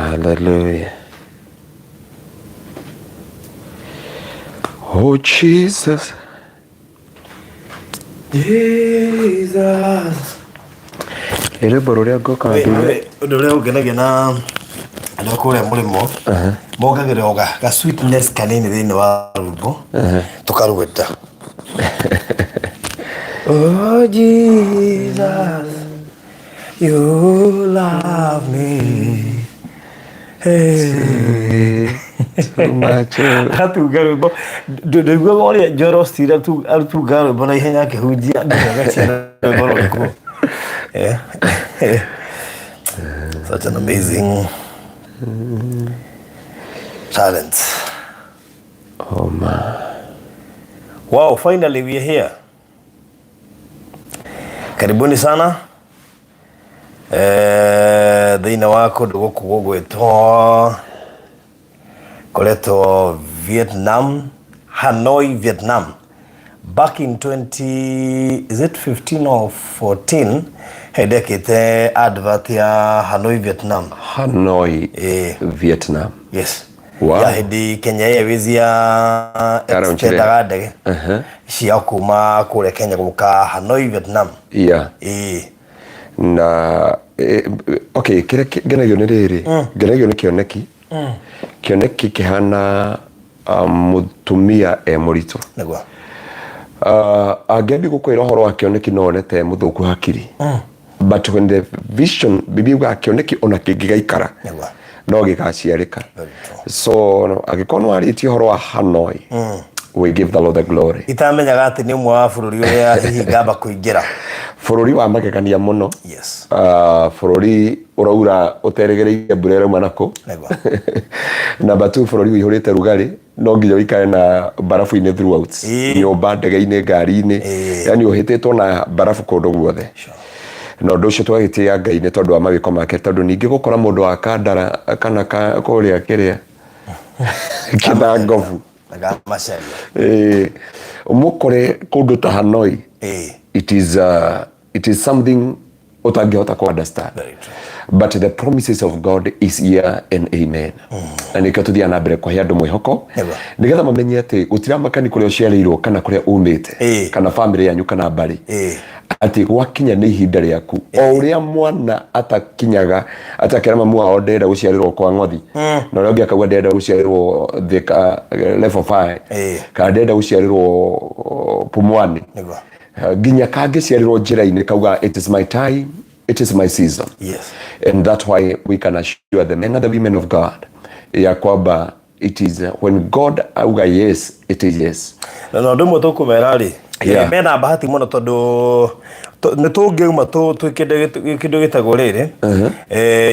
Hallelujah. Oh Jesus. Jesus. Ere bororia goka we ndore ugenagia na ando kure mulimo mongagire ga sweetness kanini thini wa rwimbo tukarugeta. Oh Jesus, you love me. Hey. Too much. Hatu rwimbo ndiguo gori njoro stira tu rwimbo na ihenya kihunjia ndagachia rwimbo rwiko. Yeah. Such an amazing talent. Oh man. Wow, finally we are here. Karibuni sana. Dhina wako dugoku gogwetwo koleto Vietnam, Hanoi, Vietnam. Back in 15 or 14 hedekite advert ya Hanoi, Vietnam. Hanoi, Vietnam. Yes. Wow. Ya hedi Kenya Airways ya extenda ndege. Cia kuma kule Kenya guka Hanoi, Vietnam. Yeah. Na okay, kire genagio ni riri. Genagio ni kioneki. Kioneki kihana mutumia murito. Nagwa. Agebi gukwira horo wa kioneki nonete muthuku hakiri. But when the vision bibi wa kioneki ona kigigaikara. Nagwa. No gigaciarika. So agikono ariti horo wa Hanoi. We give the Lord the glory. Itamenyaga ati ni mwa wa bururi uria hingamba kuingira. Bururi wa magegania muno. Yes. Bururi uraura uteregereire burere manako. Nagwa. Number 2 bururi wihurite rugari no nginya wikae na barafu ine throughout. Nyumba ndege-ine ngari-ine. Yani uhitetwo na barafu kundu guothe. No ndocio twagitia Ngai ni tondu wa mawiko make tondu ningi gukora mundu wa kandara kana kuria kiria kina ngovu naga maceria umukore kundu ta Hanoi. It is something utangihota ku understand. Very true. But the promises of God is here and amen. Na nikatuthia na mbere kwa hiandu mwihoko nigetha mamenye ati gutiramakani kuria uciarirwo kana kuria umite kana family yanyu kana bari ati gwakinya ni ihinda riaku o uria mwana atakinyaga atakera mamu ao ndenda guciarirwo kwa ngothi na uria akauga ndenda guciarirwo thika level 5 kana ndenda guciarirwo Pumwani ginya kange ciarirwo njira-ini kauga it is my time, it is my season. Yes. And that's why we can assure the men and the women of God ya kwamba it is when God auga yes, it is yes. Na ndo mo tukumera ri mena bahati muno tondu nitungiuma twikinde gitago riri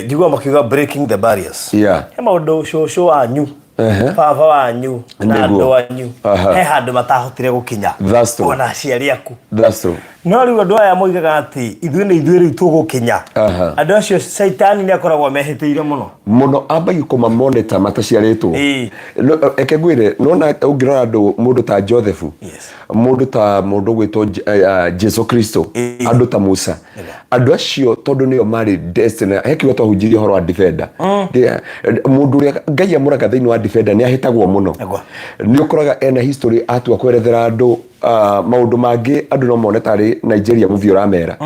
njigua makiuga breaking the barriers. He maundu shosho anyu baba wanyu na andu wanyu he handu matahotire gukinya ona ciari aku. That's true. No riu andu aya moigaga ati ithuĩ riu tugukinya andu acio shaitani ni akoragwo mehĩtĩire muno ambagia kumamoneta mataciarĩtwo. Eke ngwĩre nona ũngĩrora andu mundu ta Joseph, mundu ta mundu gwĩtwo Jesu Kristo, andu ta Musa, andu acio tondu nĩo mari destiny. Hekiuga twahunjirie horo wa defender mundu ũrĩa Ngai amũraga thĩinĩ wa defender ni ahĩtagwo muno. Ni ũkoraga ena history atua kwerethera andu maundu mangi andu no mone tari Nigeria movie uramera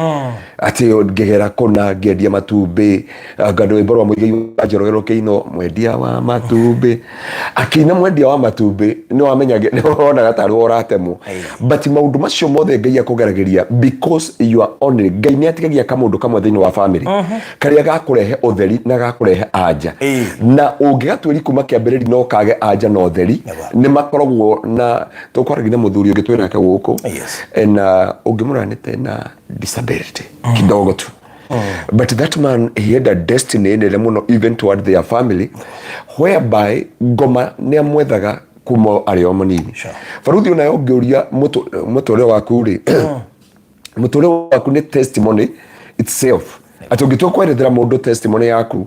ati ngegera kuna ngendia matumbi ngando iborwa muigai wa njorogero keino mwendia wa matumbi akina mwendia wa matumbi ni wamenyage ni wona gatari woratemo but maundu macio mothe Ngai akugarageria because you are only Ngai ni atigagia kamundu kamwe thini wa family karia gakurehe utheri na gakurehe anja na ungigatwiri kuma kiambiriri no kage anja no utheri ni makoragwo na tukwaragira muthuri ungitwira ke guku and ungimuranite na disability kidogo tu. But that man, he had a destiny in muno even toward their family whereby ngoma ni amwethaga kuma ario munini. Faruthi unayo ngiuria mutore waku ri mutore waku ni testimony itself. Atongitwo kwerethera mundu testimony yaku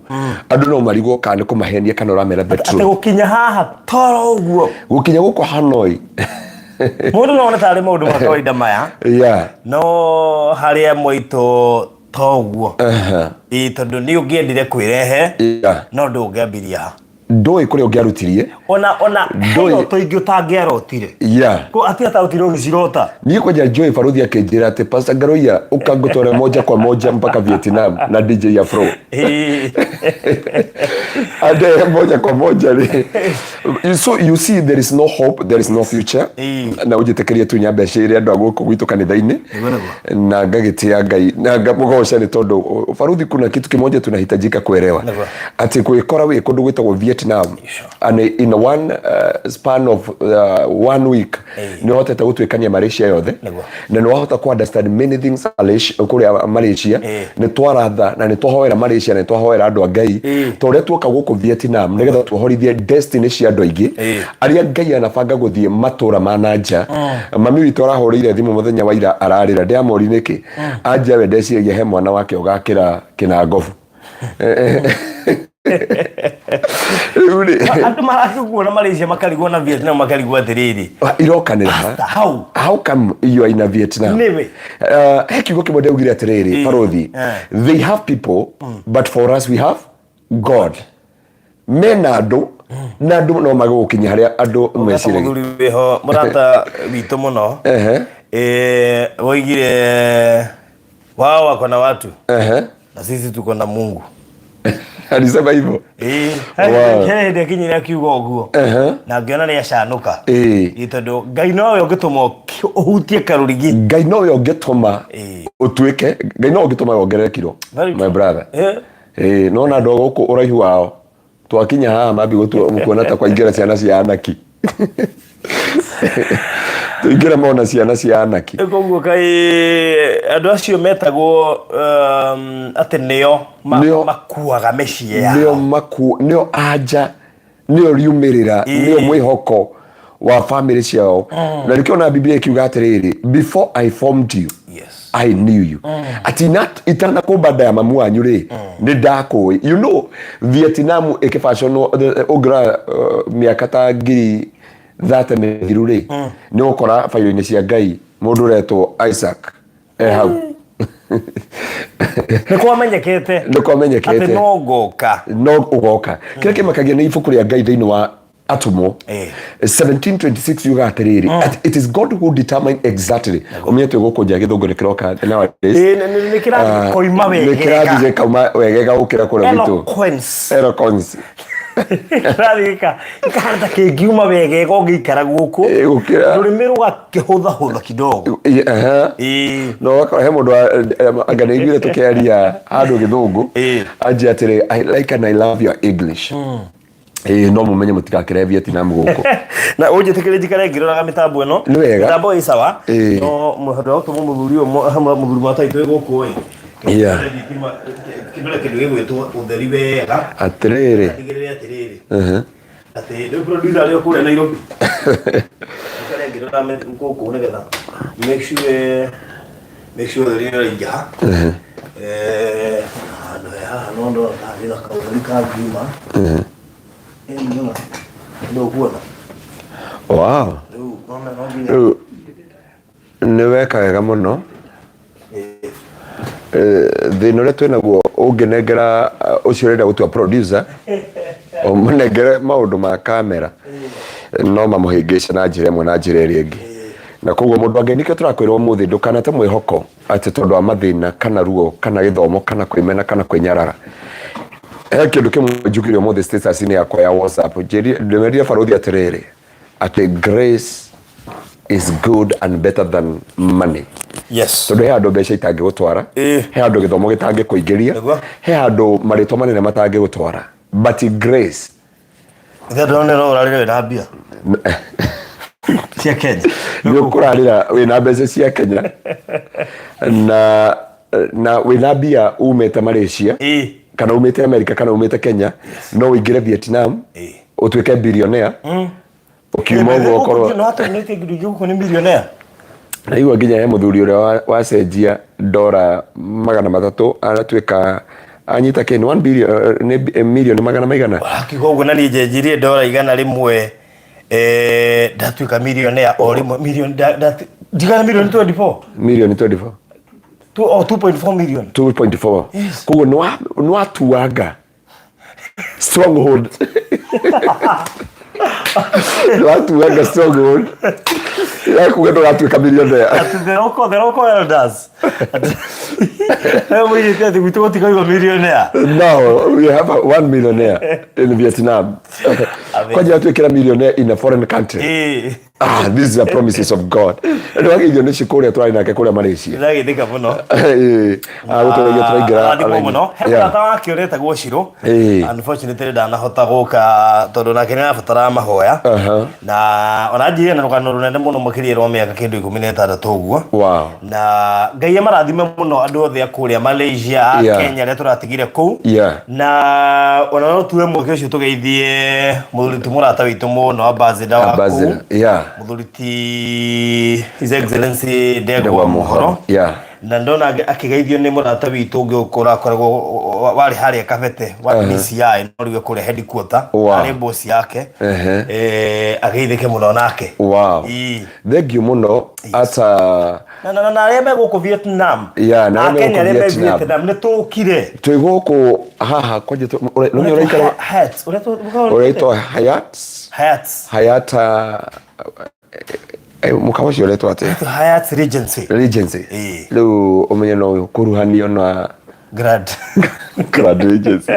andu no marigo kana kumahenia kana uramera the truth. Ate gukinya haha toro uguo gukinya guko Hanoi mundu no ona tari mundu wa kawaida maya no haria moito toguo tondu ni ungiendire kwirehe no ndungiambiria ndoi kuri ungiarutirie ona ndoi toingi utangiarotire ko ati atautire ugicirota ni koja Joy Faruthi akinjira ati Pastor Ngaruiya ukangutore moja kwa moja mpaka Vietnam na DJ Afro ade moja kwa moja so you see there is no hope, there is no future na ujitekeria tu nyambe shiri andu aguko gwitu kanitha-ini na ngagitia Ngai na ngamugoca ni tondu Faruthi kuna kitu kimoja tunahitajika kuelewa ati kwikora wi kundu gwitagwo Vietnam and in one span of 1 week ni hotete gutwikania Malaysia yothe na ni wahota ku understand many things kuri Malaysia ni twaratha na ni twahoera Malaysia na twahoera andu a Ngai tore tuoka guku Vietnam nigetha tuhorithie destiny cia andu aingi aria Ngai anabanga guthie matura mananja mami witu arahurire thimu muthenya wa ira ararira ndiamori niki anja we ndeciria he mwana wake ugakira kinangovu andu marakiguo na Malaysia makarigwo na Vietnam makarigwo atiriri irokanira how come you are in Vietnam niwe hekigo kibode ugire atiriri Faruthi they have people but for us we have God mena andu na andu no magukinya haria andu meciragia weho murata witu muno woigire wao wako na watu na sisi tuko na Mungu alisema hivyo ndio kinyira kiugo guo na ngiona ni acanuka itondu Ngai nowe ungituma uhutie karurigi Ngai nowe ungituma utwike Ngai nowe ungituma ongerere kiro my brother no na ndogo ku uraihu wao twakinya haha mabi gukuona ta kwa ingira ciana cia anaki tuingira mona ciana cia anaki koguo kai andu acio metagwo ati nio makuaga mecii yao nio anja nio riumirira nio mwihoko wa family ciao na nikiona Biblia ikiuga atiriri before I formed you I knew you ati itana kubada ya mamu wanyu ri ni ndakoi you know Vietnam ikifashono ogra miaka ta ngiri thate mithiru ri ni ukora failo-ini cia Ngai mundu retwo Isaac hau niko amenyekete ati no ugoka kile kimakagia ni ifuku ria Ngai thiini wa atumo 1726 yuga atiriri it is God who determine exactly umenyete gukunja githunguri kiroka nowadays ni kirathi koima wegega ni kirathi kauma wegega ukira kura gitu eloquence radika ikahanda kingiuma wegega ungikara guku rurimiru gakihutha kidogo no wakora he mundu angane igire tukiaria handu githungu anje atiri I like and I love your English no mumenye mutigakire Vietnam guku na unjitikire njikare ngiroraga mitambo ino mitambo isawa no muhodo tumu muthurio muthuri mataitu guku kidole kidogo gwetu utheri wega atiriri ati ndio producer leo kule Nairobi njikare ngirora guku nigetha make sure that you are inja no ndo tavira kaulika gima ndio kuona wow ni weka wega muno thina uria twina guo unginengera ucio urenda gutua producer umunengere maundu ma kamera no mamuhingice na njira imwe na njira iria ingi na koguo mundu angenikio turakwirwo muthi ndukanate mwihoko ati tondu wa mathina kana ruo kana githomo kana kwimena kana kwinyarara kindu kimwe njugire muthi status ni yakwa ya WhatsApp ndemeria Faruthi atiriri ati grace is good and better than money tondu he andu mbeca itangi gutwara he andu githomo gitangi kuingiria he andu maritwa manene matangi gutwara but grace ndone no urarire na mbia cia Kenya ni ukurarira wina mbeca cia Kenya na wina mbia umete Malaysia kana umete America kana umete Kenya no uingire Vietnam utwike billionaire ukiuma ukorwo no hata nite gidugu ni billionaire na iwa nginya he muthuri uria wacenjia $300 anatwika anyita kene 1 billion ne million magana maigana akigogo na nijenjirie $100 ndatwika millionaire o rimwe million digana million 24 million 24 2.4 million. 2.4. Yes. Kogo no atuanga. Stronghold. Atuanga stronghold. Ya kugeto atuika millionaire. They're all elders. We tell you we don't think you're a millionaire. No, we have 1 millionaire in Vietnam. Kwa jia atuikira millionaire in a foreign country. These are promises of God. Ndo wake hiyo nishi kule twali nake kule Malaysia. Ndage ndika muno. Utoro turagira. Andi muno. Hema tawa kioreta gwoshiro. Unfortunately ndanahota guka tondu nake nirabatara mahoya. Na onajie na rugano runene muno makiriro miaka kindu 16 uguo. Wow. Na Ngai amarathime muno andu othe akuria Malaysia, Kenya ria turatigire ku. Na ona no tuwe mweke ucio tugeithie muthuri murata witu muno ambassador waku. Muthuriti His Excellency Ndegwa Muhoro. Na ndona akigeithio ni murata witu ungi ukora koragwo wari haria Kabete wa DCI no riwe kure headquarter ari boss yake ageithike muno nake. Wow. Thank you muno ata na reme guku Vietnam. Na reme guku Vietnam ni tukire twi guku haha kwaje no uraikara hats ureto hayata mukawashi ureto ate Hayat Regency leo umenye no kuruhanio na grad Regency.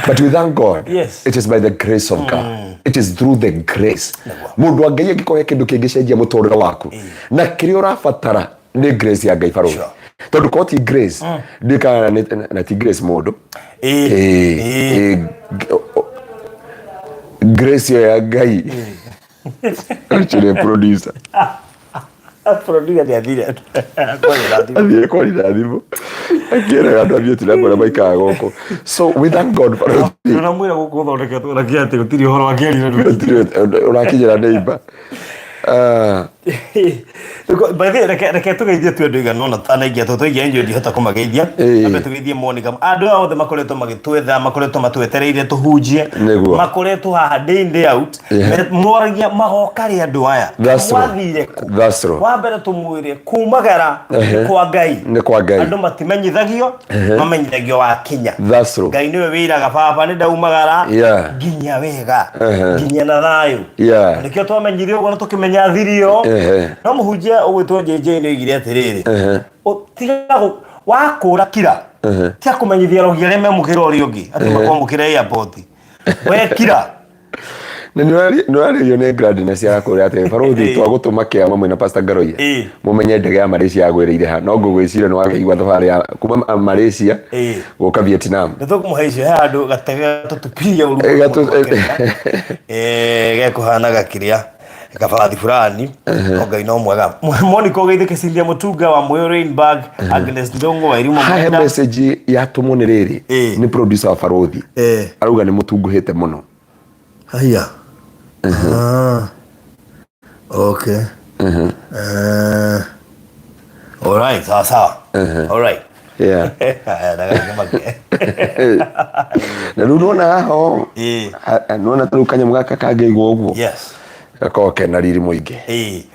But we thank God. Yes. It is by the grace of God. It is through the grace. Mundu wa Ngai agikohe kindu kingicenjia muturiro waku na kirio rafatara ni grace ya Ngai faroi. Tondu ko ti grace ndika na ti grace mundu grace ya Ngai. Actually producer. Producer ya dire. Kwa ni dadivo. Akira gatu abio tunakora baika goko. So we thank God for it. Tunamwira guku thondeka turakia ati gutiri horo wakiarira urakijira neighbor. By the way, reke tugeithie tu andu igana ona tanaingia tutoigia enjo ndihota kumageithia ambe tugeithie Monica andu othe makoretwo magitwetha makoretwo matwetereire tuhunjie makoretwo haha day out mworagia mahokari andu aya wathire wa mbere tumwire kumagara kwa Ngai andu matimenyithagio mamenyithagio wa kinya Ngai niwe wiraga baba ni ndaumagara nginya wega nginya na thayu nikio twamenyithio ugo tukimenya thirio no muhunjia ugwitwo jeje ni igire atiriri tiga wakura kira tia kumenyithia rogia reme mukira uri ungi ati makomukira airport we kira Nwari yo ne gladness ya kore ate faruthi twagutuma kia mamwe na Pastor Ngaruiya mumenye ndege ya Malaysia agwirire ha no ngugwicire no wakaigwa thafari ya kuma Malaysia guka Vietnam ndokumuhaicio ha andu gatege tutupiria uru gekuhana gakiria kafathi fulani Ngai no mwega Monica ugeithike Cindia Mutunga wa Moyo Rainbag Agnes Ndongo wa Irimo ha message ya tumuniriri ni producer wa faruthi aruga ni mutunguhite muno haya okay all right sawa all right na nuona ho nuona tukanya mugaka kageigwo uguo Akoke na riri muingi.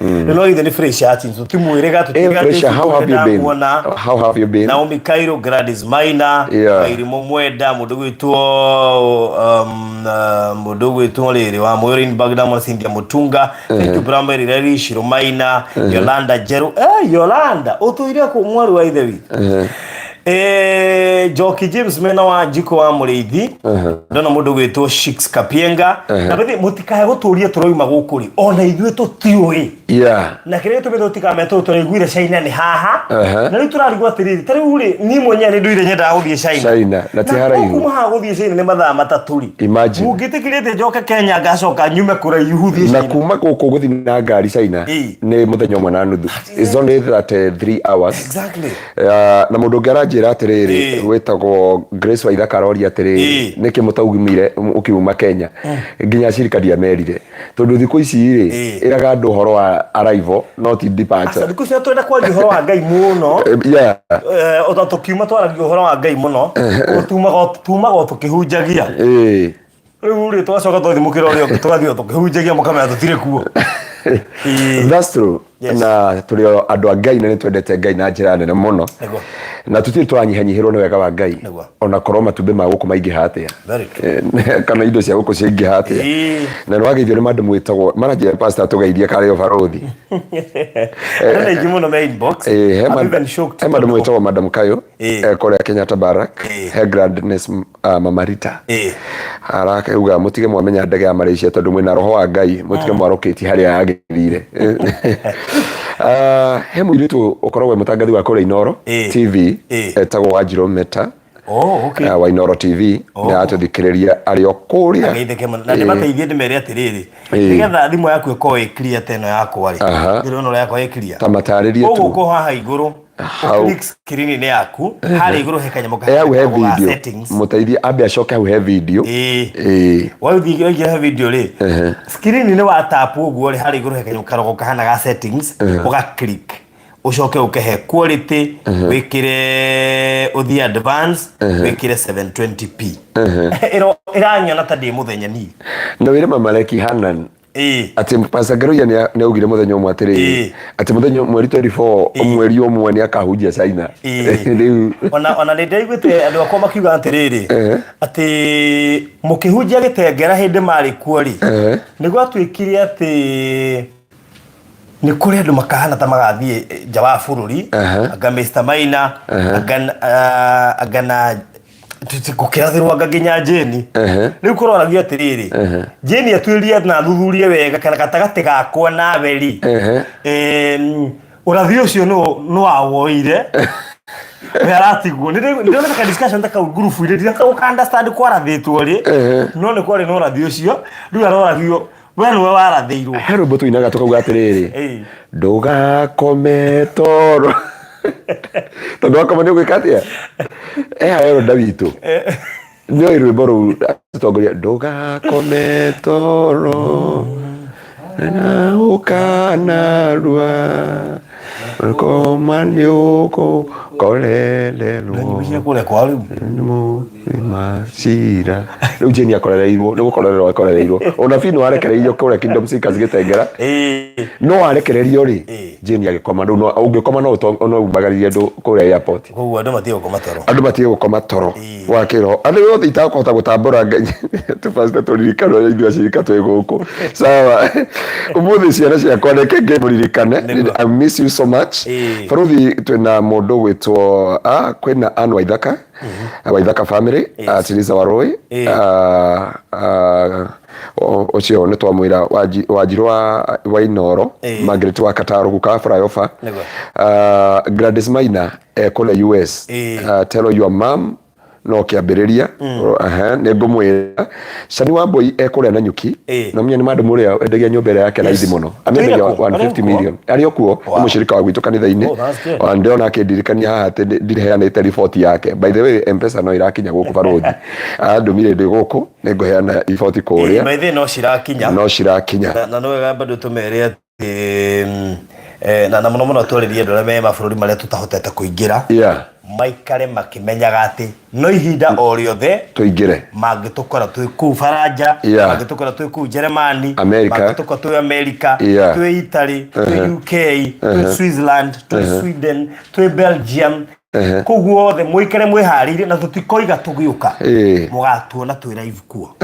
No either ni fresh ati so timwire gatu how have you been? Naomi Cairo Gladys Maina Irimo Mweda mudogo itu riri wa Moyorin Bagda Masindia Mutunga Thank Primary Rally Shiro Maina Yolanda Jeru Yolanda utuire ku mwari wa ithewi Joki James mena wa jiko wa Mureithi ndona mundu gwitwo Shix Kapienga na bethi mutikaye guturia turoima gukuri ona ithuĩ tutiui na kire tumetho tikametwo turiguire China ni haha na riu turarigwa atiriri tari uri ni mwenye ni nduire nyenda guthie China na ti haraihu kuma ha guthie China ni mathaa mataturi mugitikirite njoke Kenya ngacoka nyume kuraihu thie na kuma guku guthi na ngari China ni muthenya umwe na nuthu is only that 3 hours exactly na mundu ngarajira atiriri wetagwo Grace wa ithaka rori atiriri niki mutaugimire ukiuma Kenya nginya cirikadia merire tondu thiku ici ri iraga andu horo wa arrival not departure thiku ici twenda kwa horo wa Ngai muno utatukiuma twaragia horo wa Ngai muno tumaga tukihunjagia riu ri twacoka twathimukira uri tugathio tukihunjagia mukamenya tutire kuo that's true na tuli andu a Ngai na ni twendete Ngai na njira nene muno na tutiri twanyihanyihirwo ni wega wa Ngai ona korwo matumbe ma guku maingi hatia kana indo cia guku ciingi hatia na nwageithio ni mandu mwitagwo manager pastor tugeirie kare overroad na ngi muno main box he mandu mwitagwo madam Kayo kore Kenyatta Barak he grandness Mamarita arakauga mutige mwamenya ndege ya Malaysia tondu mwina roho wa Ngai mutige mwaroketi haria agithire he muiritu ukoragwo mutangathi wa kore Inoro TV etagwo Wanjiro Meta wa Inoro TV na atuthikiriria ari okuria na ndimateithie ndimere atiriri nigetha thimu yaku ikoe clear teno yakwa ri ndirona yakwa clear tamataririe tu uko haha iguru click screen ni yaku hari iguru he kanyamo he video muteithie ambe acoke he video wathi he video ri screen ni wa tap uguo ri hari iguru he kanyamo karogo kahana ga settings uga click ucoke ukehe quality wikire uthi advance wikire 720p iranyona ta ndi muthenya ni no wire mamaleki hanan ati Pastor Ngaruiya ni augire muthenya umwe atiri ati muthenya mweri 24 mweri umwe ni akahujia China ona ndaiguite andu akoma kiuga atiriri ati mukihujia gitengera hindi mari kuori niguo atwikire ati ni kuri andu makahana ta magathie nja wa bururi anga Mr Maina agana tukirathirwa ngaginya Jeni ni kuroragia atiriri Jeni atwiria na thuthurie wega kana gatagati gakwa na beri urathio cio no awoire weratigwo ndio na discussion ta ka group ile ndio ka understand kwa rathitwo ri no ni kwari no rathio cio ndio aroragio we no warathirwo hero botu inaga tukauga atiriri ndugakome toro tondu akoma ni gwikatia hero Davido ndio irwimbo ru tutongoria ndugakome toro na ukana rua komanyuko kolelelo kule kwa ru masira riu Jeni akorereirwo ni gukorererwo akorereirwo ona fino arekereirio kure Kingdom Seekers gitengera no arekererio ri Jeni agikoma no ungikoma no umagaririe ndu kure airport koguo andu matie gukoma toro wakiro andu yothe itakuhota gutambura tu pastor turirikano ithu cirika twi guku sawa umuthi ciana ciakwa reke ngimuririkane I miss you so much faruthi twina mundu gwitwo kwina Ann Waithaka Waithaka family Teresa Waroi ocio ne twamwira Wanjirwa wa Inoro Margaret wa Kataro guka flyover Gladys Maina kule US tell your mom no kiambiriria ne ngumwira Shani wa boy ekore na nyuki no menya ni mandu muri endagia nyumba yake na ithi muno amendagia 150 million ari okuo umushirika wa gwitu kanitha-ini ndio na akindirikania haha ati ndiriheanite report yake by the way M-Pesa no irakinya guku barothi ndumire ndi guku ne nguheana report kuria by the no shirakinya na no wega bado tumere ati na muno twaririe ndore me mabũrũri maria tutahotete kuingira maikare makimenyaga ati no ihinda o riothe tuingire mangitukora twi ku Faranja mangitukora twi ku Germany mangitukora twi America twi Italy twi UK twi Switzerland twi Sweden twi Belgium koguo othe muikare mwiharire na tutikoiga tugiuka mugatuona twi live kuo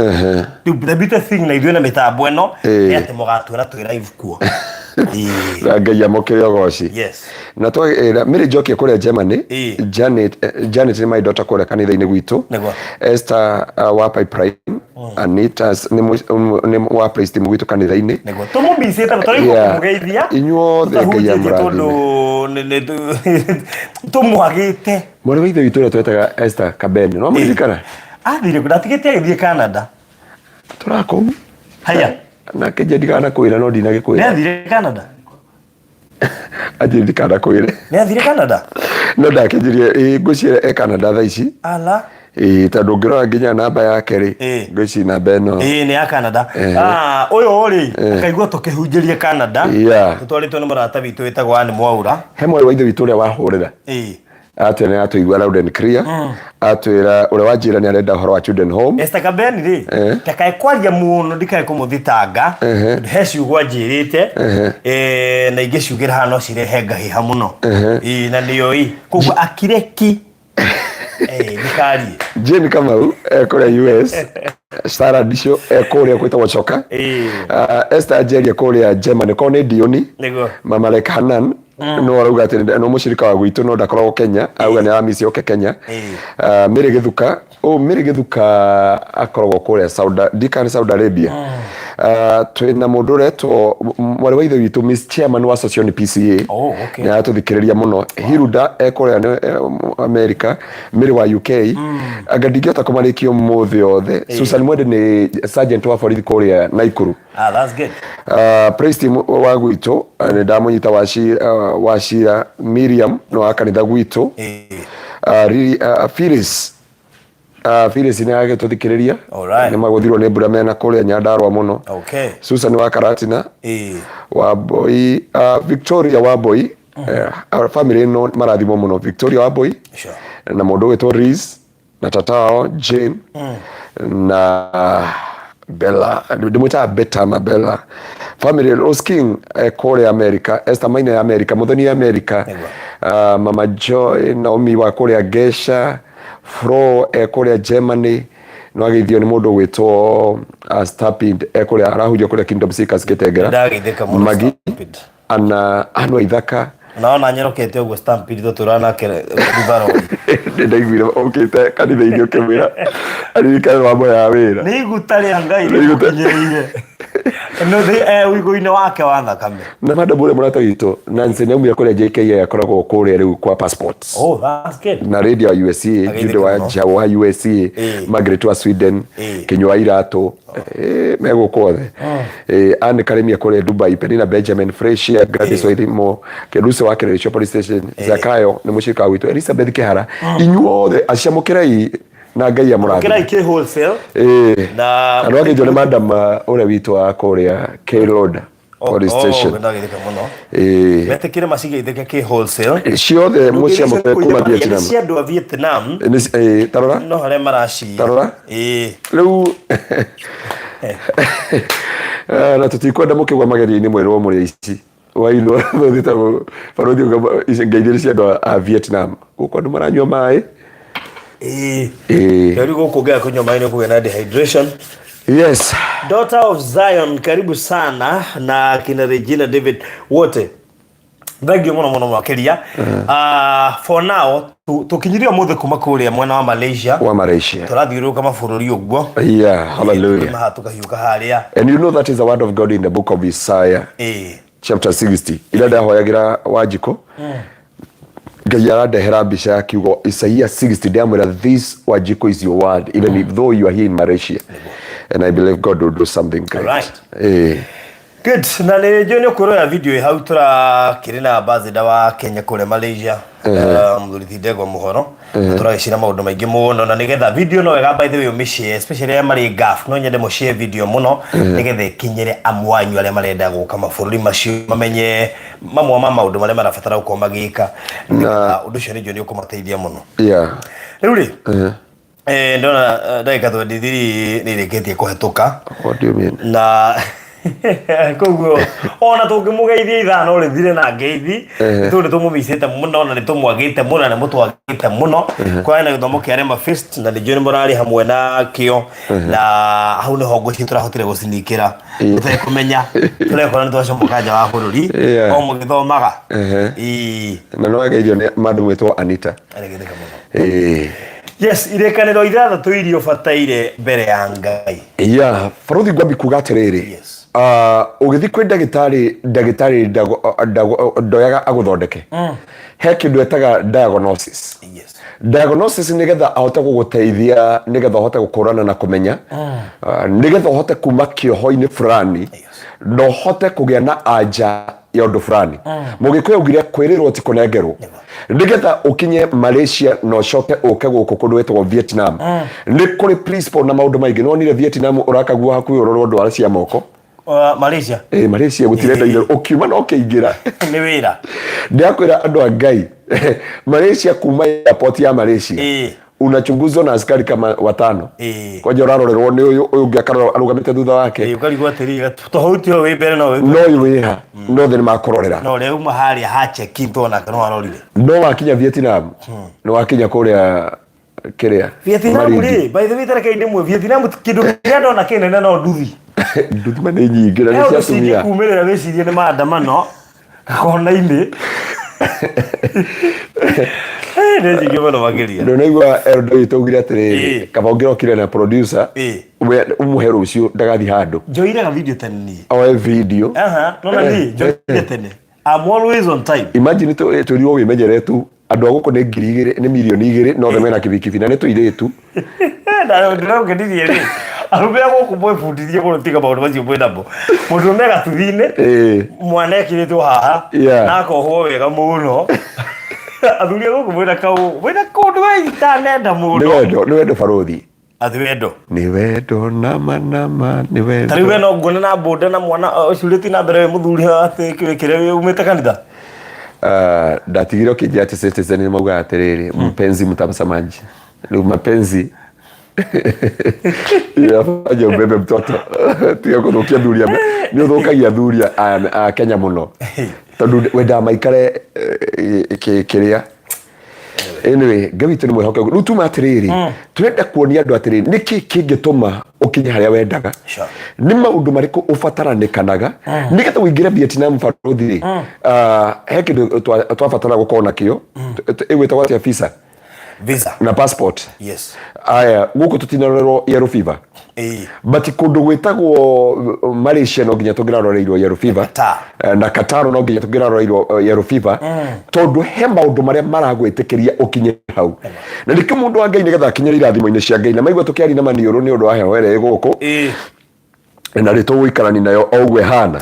the better thing na ithuĩ na mitambo eno ni ati mugatuona twi live kuo Ngai amokire ogoci na twa Mary Joki kule Germany Janet ni my daughter kule kanitha-ini gwitu Esther wa Pipeline Anita ni wa priest mugwitu kanitha-ini tumubise ta turi kumugeithia inyuothe Ngai amurathime tumuagite mwari wa ithe witu ria twetaga Esther Kabeni no muririkana athire kudatigite agithie Canada turakom haya na kejedigana kwira no ndinage kwira ne athire Canada athire kwira ne athire Canada no ndakejirie ngucire Canada thaa ici ala tondu ngirora nginya namba yake ri ngwici namba eno ni ya Canada uyu ri akaigua tukihunjirie Canada tutwaritwo ni murata witu witagwo Ann Mwaura he mwari wa ithe witu ria wahurira atwena atuigua loud and clear atwira ule wajira ni arenda horo wa children home Estakabeni ri takae kwaria muno ndikae kumuthitanga heci gwajirite na ingiciugira hano cirehe ngahiha muno na niyo kugu akireki nikari Jane Kamau kule US Sara Disho kule kwita wachoka Esther Jeria kule Germany kone Dioni Mama Lek Hanan no arauga ati no mushirika wa gwitu no ndakorwo Kenya auga ni amisi oke Kenya Mbere Githuka akorwo kule Saudi Arabia twina mundu reto mwari wa ithe witu Miss Chairman wa Association PCA na atuthikiriria muno Hiruda kule America Mbere wa UK agadingiota kumarikio muthi othe Susan Mwende ni sergeant wa borithi kule Naikuru that's good praise team wa gwitu ni ndamunyita washira Miriam no akanitha gwitu Phyllis ni age tuthikiriria ni maguthirwo ni mbura mena kule Nyandarua muno Susan wa Karatina wa boy Victoria wa boy our family no marathimo muno Victoria wa boy na mundu wetwo Riz na tatao Jane na Bella ndimuta Betama Bella family Rose King kule America Esther Maina ya America muthoni ya America Mama Joy Naomi wa kule Gesha Fro kule Germany no agithio ni mundu wetwo Stapid kule arahujo kule Kingdom Seekers Getegera Magi ana anwa ithaka naona nyerokete ugo Stampede tuturana ke ribaro ndaiguire okite kanitha irio kemira aririkana mambo ya wira ni gutari Ngai ni gukinyeire no the wigo-ine wake wa thakame na madabure murata wito Nancy Naomi kule JKA akoragwo kule riu kwa passports that's good na radio wa USA video wa Jawa USA Margaret wa Sweden Kinywa Irato mego kothe ane karemia kule Dubai Penina Benjamin Fresh Gladys Wairimo Keduse wa Kerecho Police Station Zakayo ni mushika witu Elizabeth Kehara inyuothe aciamukirai na Ngai amurathime kirai ke wholesale na anwage jone madam ule witu wa Korea K-Road Police Station mete kire masige itheke ke wholesale ciothe mucia muke kuma Vietnam cia ndo Vietnam tarora no hare maraci tarora riu na tutikwenda mukigwa mageri-ini mwerwo muri ici waino thita parodi ngeithiri cia ndo Vietnam guko ndo maranywa mai karibu kugea kunywa maji kuwe dehydration yes daughter of Zion karibu sana na kina Regina David wote thank you muno makeria for now tukinyiria muthe kuma kuria mwana wa Malaysia turathiru kama bururi uguo hallelujah mahatukahiuka haria and you know that is the word of God in the book of Isaiah chapter 60 ila ndahoyagira Wajiko Ngai aradehera mbica ya kiugo Isaiah 60 ndamwira this Wajiko is your word even if though you are here in Malaysia and I believe God will do something great good na le jone kuro ya video hau tura kirina bazida wa Kenya kule Malaysia mthurithindegwa muhoro turagicira maundu maingi muno na nigetha video no wega by the way umicie especially ya mari gaf no nyende mo share video muno nigetha kinyire amwanyu aria marenda guka mabũrũri macio mamenye mamwe ma maundu maria marabatara gukorwo magika na undu cio ni jone ukumateithia muno riu ri ndona ndagika 23 nireketie kuhetuka what do you mean na koguo ona tungimugeithia ithano rithire na ngeithi tuli tumumicite muno na nitumwagite muno na mutwagite muno kwa na githomo kia rema fest na njoni morali hamwe na kio na hau niho ngwici turahotire gucinikira tutai kumenya turekora ni twacomokaja wa bururi o mugithomaga na no ageithio ni mandu mwitwo Anita yes Irikaniro ithathatu irio bataire mbere ya Ngai faruthi ngwambi kuga atiriri ugithi kwi ndagitari ndoyaga aguthondeke he kindu etaga diagnosis diagnosis nigetha ahote guguteithia nigetha ahote gukurana na kumenya nigetha ahote kuma kioho-ini fulani no hote kugia na anja ya undu fulani mugikuyu ugire kwirirwo ti kunengerwo nigetha ukinye Malaysia no coke uke guku kundu wetwo Vietnam ni kuri principle na maundu maingi no nire Vietnam urakagua hakuhi urorwo ndwara cia moko Malaysia Malaysia gutirenda ile ukiuma no kiingira ni wira ndiakwira andu a Ngai Malaysia kuma airport ya Malaysia unachunguzwa na askari kama 5 kwa jorarorerwo ni uyu ungiakara arugamite thutha wake ukarigwa tiriga tohauti ho wibere no wiha no then makororera no reu mahali ha check in tona no arorire no wakinya Vietnam no wakinya kuria kiria Vietnam ri by the way tara kainde mwe Vietnam kindu kia ndona kinene no nduthi nduthi mane nyingi na cia tumia kumerera wecirie ni maandamano kona-ini nĩ njingĩ mũno makĩria ndona igua Eldo itũgire atĩrĩrĩ kaba ũngĩrokire na producer ũmũhe rũciũ ndagathiĩ handũ njoiraga video tene niĩ oe video nona niĩ njoire tene I'm always on time imagine tũrirwo wĩmenyere tu andũ a gũkũ nĩ 2,000 nĩ milioni 2 no theme na kibikibi na nĩ tũirĩtu ndĩrongenirie rĩ arũme a gũkũ mwĩbundithie kũrũtiga maũndũ macio mwĩ namo mũndũ ũrũme gatuthinĩ mwana ekĩrĩtwo haha na akohwo wega mũno athuri a gũkũ mwĩna kũndũ we itanenda mũno nĩ wendo barothi athi wendo nĩ wendo nama nĩ wendo tarĩu we no nguone na mbũnda na mwana ũcio ũrĩti na mbere mũthuri atĩ kĩrĩa umĩte kanitha ndatigire ũkĩnjia atĩ Citizen nĩ maugaga atĩrĩrĩ mpenzi mtamsamaji rĩu mapenzi yafanya ubebe mtoto tiga kuthukia thuria ni uthukagia thuria a Kenya muno tondu wenda maikare kiria anyway gawitu ni mwehoke riu tuma atiriri turenda kuonia andu atiriri niki kingituma ukinye haria wendaga ni maundu mariku ufataranikanaga nigetha uingire Vietnam barothi he kindu twafatara gukorwo nakio igwitagwo atia visa na passport aya guku tutinarorerwo yellow fever but kundu gwitagwo Malaysia no nginya tungiraroreirwo yellow fever na Qatar no nginya tungiraroreirwo yellow fever tondu he maundu maria maragwitikiria ukinye hau na ndike mundu wa Ngai nigetha akinyira irathimo-ini cia Ngai na maigua tukiari na maniuru ni undu wa heho ere guku na rito wikarani nayo ogwe hana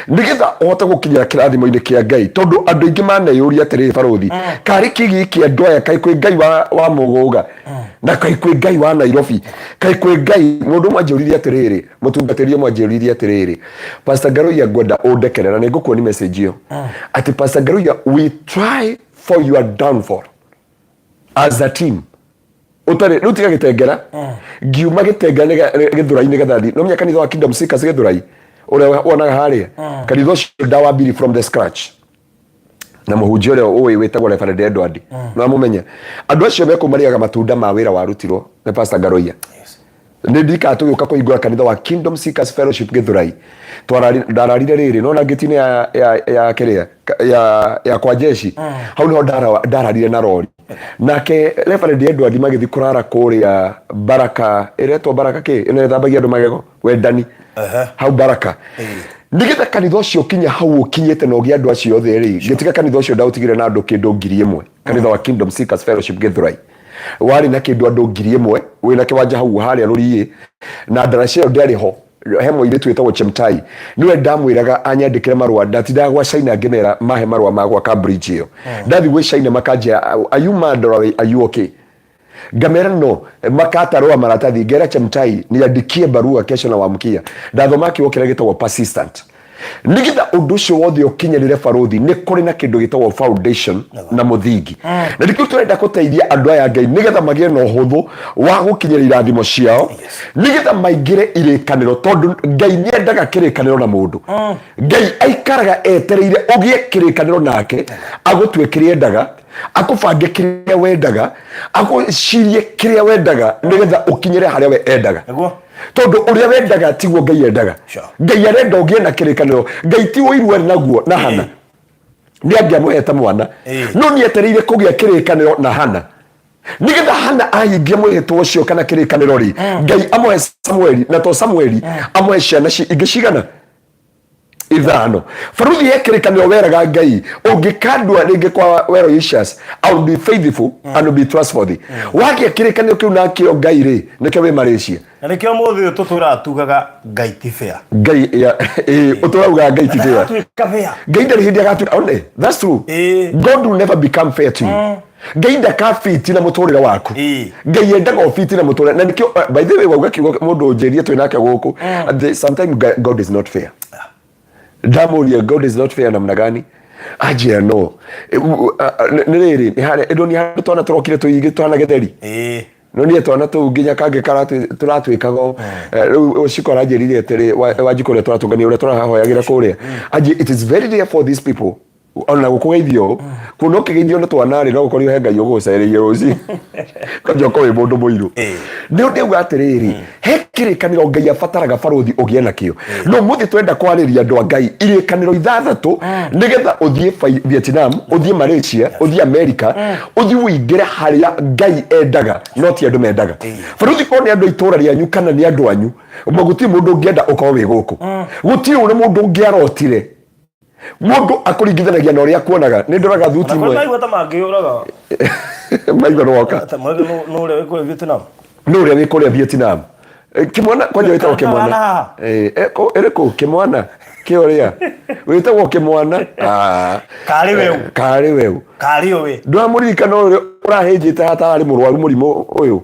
nigetha ohota gukinyira kirathimo-ini kia Ngai tondu andu ingi maneyuria atiri barothi kari kigi kia ndoya kai kwi Ngai wa muguga na kai kwi Ngai wa Nairobi kai kwi Ngai mundu mwanjuririe atiriri mutungatiri mwanjuririe atiriri Pastor Ngaruiya ngwenda undekerera ni ngukuoni message iyo ati Pastor Ngaruiya we try for your downfall as a team utare rutiga gitengera ngiuma gitengera githura-ini gathathi no menya kanitha wa Kingdom Seekers githurai uria wonaga haria kanitha ucio dawa bili from the scratch na muhunjia uria uwi witagwo Reverend Edward no amumenya andu acio mekumariaga matunda ma wira warutirwo na Pastor Ngaruiya ni ndika tugiuka kuingura kanitha wa Kingdom Seekers Fellowship githurai ndararire riri no na ngitine ya kiria ya kwa jeshi hau no ndararire na rori nake Reverend Edward magithi kurara kuria Baraka iretwo Baraka ki ine thambagia andu magego wendani hau Baraka nigetha kanitha ucio kinya hau ukinyete no gia andu acio othe ri ngitiga kanitha ucio ndautigire na andu kindu 1,000 kanitha wa Kingdom Seekers Fellowship githurai wari na kindu andu 1,000 wina kiwanja hau haria ruriye na ndaracio ndari ho hemo ile twetagwo Chemtai niwe ndamwiraga anyandikire marua ndatindaga gwa China ngemera mahe marua magwa Cambridge iyo ndathi gwe China makajia are you mad or are you okay ngamera no makata roa maratathi ngera Chemtai niandikie barua kesho na wamkia ndathoma kiwokira gitagwo persistent nigetha undu ucio wothe ukinyirire barothi ni kuri na kindu gitagwo foundation na muthingi na ndikio turenda guteithia andu aya Ngai nigetha magie no huthu wa gukinyira irathimo ciao nigetha maingire irikaniro tondu Ngai niendaga kirikaniro na mundu Ngai aikaraga etereire ugie kirikaniro nake agutwikire endaga akubange kiria wendaga akucirie kiria wendaga nigetha ukinyire haria we endaga tondu uria wendaga tiguo Ngai endaga Ngai arenda ugie na kirikaniro Ngai ti uirwe naguo na hana ni angiamuheta mwana no ni etereire kugia kirikaniro na hana nigetha hana ahingia mwihitwo ucio kana kirikaniro ri Ngai amoe Samueli na to Samueli amoe ciana ingi cigana ithano faruthi yekirikaniro weraga Ngai ungikandwa ringi kwa wero Ishas I will be faithful and will be trustworthy wagia kirikaniro kiu na kio Ngai ri nikio we Malaysia na nikio muthi tutura tugaga Ngai ti fair Ngai uturaga Ngai ti fair Ngai ndari hindi agatuka one that's true God will never become fair to you Ngai ndaka fiti na muturira waku Ngai endaga fiti na muturira na nikio by the way wauga kiugo mundu njerie twi nake guku sometimes God is not fair Damuria God is not fair namna gani Ajia no. Niriri ni hare edo ni hare twana turokire tuyige twana getheri. No ni twana tu nginya kange karatu turatwikago ushikora jerire atere wajikore twana tungani ure twana hoyagira kuria. Aji it is very rare for these people. Ona gukugeithio kuno kigeithio no twanari no gukorio henga yogocereire uci kajoko we mundu muiru ni uga atiriri he kirikaniro Ngai abataraga baruthi ugie nakio no muthi twenda kwariria andu a Ngai irikaniro ithathatu nigetha uthie Vietnam uthie Malaysia uthie America uthie uingire haria Ngai endaga no ti andu mendaga baruthi ko ni andu itura rianyu kana ni andu anyu maguti mundu ngienda ukorwo wi guku guti uri mundu ngiarotire mundu akuringithanagia na uria kuonaga ni ndoraga thuti mwe na igwata mangiuraga maigwa roka no uria wikuria Vietnam no uria wikuria Vietnam kimwana kwanja witagwo kimwana ereko kimwana kioria witagwo kimwana kari weu ndamurika no uria urahinjite hata ari murwaru murimo uyu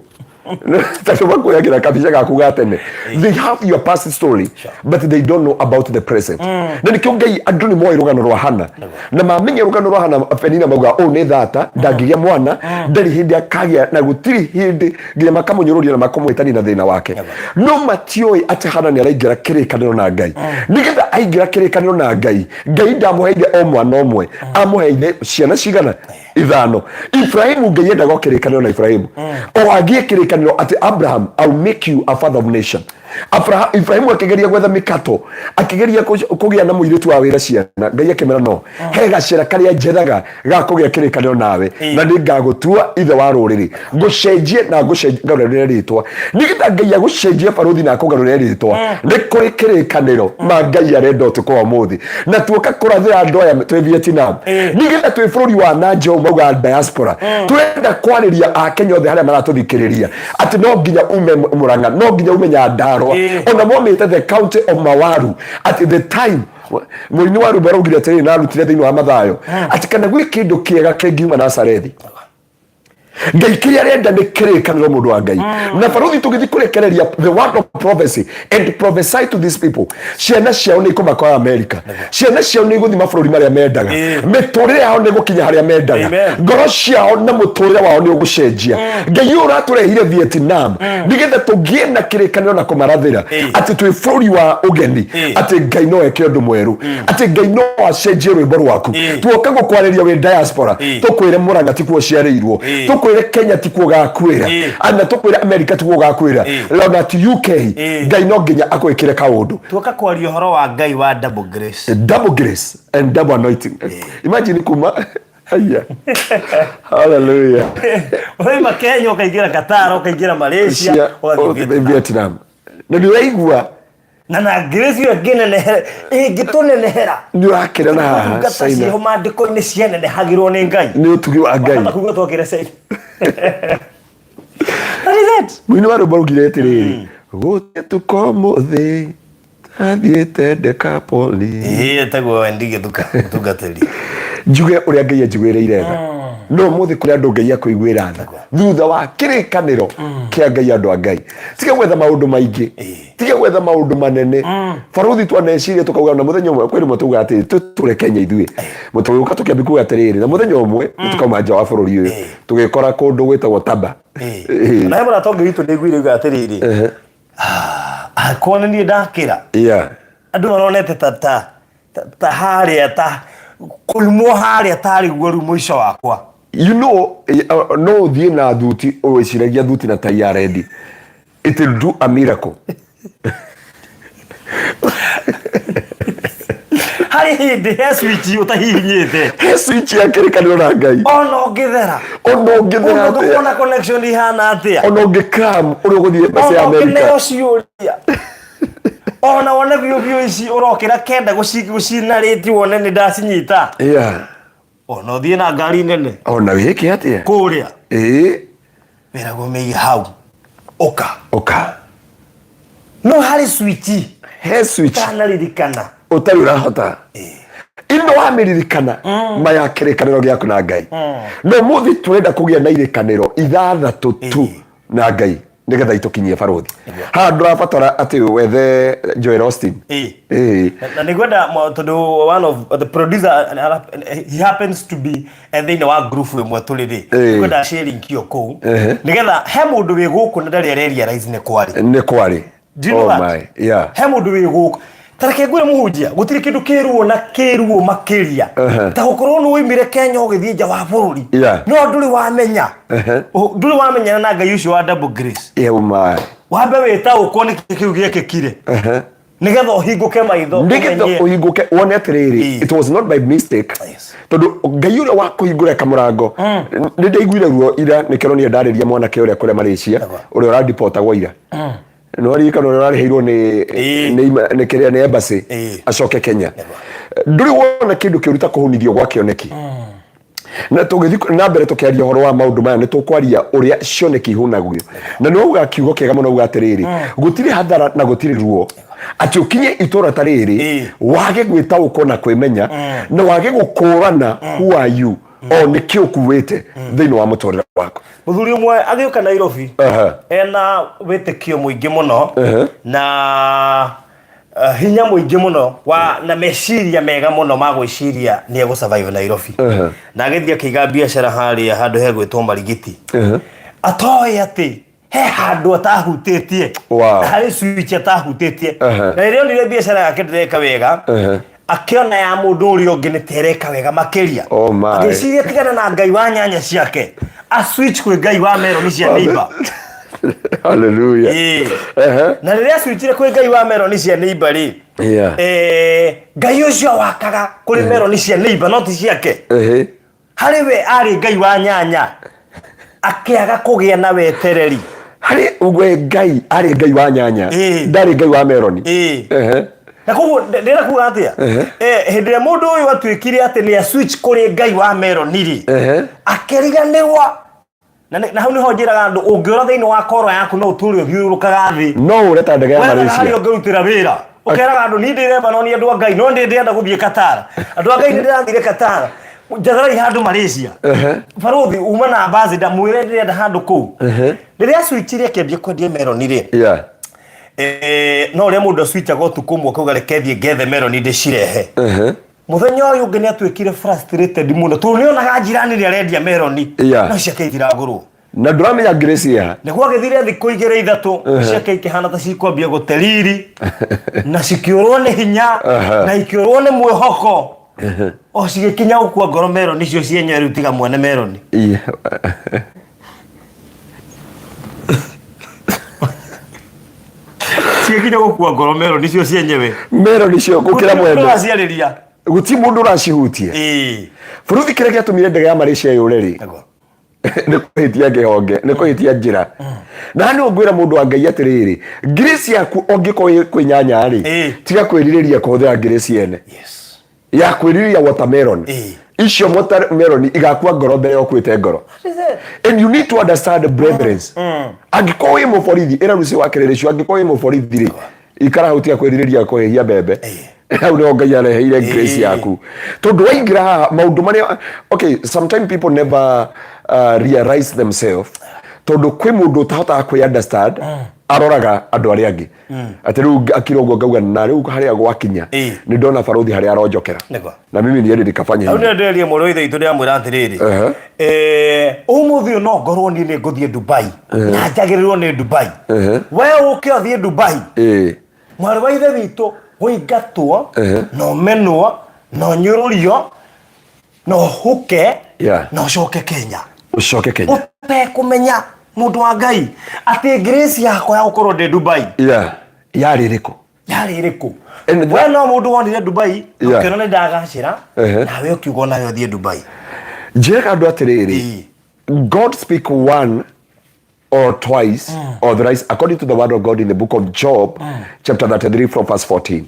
tashoba kuyagira kabisha gakuga tene they have your past story but they don't know about the present na nikyo Ngai anduni moyo rugano rwa hana na mamenye rugano rwa hana afenina mauga ne thata ndagigia mwana ndari hindi akagia na gutiri hindi nginya makamunyururia na makamwitani na thina wake no matioi ati hana ni araigira kirikaniro na Ngai nigetha aigira kirikaniro na Ngai ndamuheire o mwana omwe amuheire ciana cigana ithano Ibrahimu Ngai endaga kirikaniro na Ibrahimu o agie kirikaniro ati Abraham I'll make you a father of nation Ibrahimu akigeria gwetha mikato akigeria kugia na muiritu wa wira ciana Ngai akimera no he gacira karia njethaga ga kugia kirikaniro nawe na ningagutua ithe wa ruriri ngucenjie na ngucenjia ritwa nigita Ngai agucenjie baruthi na kugarurira ritwa ni kuri kirikaniro ma Ngai arenda utukwa muthi na tuoka kurathira andu aya twi Vietnam nigita twi bururi wa nanja umauga diaspora turenda kwariria a Kenya othe haria maratuthikiriria ati no nginya ume Murang'a no nginya umenya Ndaro ona momete the county of Mawaru at the time mwini waru baraugira tene na rutire thini wa mathayo ati kana gwi kindu kiega kengiuma Nazarethi Ngai kiria renda ni kirikaniro mundu wa Ngai na baruthi tugithi kurekereria the word of prophecy and prophesy to these people ciana ciao ni kuma kwa America ciana ciao ni guthi mabururi maria mendaga miturire yao ni gukinya haria mendaga ngoro ciao na muturire wao ni ugucenjia Ngai uraturehire Vietnam nigetha tugie na kirikaniro na kumarathira ati twi bururi wa ugeni ati Ngai no eke undu mweru ati Ngai no acenjie rwimbo rwaku tuoka gukwariria we diaspora tukwire Murang'a tikuo ciareirwo tukwire Kenya tikuo gakwira ana tukwire America tikuo gakwira lona ti UK Ngai no nginya akwikire kaundu tuoka kwaria horo wa Ngai wa double grace and double anointing imagine kuma haya hallelujah wewe Kenya ukaingira Qatar ukaingira Malaysia Vietnam na ndiwaigua na grace yo genene gitone nehera ndio akira na sasa ho mandiko ni ciene ne hagirwo ni Ngai ni utugi wa Ngai kuga twokire sei mwini waru barugire tiriri gote tukomuthi athiete Decapoli tagwo ndige tugateri njuge uria Ngai anjiguire no muthi kuri andu Ngai akuiguira tha thutha wa kirikaniro kia Ngai andu a Ngai tige gwetha maundu maingi tige gwetha maundu manene baruthi twaneciria tukauga na muthenya umwe kwiri mutuga ati tuture Kenya ithui mutuga tukiambiku atiriri na muthenya umwe tukauma nja wa bururi uyu tugikora kundu gwitagwo Taba na hemura tonge gitu niguire atiriri kone ni ndakira andu maronete ta haria ta kulmo haria tari gwaru mwisho wakwa you know no thie na thuti oweciragia thuti na tai ya ready it will do a miracle hari hindi he switch utahihinyite he switch ya kirikaniro na Ngai ono ngithera ona connection ihana atia ono ngikram uri guthie basi ya America ona wona bio ici urokira kenda gucina reti wone ni ndacinyita ona thie na ngari nene ona wiki atia kuria wera gomei hau oka no hari switch he switch kana ririkana utari urahota ino wamiririkana maya kirikaniro giaku na Ngai no muthi turenda kugia na irikaniro ithathatu tu na Ngai nigetha itukinyie barothi ha ndurabatara ati wethe Joel Austin na nigwenda tondu one of the producer he happens to be thĩinĩ wa group ĩmwe tũrĩ nigwenda sharing kio kũu nigetha he mũndũ wĩ gũkũ na ndarĩ areria rise nĩ kwari he mũndũ wĩ gũkũ tareke ngwĩre mũhunjia gũtirĩ kĩndũ kĩruo na kĩruo makĩria ta gũkorwo nĩ woimire Kenya ũgĩthiĩ nja wa bũrũri no ndũrĩ wamenya na Ngai ũcio wa double grace wambe wĩtaũkwo nĩ kĩu gĩekĩkire nigetha ũhingũke maitho nigetha ũhingũke wone atĩrĩrĩ it was not by mistake tondũ Ngai ũrĩa wa kũhingũra kamũrango nĩ ndaiguire ruo ira nĩkĩronire ndarĩria mwanake ũrĩa kũrĩa Malaysia ũrĩa ũrandipotagwo ira no ririkana ũrĩa ũrareheirwo nĩ kĩrĩa nĩ embassy acoke Kenya ndũrĩ wona kĩndũ kĩruta kũhunithio gwa kĩoneki na tũgĩthiĩ na mbere tũkĩaria ũhoro wa maũndũ maya nĩ tũkwaria ũrĩa cioneki ihunagio na nĩ uga kiugo kĩega mũno uga atĩrĩrĩ gũtirĩ hathara na gũtirĩ ruo atĩ ũkinye itũra ta rĩrĩ wage gwĩtaũkwo na kwĩmenya na wage gũkũrana who are you o nĩkĩ ũkuĩte thĩinĩ wa mũtũrĩre waku mũthuri ũmwe agĩũka Nairobi ena wĩtĩkio mũingĩ mũno na hinya mũingĩ mũno na meciria mega mũno ma gwĩciria nĩ egũsurvive Nairobi na agĩthiĩ akĩiga biacara harĩa handũ he gwĩtwo Marigiti atoĩ atĩ he handũ atahutĩtie harĩ switch atahutĩtie na rĩrĩa onire biacara yake ndĩreka wega akiona ya mũndũ ũrĩa ũngĩ nĩ tereka wega makĩria agĩciria tigana na Ngai wa nyanya ciake a switch kwĩ Ngai wa meroni cia neighbor hallelujah na rĩrĩa switchire kwĩ Ngai wa meroni cia neighbor rĩ Ngai ũcio wakaga kũrĩ meroni cia neighbor no ti ciake harĩ we arĩ Ngai wa nyanya akĩaga kũgĩa na wetereri harĩ ugwe Ngai arĩ Ngai wa nyanya ndarĩ Ngai wa meroni na koguo ndĩra kuga atĩa hĩndĩ ĩrĩa mũndũ ũyũ atuĩkire atĩ nĩ switch kũrĩ Ngai wa meroni rĩ akĩriganĩrwo na hau nĩho njĩraga andũ ũngĩũra thĩinĩ wa koro yaku no ũtũũre ũthiũrũrũkaga thĩ no ũreta ndege ya Malaysia harĩ ũngĩrutĩra wĩra ũkeraga andũ niĩ ndĩrenda no niĩ andũ a Ngai no ndĩrenda gũthiĩ Qatar andũ a Ngai nĩ ndĩrathire Qatar njatharai handũ Malaysia barothi uma na ambassador mwĩre ndĩrenda handũ kũu rĩrĩa switchire kĩambia kwendia meroni rĩ no rĩa mũndũ switch agotu kumwo kuga rekethie ngethe meroni ndĩcirehe muthenya ũyũ ũngĩ nĩ atuĩkire frustrated mũno tondũ nĩonaga njirani nĩ arendia meroni no ciake itiragũrwo na ndũramenya grace ya nĩguo agĩthire thikũ igĩrĩ ithatũ ciake ikĩhana ta cikwambia gũteriri na cikĩũrwo nĩ hinya na ikĩũrwo nĩ mwĩhoko o cigĩkinya gũkua ngoro meroni icio cienyewe rĩu tiga mwene meroni cigĩkinya gũkua ngoro meroni icio cienyewe meroni icio gũkĩra mwene ũraciarĩria guti mundu ũracihutie bũrũri kĩrĩa gĩatũmire ndege ya Malaysia yũre rĩ nĩ kũhĩtia kĩhonge nĩ kũhĩtia njĩra na nĩ ngwĩra mũndũ wa Ngai atĩrĩrĩ grace yaku ũngĩkorwo kwĩnyanya rĩ tiga kwĩrirĩria kũhũthĩra grace yene ya kwĩrirĩria watermelon icio watermelon igakua ngoro mbere ũkwĩte ngoro and you need to understand brethren angĩkorwo wĩ mũborithi ĩra ruci wa kĩrĩrĩ cio angĩkorwo wĩ mũborithi rĩ ikara hutia kwĩrirĩria kũhĩhia mbembe hau nĩ Ngai areheire grace yaku tondũ waingĩra haha maũndũ marĩa okay sometimes people never realize themselves tondũ kwĩ mũndũ ũtahotaga kwĩ understand aroraga andũ arĩa angĩ atĩ rĩu akira ũguo ngauga na rĩu harĩa gwakinya nĩ ndona barothi harĩa aronjokera na mimi niĩ ndikafanya hau nĩ ndĩrerie mũrũ ithe itũ ndĩramwĩra atĩrĩrĩ ũmũthĩ ũyũ no ngorwo niĩ nĩ ngũthiĩ Dubai na njagĩrĩrwo nĩ Dubai we ũke ũthiĩ Dubai mwarĩ wa ithe witũ wĩingatwo no menwo no nyũrũrio no huke no coke Kenya ũtekũmenya mũndũ wa Ngai atĩ grace yakwa ya gũkorwo ndĩ Dubai yarĩ ĩrĩkũ we no mũndũ wonire Dubai ũkĩona nĩ ndagacĩra nawe ũkiuga nawe ũthiĩ Dubai njĩraga andũ atĩrĩrĩ God speak one or twice or thrice according to the word of God in the book of Job chapter 33 from verse 14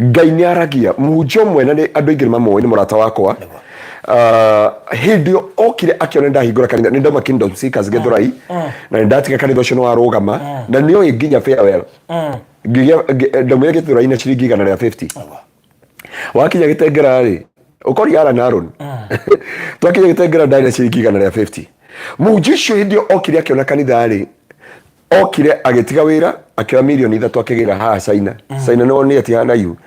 Ngai nĩ aragia mũhunjia ũmwe na andũ aingĩ mamwe nĩ mũrata wakwa hĩndĩ okire akiona ndahingũra kanitha nĩ ndauma Kingdom Seekers Githurai na ndatiga kanitha ũcio nĩ warũgama na nĩ oĩ nginya farewell ndaumire Githurai na ciringi 150 wakinya Gĩtengera rĩ ũkori ara na Aaron twakinya Gĩtengera ndari na ciringi 150 mũhunjia ũcio hĩndĩ okire akiona kanitha rĩ okire agetiga wira akioya milioni 3 akigira ha China China no ni ati hana yu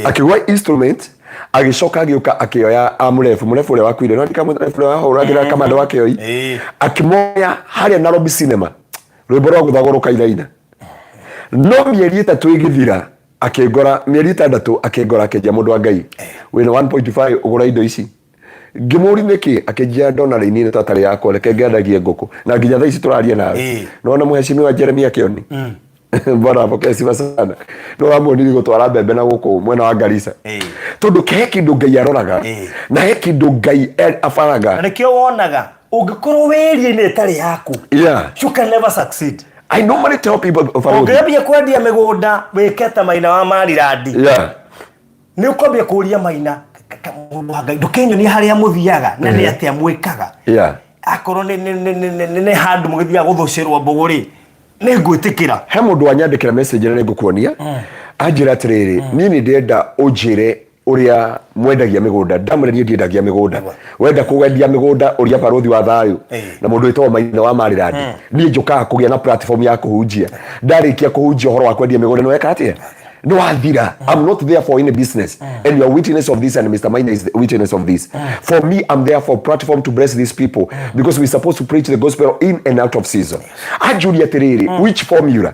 akigwa instrument agicoka agioka akioya amurefu murefu ule wakwire no ndika murefu wa huragira kamando wake oi akimoya haria Nairobi cinema rwimbo rwa guthagoroka iraina no mieri 3 igithira akegora mieri 6 akegora akeja mundu wa Ngai wina 1.5 ugura indo ici ngimuri niki akejia ndona raini tatari yakwa reke ngendagie nguku na nginya thaa ici turaria nawe nona muheshimiwa Jeremia Kioni bora hapo sifa sana no amoni gutwara mbembe na guku mwena wa Garissa tondu ke kindu Ngai aroraga na he kindu Ngai afaraga na kio wonaga ungikorwo werie-ini itari yaku you can never succeed. I normally tell people ungirambia kwendia migunda wiketa Maina wa Marirandi ni ukwambia kuria Maina ndukenyo ni haria muthiaga na ni atia mwikaga akorwo ni handu mugithia guthucirwo mbuguri ni ngwitikira he mundu anyandikira message ni ngukuonia anjira atiriri ni ndenda ujire uria mwendagia migunda ndamurenia ndiendagia migunda wenda kugendia migunda uria barothi wa thayu na mundu witwa Maina wa Marirandi ni njuka kugia na platform ya kuhunjia ndarikia kuhunjia uhoro wa kwendia migunda no weka atia no adira I'm not there for any business and you are witness of this and Mr. Maina is the witness of this for me I'm there for platform to bless these people because we're supposed to preach the gospel in and out of season ajulia tiriri which formula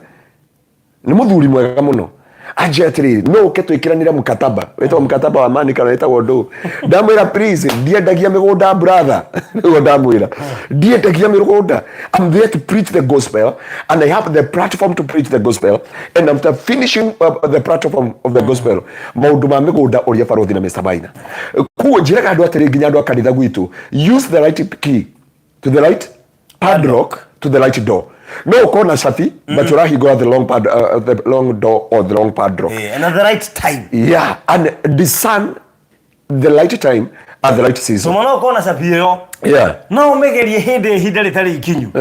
ni muthuri mwega muno ajetiriri no keto ikiranira mukataba wetwa mukataba wa mani kana etagwo ndu ndamwira please ndiendagia migunda brother ngo ndamwira ndiendagia migunda I'm there to preach the gospel and I have the platform to preach the gospel and after finishing the platform of the gospel maundu ma migunda uria barothi na Mr. Maina kuo njiraga andu atiri nginya andu akanitha gwitu use the right key to the right padlock to the right door. No corner shati, but you go at the long door or the long padlock. And at the right time. Yeah, and discern the right time at the right season. So mano corner shati yo. Yeah. No megerie hinde ritari ikinyu.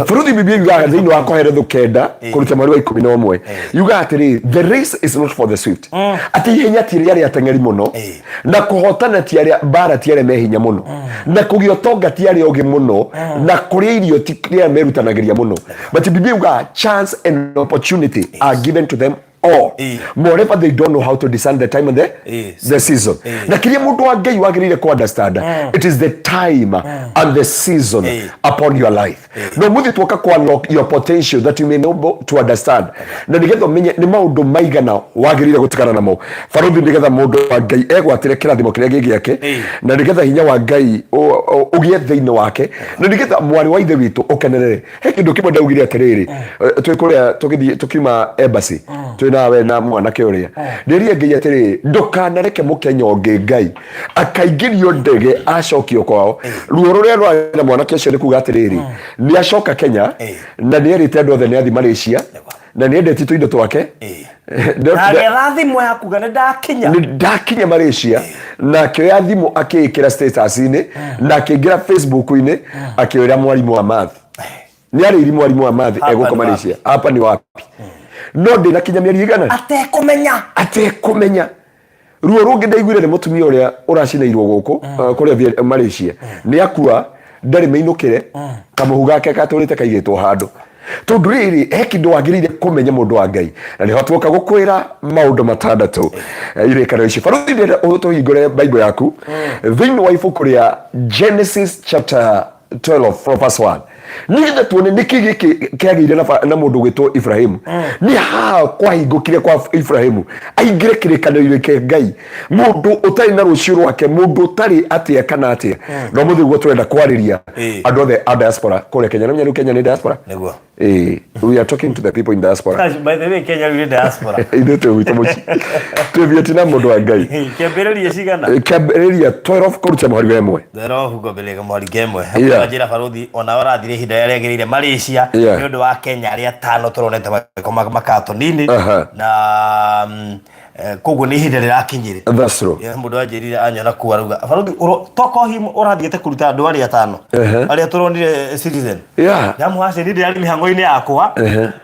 Furuthi Biblia yugaga thiini wa koheretho kenda kuruta mweri wa 11 yugaga atiri the race is not for the swift ati ihenya ti ria ateng'eri muno na kuhotana ti aria bara ti aria mehinya muno na kugiotonga ti aria ogi muno na kuria irio ti aria merutanagiria muno but Biblia yugaga chance and opportunity are given to them all moreover they don't know how to discern the time and the season na kiria mundu wa Ngai wagirire ku understand it is the time and the season upon your life no muthi twoka ku unlock your potential that you may know to understand na nigetha menye ni maundu maigana wagirire gutikana namo faruthi nigetha mundu wa Ngai egwatire kirathimo kiria gigiake na nigetha hinya wa Ngai ugie thiini wake na nigetha mwari wa ithe witu ukenerere he kindu kimwe ndaugire atiriri twikuria tukima embassy nawe na mwanake uria ndirie Ngai atiri ndukanareke mukenya onge Ngai akaigirio ndege acokio kwao ruo ruria rwa na mwanake ucio nikuga atiriri ni acoka Kenya na ni erite andu othe ni athi Malaysia na ni endete tuindo twake na thimu ya kuga ndakinya Malaysia na kioya thimu akikira status-ini na akigira Facebook-ini akioya mwarimu wa math ni ari mwarimu wa math egoko Malaysia hapa ni wapi no ndina kinya mieri igana atekumenya ruo rungi ndaiguire ni mutumia uria uracinairwo guku kuria Malaysia ni akua ndari mainukire kamuhu gake katurite kaigitwo handu tondu riri he kindu wagirire kumenya mundu wa Ngai na ni hotwoka gukwira maundu matandatu Irikaniro ici faruthi ndenda utuhingure Bible yaku thiini wa ibuku ria Genesis chapter 12 from verse 1 nigetha tuone niki giki kiagire na mundu gwitwo Ibrahimu ni ha kwa hingukire kwa Ibrahimu aingire kirikaniro ke Ngai mundu utari na rucio rwake mundu utari atia kana atia no muthi gwo twenda kwariria andu othe a diaspora kule Kenya na mnyaru Kenya ni diaspora niguo we are talking to the people in diaspora by the way Kenya ni diaspora idoto witomochi tu Vietnam mundu wa Ngai kembereria cigana 12 kuruta mwari wemwe ndero hugo belega mwari gemwe ajira faruthi ona orathire hinda ya regereire Malaysia ni undu wa Kenya aria tano turonete makato nini na koguo ni hinda rirakinyire that's true mundu ajirire anyona ku aruga faruthi toko himu urathiete kuruta andu aria tano aria turonire citizen yamuhase ndi ari mihango-ini yakwa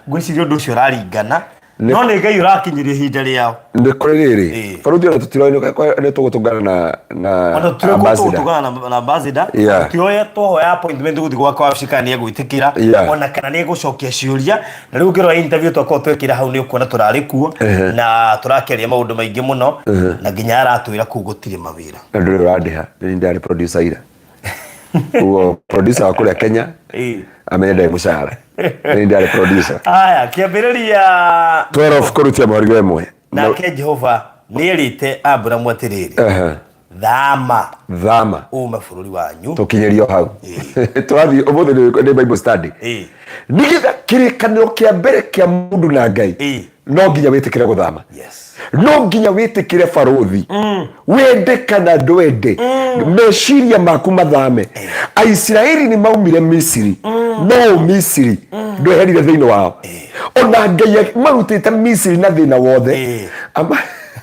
ngwiciria undu ucio raringana no nä Ngai urakinyirie ihinda rĩao nä kå rä rä baruthi ona tutiroä tå gå tå ngana na ambassador tioya twohoya appointment gå thi gwaka wabici kana nä egwä tä kä ra ona kana nä egå cokia ciåria na rä u ngä rora interview twakorwo twekä ra hau nä å kuona tå rarä kuo na tå rakäria maå ndå maingä må no na nginya aratwä ra kå u gå tirä mawä ra na ndå rä å randä ha nä ndarä producer ira uo producer wa kå rä a Kenya amenda må cara nä ndarä producer aya kä ambä rä ria 12 kå rutia mwarigo ĩmwe nake Jehova nä erä te Aburamu atä rä rä thama ume bå rå ri wanyu tå kinyä rio hau twathiä å må thä nä Bible study nä getha kä rä kanä ro kä a mbere kä a må ndå na Ngai no nginya wä tä kä re gå thama no nginya wä tä kä re barothi wende kana ndwende meciria maku mathame Aisiraeli nä maumire Misiri no Misiri ndweherire thä inä wao ona Ngai marutä te Misiri na thä na wothe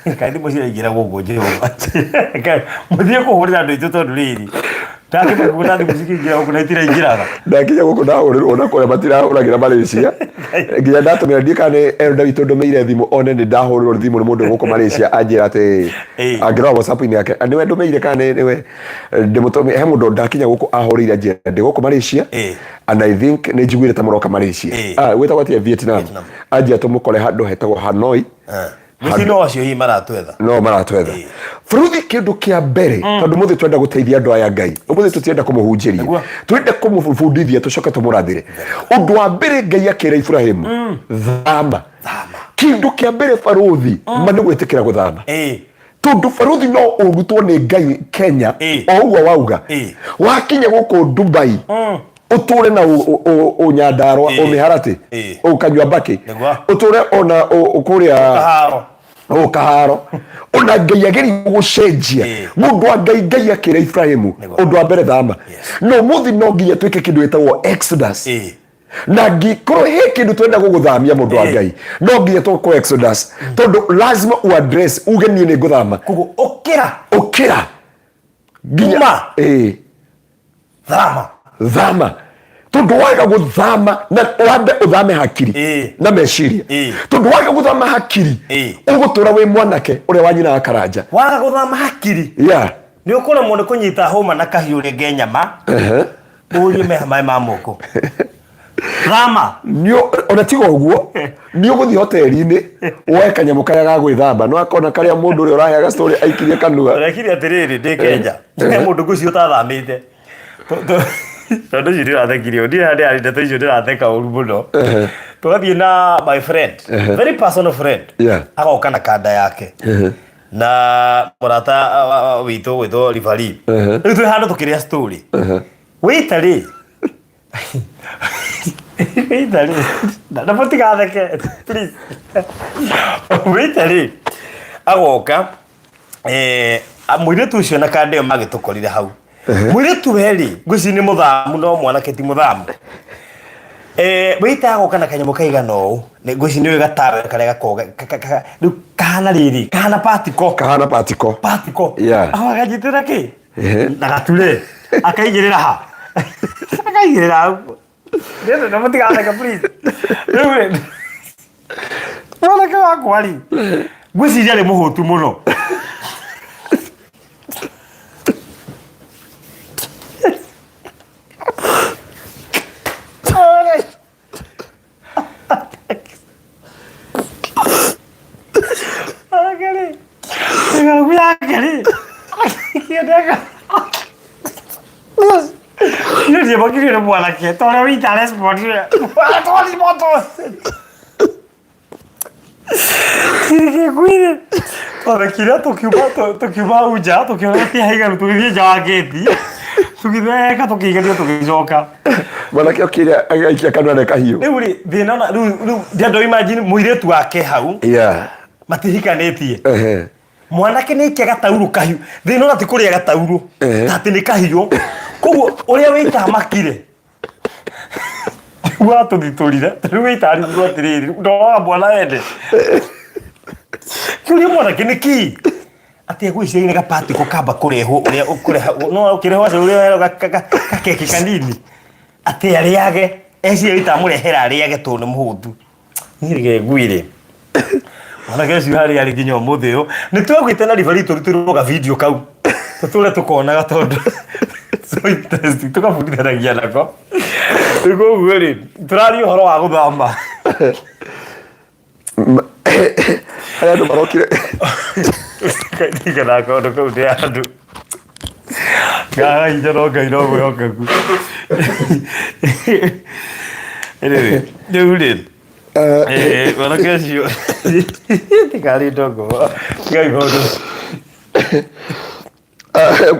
kaithä må ciä ingä ra gå kå Jehova må thiä kå hå rä ra andå aitå tondå rä ri ndakä mä na thimå cikä gå kå na itiraingä raga ndakinya gå kå ndahå rä rwo na kå rä a matirahå ragä ra Malaysia nginya ndatå mä ra ndiä kana enda witå ndå mä ire thimå one nä ndahå rä rwo thimå nä må ndå gå kå Malaysia anjä ra atä angä rora WhatsApp-inä yake nä we ndå mä ire kana nä we ndä må tå he må ndå ndakinya gå kå ahå rä ire njä ndä gå kå Malaysia and I think nä njiguä re ta må roka Malaysia gwä tagwo atä Vietnam anjä atå må kore handå hetagwo Hanoi no acio hi maratwetha Baruthi kindu kia mbere tondu muthi twenda guteithia andu aya Ngai umuthi tutienda kumuhunjiria twende kumufundithia tucoke tumurathire undu wa mbere Ngai akira Ibrahimu thama kindu kia mbere baruthi mane gwitikira guthama tondu baruthi no urutwo ni Ngai Kenya o uguo wauga wakinya guku Dubai uture na unyandarwa umiharati ukanywa baki uture ona ukuria kaharo ona Ngai ageri gucenjia mundu wa Ngai akira Ibrahimu undu wa mbere thama no muthi no nginya twike kindu gitagwo Exodus na ngikoro he kindu twenda guguthamia mundu wa Ngai no nginya twiko Exodus tondu lazima u address ugenie ni guthama kugo okira nginya thama tondu waga guthama na wambe uthame hakiri na meciria tondu waga guthama hakiri ugutura wi mwanake uria wanyina akaranja waga guthama hakiri ni ukona mundu kunyita homa na kahiu renge nyama urie meha ma moko thama nio ona tigo uguo ni uguthi hoteli-ini woe kanyamu karia ga gwithamba no akona karia mundu uria uraheaga story aikirie kanua arakiri atiriri ndi Kenya ni mundu gucio tathamite tondu icio ndirathekirio ndi handi ari ndeto icio ndiratheka uru muno twathie na my friend very personal friend agoka na kanda yake na murata witu gwitwo Rivali riu twi handu tukiria story witari na potigatheke please witari agoka muiritu ucio na kanda yo magitukorire hau muiritu weri nguci ni muthamu no mwanake ti muthamu wita agoka na kanyamu kaigana uu nguci ni we gatawe karia gakoga riu kahana riri kahana patiko agajitira ki na gature akaigirira ha akaigirira hau ndio na mutigatheka please riu mwanake wakwa ri nguci yari muhutu muno Io ma che non vuole che torna vita le sporge. Torni moto. Che guida. Ora kira tokiuba uja tokiuba ti haiga tukithie jaketi. Tukithie ka tokiga tukijoka. Bwana kio kira agaikia kanwa na kahiu. Riu thina na riu ndio imagine muiretu wake hau. Matihikanĩtie mwanake nĩ kia gatauru kahiu thĩna na ti kũrĩa gatauru ati nĩ kahiu koguo ũrĩa wĩta makire watũthitũrire rĩu wĩta ari atĩrĩrĩ ndoaga mwana wende kĩũria mwanake nĩ ki ati egwĩciria nĩ gapati kũkamba kũrehwo ũrĩa ũkũreha no ũkĩrehwo ũrĩa gakeki kanini ati arĩage eci wĩta mũrehera arĩage tondũ nĩ mũhũtu niĩ ngwire Ona gesi hari ari nginya muthio ni twagwite na rivari turutirwo ga video kau tutule tukona gatondu so interesting tukabudithanagia nako ego gweri turari horo wa guthama haya ndo marokire kana ko ndo ko de andu Ngai jaro Ngai no gwe ku anyway dude wala kesi tikari dogo Ngai bodo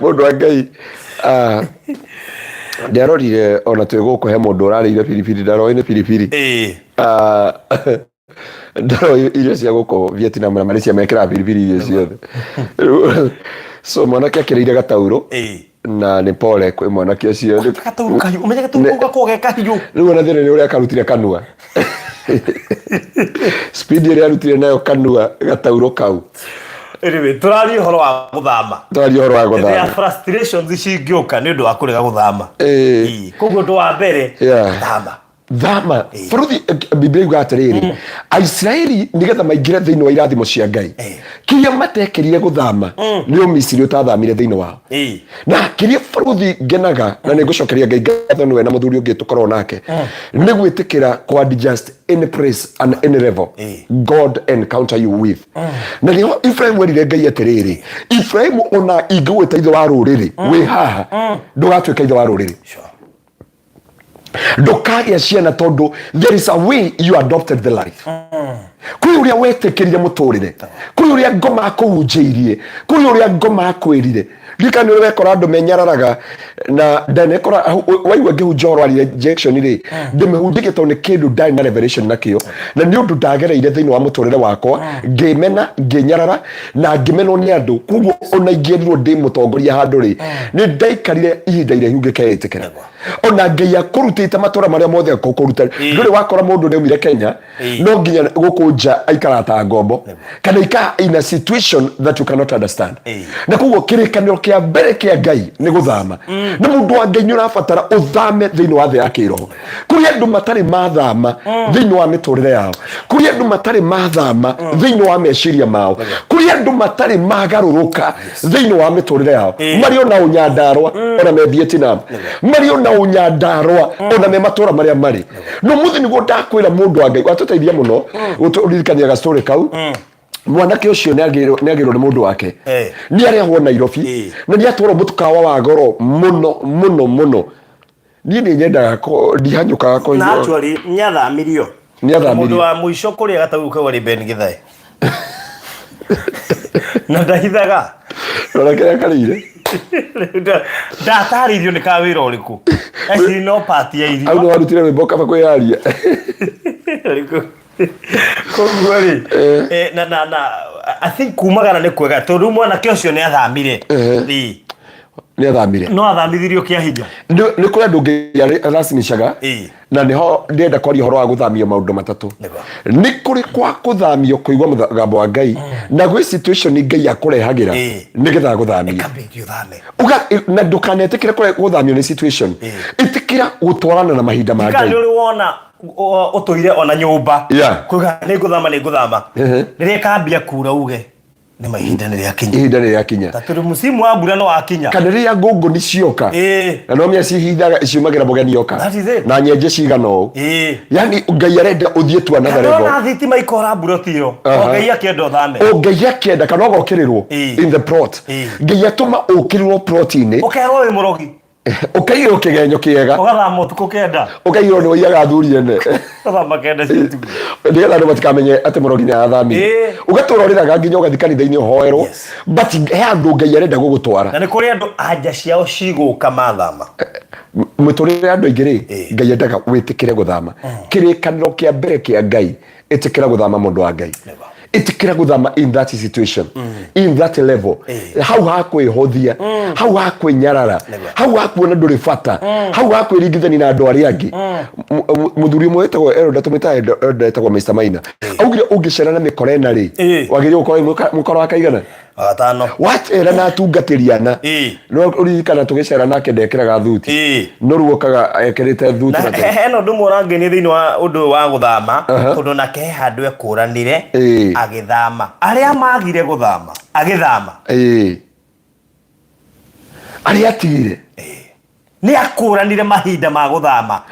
mundu Ngai ndarorire ona twiguko he mundu urarire piripiri ndaroine piripiri ndaro irio cia guko Vietnam na Malaysia mekira piripiri irio ciothe so mwanake akireire gatauro na Nepal kwe mwanake acio gatauro kahiu umenya gatauro gakoge kahiu riu ona thire ni uria karutire kanua speed ria arutire nayo kanua gatauro kau anyway turari horo wa guthama there frustrations cingioka ni ndu wa kurega guthama koguo ndu wa mbere thama furuthi Biblia igatiriri Aisraeli nigetha maingire thiini wa irathimo cia Ngai kiria matekerire guthama ni Misiri utathamire thiini wao na kiria furuthi genaga na nigucokeria Ngai ngatho niwe na muthuri ungi tukorwo nake ni gwitikira kwa adjust any place and any level God encounter you with na leo Ephraim werire Ngai atiriri Ephraim ona ingwita ithe wa ruriri wi haha ndugatwika ithe wa ruriri ndukagia ciana tondu there is a way you adopted the life kuri uria wetekirire muturire kuri uria ngoma akuhunjirie kuri uria ngoma akwirire ndikani uri wekora andu menyararaga na ndanekora waigua ngihunjorwa rejection ri ndimehunjike tondu kindu ndari na revelation nakio na ni undu ndagereire thiini wa muturire wakwa ngimena nginyarara na ngimenwo ni andu kuguo ona ingierirwo ndi mutongoria handu ri ni ndaikarire ihinda ire ngikeetikira ona Ngai akurutite matura maria mothe akuruta nduri wakora mundu neumire Kenya no nginya gukunja aikarata ngombo kana ika in a situation that you cannot understand na kuguo kirikaniro kia mbere kia Ngai ni guthama na mundu wa Ngai urabatara uthame thiini wa thi ya kiroho kuri andu matari mathama thiini wa miturire yao kuri andu matari mathama thiini wa meciria mao kuri andu matari magaruruka thiini wa miturire yao mari ona unyandarwa ona me Vietnam mari ona unyandarwa ona me matura maria mari no muthi niguo ndakwira mundu wa Ngai watuteithia muno uririkania ga story kau mwanake ucio niagirwo ni mundu wake ni arehwo Nairobi na ni atwaro mutukawa wa goro muno ni nyendaga ko ndihanyukaga ko na actually nyathamirio mundu wa muico kuria gataguka wari Ben Githai na ndahithaga rora kaya karire ndataririo ni ka wira uriku eci no party ya Iria au no warutire wimbo kaba kwiyaria kogwari na I think kumagana ni kwega tondu mwana kiocio ni athamire ni athamire no athamithirio kia hinya ni kuri andu Ngai arasimishaga na niho ndenda kwaria horo wa guthamio maundu matatu ni kuri kwa kuthamio kuigwa mugambo wa Ngai na gwi situation Ngai akurehagira nigetha guthamio uga na ndukanetikire guthamio ni situation itikira gutwarana na mahinda ma Ngai nduri wona utoire ona nyumba kuga ni guthama riria kambia kura uge ni mahinda ni yakinya tatu musimu wa mbura no akinya kana riria ngungu ni cioka na no mia cihithaga ciumagira bogani yoka na nyenje cigano yani Ngai arenda uthie tu another level na thitima ikora mbura tio Ngai akenda thame Ngai akenda kana gokirirwo in the plot Ngai atuma ukirirwo plot-ini ukerwo wi murogi ukairo kigenyo kiega ugathama utuko kenda ukairo ni wiyaga thuri ene ugathama kenda citu ndigala ndo batikamenye ati murogi ni athami ugaturoriraga nginya ugathikanitha-ini uhoerwo but he andu Ngai arenda gugutwara na ni kuri andu anja ciao ciguka mathama muturire andu aingiri Ngai endaga witikire guthama kirikaniro kia mbere kia Ngai itikira guthama mundu wa Ngai itikira guthama in that situation in that level how hakwihothia how hakwinyarara how hakuona nduri fata how hakwiringithani na andu aria angi muthuri mwe etagwo Eroda tumita etagwo Mr. Maina augire ungicera na mikore na ri wagire ukorwo mukoro akaigana Gatano. Wachera na tungatiriana. No urikana tugicera nake ndekeraga thuti. No ruokaga ekerete thuti na heno ndumo rangeni thiini wa undu wa guthama tondu nake handu ekuranire agithama. Aria magire guthama agithama. Aria atigire. Ni akuranire mahinda ma guthama.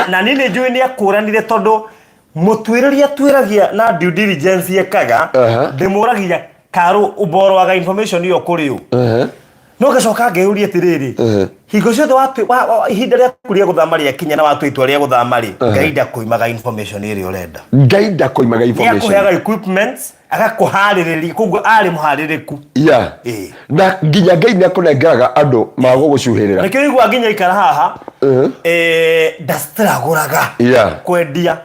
Na nini njui ni akuranire tondu mutwiriria twiragia na due diligence ekaga ndimuragia karo uboroaga information iyo kuri u no gacoka ngeuria atiriri hingo ciothe ihinda ria kuria guthama ria kinya na watu itwa ria guthama ri ngaida kuimaga information iri urenda ngaida kuimaga information akuheaga equipments agakuhaririria kugu ari muhaririku na nginya Ngai ni akunengeraga andu mago gucuhirira nikio igwa nginya ikara haha dastiraguraga kwendia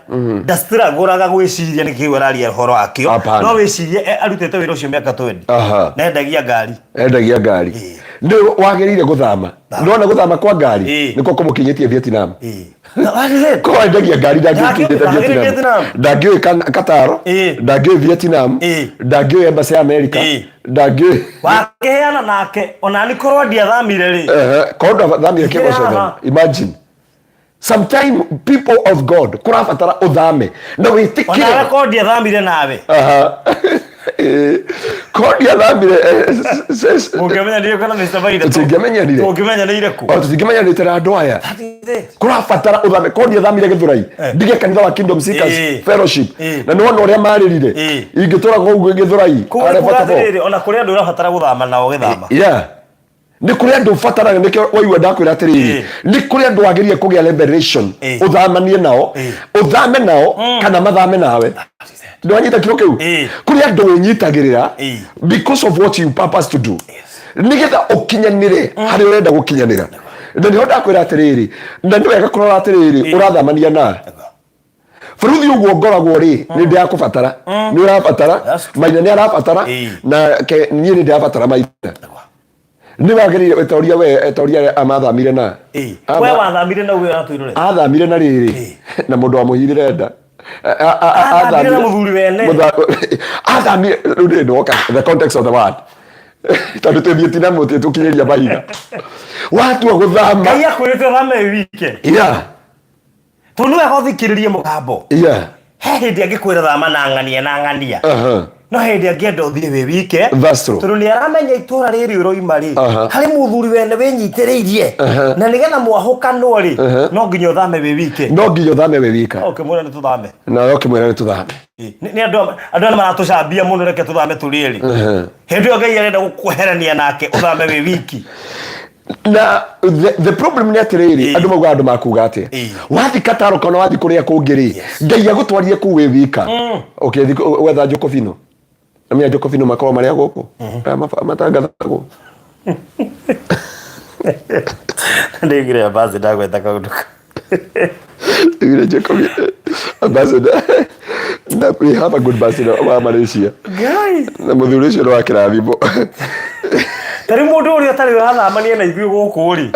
dastiraguraga gwiciria nikio araria horo akio no wicirie arutete wira ucio miaka 20 na endagia ngari ni wagirire guthama ndona guthama kwa ngari niko kumukinyitie Vietnam ko endagia ngari ndagikinyite Vietnam ndagio Qatar ndagio Vietnam ndagio embassy ya America ndagio wakeana nake ona ni korwa dia thamire ri korwa thamire kego cebe imagine sometime people of God kurabatara uthame no witikire ona korwa thamire nawe korwa thamire ukimenya ndio kana Mr. Vaida ukimenya ni ireku tukimenya ni tera andu aya kurabatara uthame korwa thamire Githurai ndige kanitha wa Kingdom Seekers Fellowship na no ono ria maririre ingitura go Githurai arabata ona kuri andu urabatara guthama nao githama ni kuri andu fataraga nikio waigua ndakwira atiriri ni kuri andu wagirie kugia liberation uthamanie nao uthame nao kana mathame nawe ndwanyita kiro kiu kuri andu winyitagirira because of what you purpose to do nigetha ukinyanire hari urenda gukinyanira na niho ndakwira atiriri na ni wega kurora atiriri urathamania na Furuthi uguo ngoragwo ri ni ndi akubatara ni urabatara maina ni arabatara na ni ndi abatara maita ni wagirire etoria etoria amathamire na we wathamire na we atwirore athamire na riri na mundu amuhirire nda athamire na muthuri wene athamire ndo the context of the word tatu te Vietnam tukinyeria baina watu guthama Ngai akwirite thame wike tunu agothikiririe mugambo he hindi angikwira thama na ngania no hindi angienda uthire we wike tunu ni aramenya itura riri uroima ri hari muthuri wene winyitiriirie na nigetha mwahukanwo ri no nginya uthame we wike okay mwira ni tuthame na ukimwira ni tuthame ni andu maratucambia muno reke tuthame turiri hindi Ngai arenda gukuherania nake uthame we wiki na the problem ni atiriri andu mauga andu makuga ati wathi Qatar kana wathi kuria kungiri Ngai agutwarie ku we wika okay wetha Jokofino amia Jokofino makao maria guku matangathago ndigire basi ndagweta kaundu ndigire Jokofino basi na we have a good ambassador wa Malaysia na muthuri ucio wa kirathimo tari mundu uri atari wathamania na ithuĩ gũkũ ri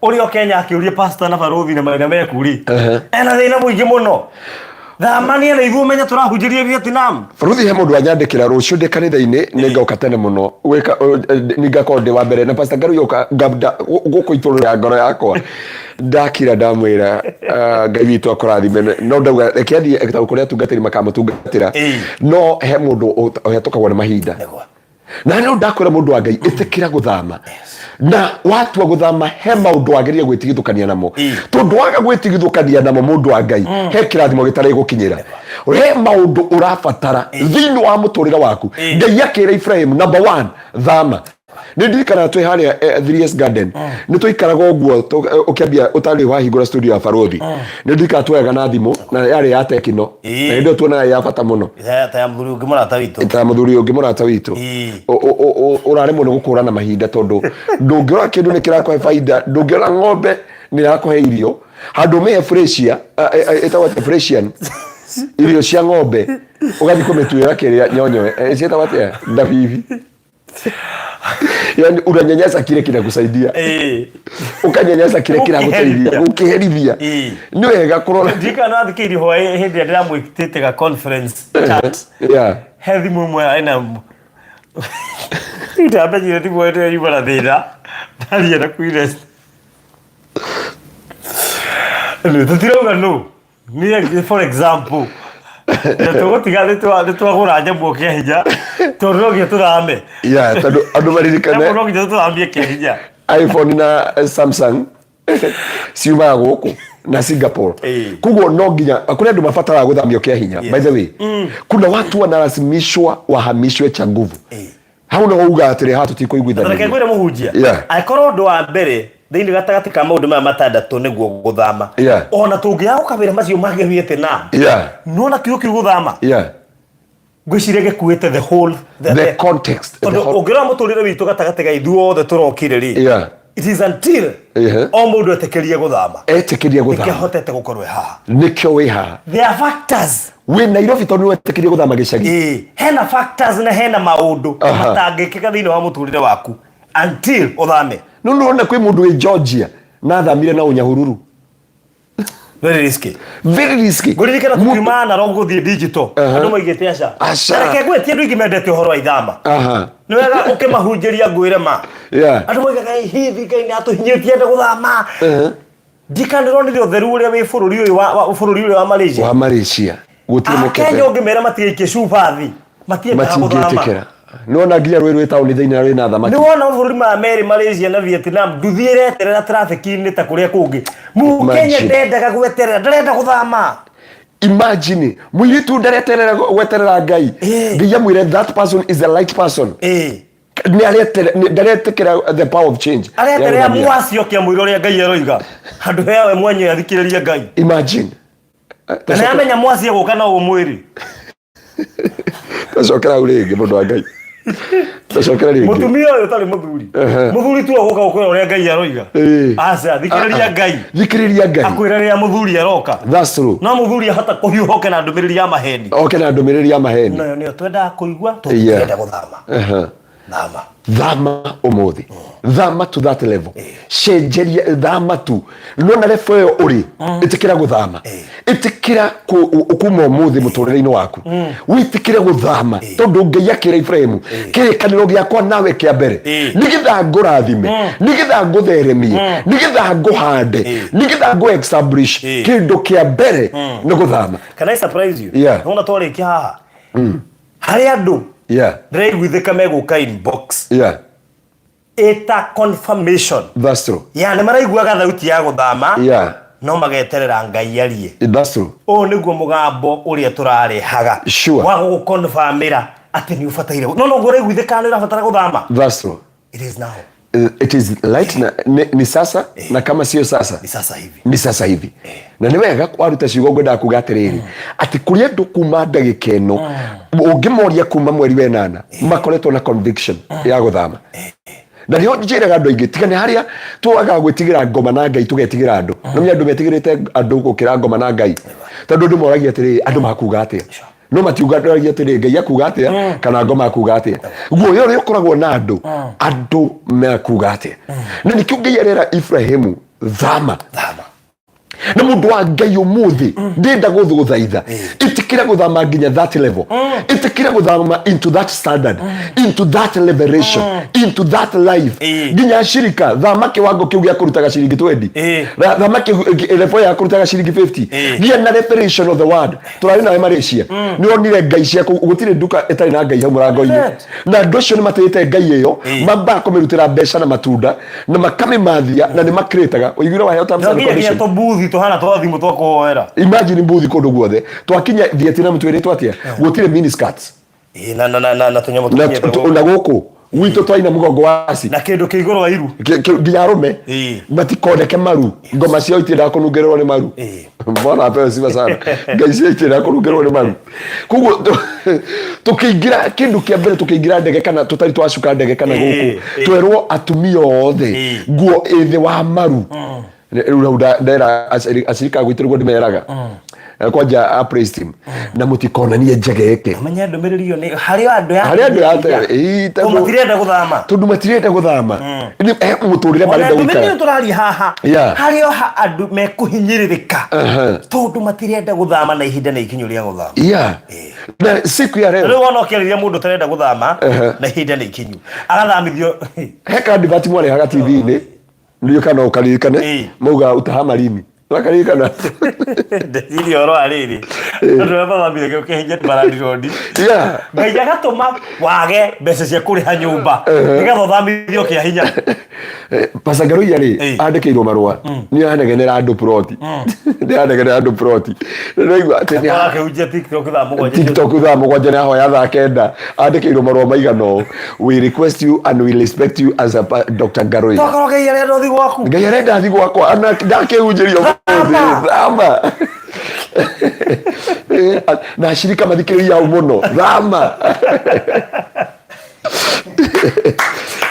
uri Kenya akiuria pastor na barothi na maina meku ri ena thina muingi muno thamania na ithuĩ umenya turahunjirie Vietnam barothi he mundu anyandikira rucio ndi kanitha-ini ningoka tene muno gwika ningakorwo ndi wa mbere na pastor Ngaruiya gũkũ itũrũ rĩa ngoro yakwa ndakira ndamwira Ngai witũ akũrathime no ndauga reke athie kuria tungatĩri makamutungatĩra no he mundu ũhetũkagwo nĩ mahinda na no ndakwira mundu wa Ngai itikira guthama na watu wa guthama he maundu wageria gwitigithukania namo tondu waga gwitigithukania namo mundu wa Ngai he kirathimo gitari gukinyira he maundu urabatara thini wa muturira waku Ngai akira Ibrahim number 1 thama ni ndikara twi haria 3S garden ni tuikaraga uguo ukiambia utari wa hingura studio ya barothi ni ndikara twega na thimu na yari ya tekino na ndio tuona ya bata muno ta muthuri ungimurata witu urare muno gukurana mahinda tondu ndungiora kindu ni kirakwa faida ndungiora ng'ombe ni yakwa irio handu me freshia etawa freshian irio cia ng'ombe ugathi kumetuira kiria nyonyo cieta watia ndabibi yani unanyanyasa kile kinakusaidia ukanyanyasa kile kinakusaidia ukiherithia ni wega kurora ndika na thikiri ho hindi ndira mwitite ga conference chat heavy mumwe aina Ita amenyire ti mwete yubara thina. Ndari na kuirest. Tutirauga no. Ni for example. Tugo tigane twagura nyambo kia hinya. Toroge turame. Yeah, andu maririkane. Toroge turambie kia hinya. iPhone na Samsung siuma guku na Singapore. Kugo no nginya kuna andu mafatara guthamio kia hinya. By the way, kuna watu wanalazimishwa wahamishwe cha nguvu. Hau no uga atire hatu tiko igwithania. Reke ngwire muhunjia. Aikoro ndo wa mbere thiini gatagati ka maundu ma matandatu niguo guthama. Ona tungiya ukabira macio magewite na. Nona kiugo kiu guthama. Gwicirege kuite the context. Ogira muturire witu gatagati ga ithuothe turokire ri. It is until o mundu etekerie guthama. Etekerie guthama. Nikihotete gukorwe ha. Nikyo wi ha. There are factors. We Nairobi tondu etekerie guthama gicagi. Hena factors na hena maundu matangikika thiini wa muturire waku until uthame. Nuna kwi mundu wi Georgia na thamire na unyahururu. Very risky. Very risky. Guririkana tukimana rongo thi digital. Andu maigite aca. Reke ngwe ti andu ingimendete uhoro wa ithama. Ni wega ukimahunjiria ngwire ma. Andu maigaga hithi Ngai ni atuhinyitie nda guthama. Ndikanirwo ni utheru uria wi bururi uyu wa Malaysia. Wa Malaysia. Gutire mukete. Kenya ngimera matiike cubathi. Matiike guthama. Nona nginya rwirwe tauni thiini na rwina thamaki. Ni wona bururi ma Mbere, Malaysia na Vietnam nduthiire terera traffic ni ta kuria kungi. Mu Kenya ndendaga gweterera ndarenda guthama. Imagine muiritu ndareterera gweterera Ngai. Nginya mwire that person is a light person. Ni ndaretekera the power of change. Areterera mwacio kia mwiro ria Ngai aroiga. Handu hewe mwenye athikiriria Ngai. Imagine. Na amenya mwacio guka na umwiri. Tacokera uringi mundu wa Ngai. Tacokera ringi. Mutumia uyu tari muthuri. Muthuri tu guka gukora uria Ngai aroiga. Aca thikiriria Ngai. Thikiriria Ngai. Akwira ria muthuri aroka. That's true. No muthuri hata kuhiuhoke na ndumiriri ya maheni. Oke na ndumiriri ya maheni. No ni twenda kuigua twenda guthama. Thama umuthi. Thama to that level. Cenjeria thama tu. Nona level yo uri itikira guthama. Itikira kuma umuthi muturire-ini waku. Witikire guthama tondu Ngai akira Ibrahimu kirikaniro giakwa nawe kia mbere. Nigetha ngurathime, nigetha ngutheremie, nigetha nguhande, nigetha ngu establish kindu kia mbere ni guthama. Can I surprise you? Nona twarikia haha. Hari andu ndiraiguithika meguka inbox. Eta confirmation. That's true. Ya ni maraiguaga thauti ya guthama. No mageterera Ngai arie. That's true. O niguo mugambo uria turarehaga. Wa gukonfirmira ati ni ubataire. No nguraiguithika ni rabatara guthama. That's true. It is now. It is light ni sasa na kama sio sasa ni sasa hivi na ni wega kwaruta ciugo ngwenda kuga atiriri ati kuria ndu kuma ndagika ino ungimoria kuma mweri wa 8 makoretwo na conviction ya guthama na niho njiraga andu aingi tigane haria twaga gwitigira ngoma na Ngai tugetigira andu no nya andu metigirite andu gukira ngoma na Ngai tondu ndu moragia atiriri andu makuga atia no matiuga ndoragia atiriri Ngai akuga atia kana ngoma akuga atia guo yo ukoragwo na andu makuga atia na nikio Ngai arera Ibrahimu thama na mundu wa Ngai umuthi ndenda guthuthaitha itikira guthama nginya that level itikira guthama into that standard into that liberation into that life nginya shirika thama kiwango kiu gia kurutaga shiringi 20 thama level ya kurutaga shiringi 50 nginya na revelation of the word turari na Malaysia ni onire Ngai cia gutire nduka etari na Ngai hamurago-ini na ndocio ni matete Ngai iyo mamba komerutira mbeca na matunda na makame mathia na ni makretaga uigire wa health tuhana twathimu twakuhoera. Imagine mbuthi kundu guothe twakinya Vietnam twirite atia gutire mini skirts na tunyamo tunyete na guku wito twaina mugongo wasi na kindu kiiguru wa iru nginya rume matikoneke maru ngoma cio itira kunungererwo ni maru mbona apewe sifa sana Ngai cio itira kunungererwo ni maru kuguo tukiingira kindu kia mbere tukiingira ndege kana tutari twacuka ndege kana guku twerwo atumia othe nguo ithe wa maru ndera acirika gwitirwo ndimeraga kwanja a praise team na mutikona nie njegeke amenya ndomereri yo ni hari andu ya matirenda guthama tundu matirenda guthama ni muturire marenda gukara ndomereri turari haha hari andu mekuhinyiririka tundu matirenda guthama na ihinda na ikinyu ria guthama na siku ya leo wona okeriria mundu tarenda guthama na ihinda na ikinyu agathamithio heka ndibati mwale haga TV ni ndio kana ukaririkane muga utahama lini wakarikana ndiri oro ariri ndu baba mbire ukehinja barandi road Ngai agatuma wage mbeca cia kuriha nyumba nigatho thamithio kia hinya Pastor Ngaruiya ri andikirwo marua ni anegenera andu proti ndi anegenera andu proti ndoigwa atini akehunjia TikTok tha mugwanja na hoya tha kenda andikirwo marua maigano we request you and we respect you as a Dr. Ngaruiya tokoro Ngai arenda thi gwaku Ngai arenda thi gwakwa ana ndakehunjirio thama na shirika mathikiriria umuno thama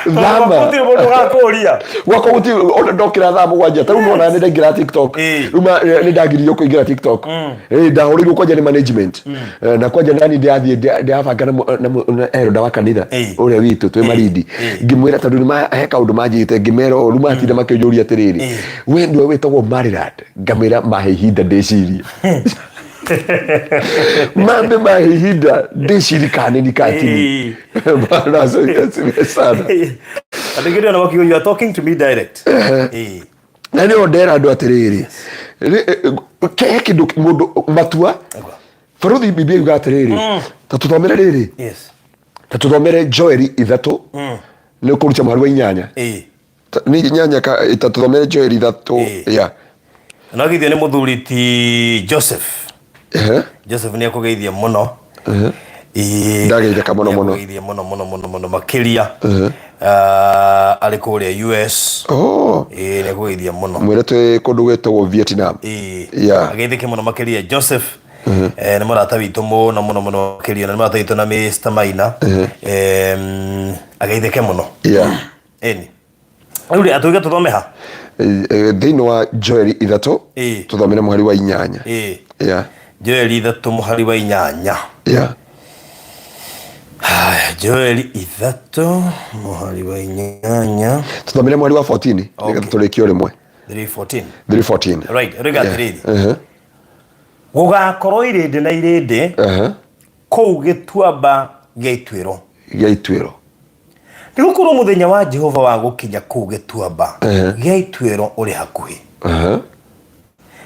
thama kuti mundu gakuria gwako guti ndokira thama gwanja ta uno na ndengira TikTok uma nindagirio kuingira TikTok ndahorirwo kwanja ni management na kwanja nani ndiathie ndiabanga na ero wa kanitha uria witu twi maridi ngimwira tondu ni maheka undu manjite ngimero ruma atinde makionjuria atiriri we ndiwe witagwo Maryland ngamira mahihinda ndeciria mambe mahihinda ndecirikane nikatini bana so sana adigiri na wakio you are talking to me direct na ni ondera andu atiriri kindu mundu matua faruthi biblia yuga atiriri tatuthomere riri tatuthomere Joeli 3 ni kurucha mwarwa inyanya ni inyanya ka tatuthomere Joeli 3 na githio ni muthuri ti Joseph Joseph ni akugeithia muno ndageithia muno akugeithia muno makiria ari kuria US ni akugeithia muno mwire twi kundu gwetwo Vietnam ageithike muno makiria Joseph ni murata witu muno makiria na murata witu na Mr. Maina ageithike muno eni uri atuge tuthome ha thini wa Joeli 3 tuthomere muhari wa 8 Joeli 3 muhari wa 8 Joeli 3 muhari wa 8 tuthomere muhari wa 14 nigetha turikio rimwe 3:14 right rigatiriri gugakorwo irinde na irinde kou gituamba geitwiro nigukorwo muthenya wa Jehova wa gukinya kou gituamba geitwiro uri hakuhi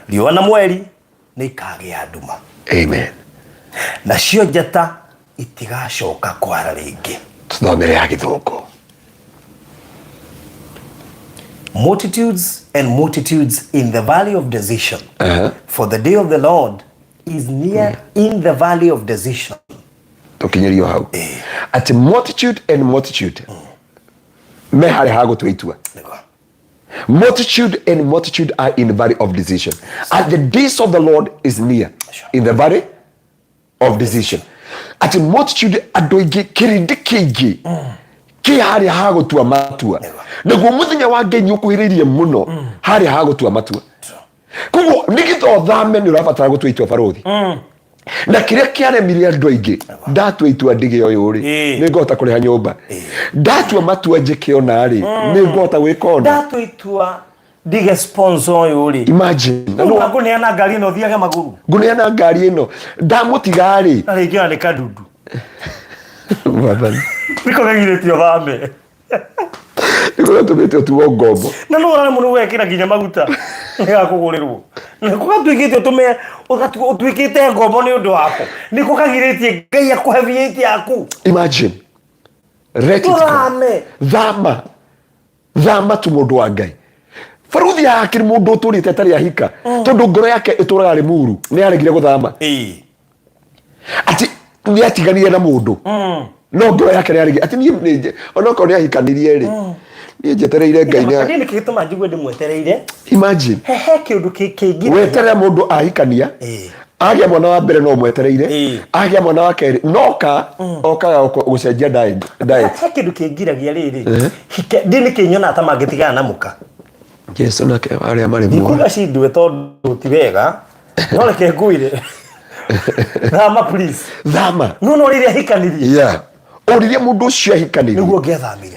riwa na mweri nikagia nduma amen nacio njata itigacoka kwara ringi tuthomere ya githungu multitudes and multitudes in the valley of decision for the day of the Lord is near in the valley of decision tukinyerio hau at multitude and multitude me hari hago twaitua multitude and multitude are in the valley of decision and the days of the Lord is near in the valley of decision at multitude adoige kiridikigi ki hari hago tua matua naguo muthenya wa Ngai nyukuhiririe muno hari hago tua matua kugo nigito thame ni urabatara gutwitua barothi na kiria kiaremirie andu aingi ndatua itua ndige oyo ri ni ngota kuriha nyumba ndatua matua njike ona ri ni ngota gwikona ndatua itua ndige sponsor oyo ri imagine no nguneana ngari ino thiage maguru nguneana ngari ino ndamutiga ri na ringi ni kadundu wathani niko ngiretio thame niko tumete tuwo ngombo na no rana muno wekira ginya maguta ya kugurirwo niko gatwikite tume utwikite ngombo ni undu wako niko kagiretie Ngai akuheviete aku imagine reti thama tu mundu wa Ngai faruthi yake mundu uturite tari ahika tondu ngoro yake ituraga ri muru ni aregire guthama ati ni atiganire na mundu no ngoro yake ni aregire ati ni onoko ni ahikanirie ri ni jetereire Ngai ni kigituma njigwe ndimwetereire imagine hehe kindu kingi weterera mundu ahikania agia mwana wa mbere no mwetereire agia mwana wa keri noka okaga gucenjia diet he kindu kingiragia riri ndini kinyona ata mangitigana na muka Jesu nake aria mari muoyo nikuga cindwe tondu ti wega no reke nguire thama please thama no riria hikanirie oriria mundu ucio hikanirie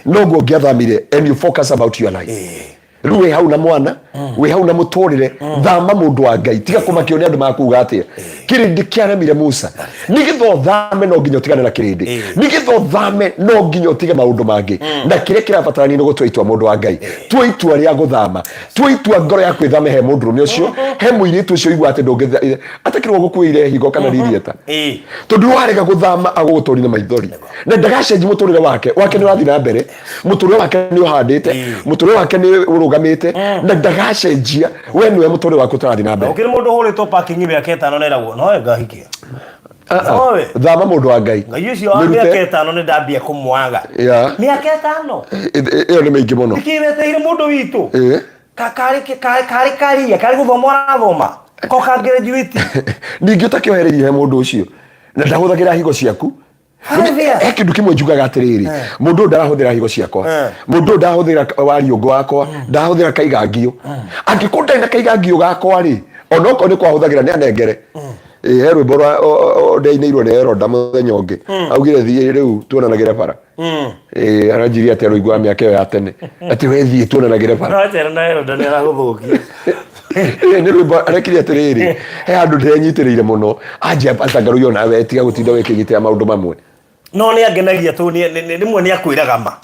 niguo ngiathamire and you focus about your life ruwe hau na mwana we hau na muturire thama mundu wa Ngai tiga kumakio andu makuga atia kirindi kiaremire Musa nigitho thame no nginyo tigane na kirindi nigitho thame no nginyo tige maundu mangi na kire kirabatarani no gutwaitwa mundu wa Ngai twaitwa ria guthama twaitwa ngoro ya kwithame he mundu ni ucio he muiritu ucio igwa ati ndungi atakirwo gukuire higo kana ririeta tondu warega guthama aguguturire maithori na ndagacenji muturire wake ni rathi na mbere muturire wake ni uhandite muturire wake ni urugamite na ndagacenjia we niwe muturire wake utarathi na mbere ukiri mundu huritwo parking miaka 5 neragwo no ngahikia thama mundu wa Ngai Ngai ucio wa miaka 5 ni ndambia kumwaga miaka 5 iyo ni maingi muno ikireteire mundu witu kari guthoma arathoma ko ka graduate ningi utakiohereria he mundu ucio na ndahuthagira higo ciaku kindu kimwe njugaga atiriri mundu ndarahuthira higo ciakwa mundu ndahuthira wariungu wakwa ndahuthira kaigangio angikunda ina kaigangio gakwa ri onoko ni kwahuthagira ni anengere herwe bora ndeinirwo ni Heroda muthenya ungi augire thie riu tuonanagire bara aranjiria ati aroigwa miaka iyo ya tene ati we thie tuonanagire bara no na Heroda ni araguthukia ni rwimbo arekire atiriri he andu ndenyitirire muno anje Pastor Ngaruiya nawe tiga gutinda wikigitira maundu mamwe no ni angenagia tu ni rimwe ni akwiraga ma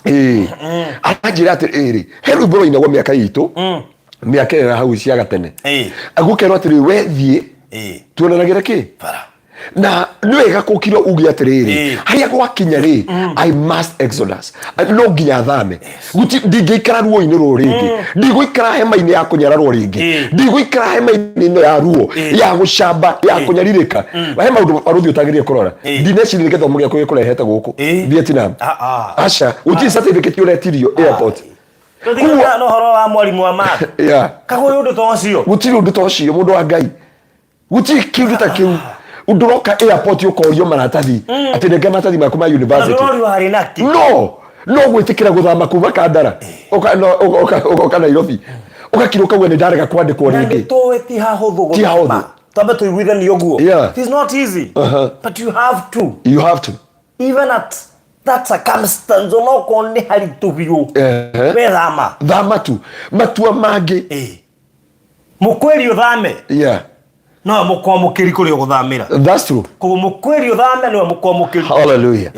aranjira atiriri he rwimbo inagwo miaka itu miaka ya hau cia gatene agukerwo atiri we thie tuonanagira ki bara na niwega kukiro ugi atiriri haria gwakinya ri I must exodus no nginya thame guti ndingikara ruo-ini ruringi ndigwikara hema-ini ya kunyararwo ringi ndigwikara hema-ini no ya ruo ya gucamba ya kunyaririka hema undu aruthi utagirie kurora ndinecirie githomo gia kurehete guku Vietnam acha uti certificate uretirio airport kuga no horo wa mwalimu wa math kago undu tocio gutiri undu tocio mundu wa Ngai gutiri kindu ta kiu unduroka airport ukorio maratathi ati ndege maratathi maku ma university no gwitikira guthama kuva Kandara oka Nairobi ugakiruka gwe ni ndarega kwandikwo ringi towe ti hahuthu guthama tambe tuiguithani uguo it is not easy but you have to even at that circumstance onoko ni haritu biu we thama tu matua mangi mukweri uthame no mukwamukiri kuri guthamira that's true ko mukweri uthame no mukwamukiri hallelujah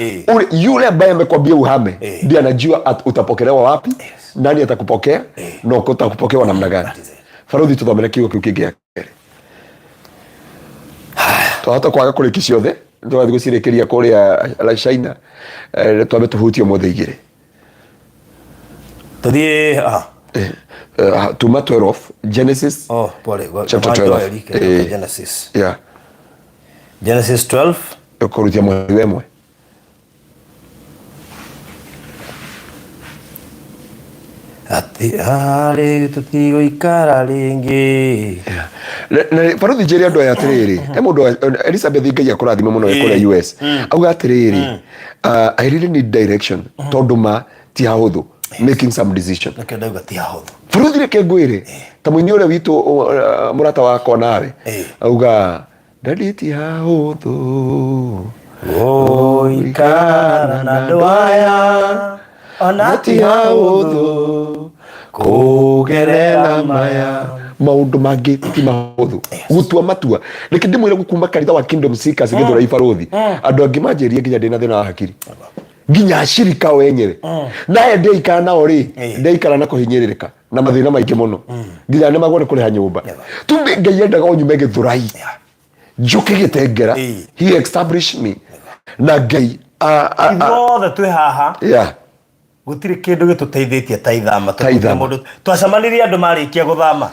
yule ambaye amekwambia uhame ndiye anajua utapokelewa wapi nani atakupokea na utakupokea namna gani Faruthi tuthomere kiugo kiu kingi hata kwaga kuriki ciothe twathi gucirekeria kuria China twambe tuhutio mothe igire tuthie Tuma 12 Genesis chapter 12 Genesis Genesis 12 ukurutia mwemwe ati hali tutigo ikara ringi na Faruthi jeri andu aya atiriri mundu Elizabeth Ngai akurathime muno kuri US auga atiriri I really need direction tonduma ti hahuthu making some decision ndauga ti hahuthu Faruthi reke ngwire ta muini ule witu murata wako nawe auga ndaditi hahuthu ikara na ndwaya onati hahuthu kugerera maya maundu mangi ti mahuthu gutua matua reke ndimwire gukuma kanitha wa Kingdom Seekers githura Faruthi andu angi manjerie nginya ndina thina wa hakiri nginya shirika wenyewe naye ndeikara nao ri ndeikara na kuhinyiririka na mathina maingi muno nginya ni magone kureha nyumba tumbe Ngai endaga onyume githurai njuke gitengera he established me na Ngai ithuothe twi haha gutiri kindu gituteithitie ta ithama mundu twacamanirie andu marikia guthama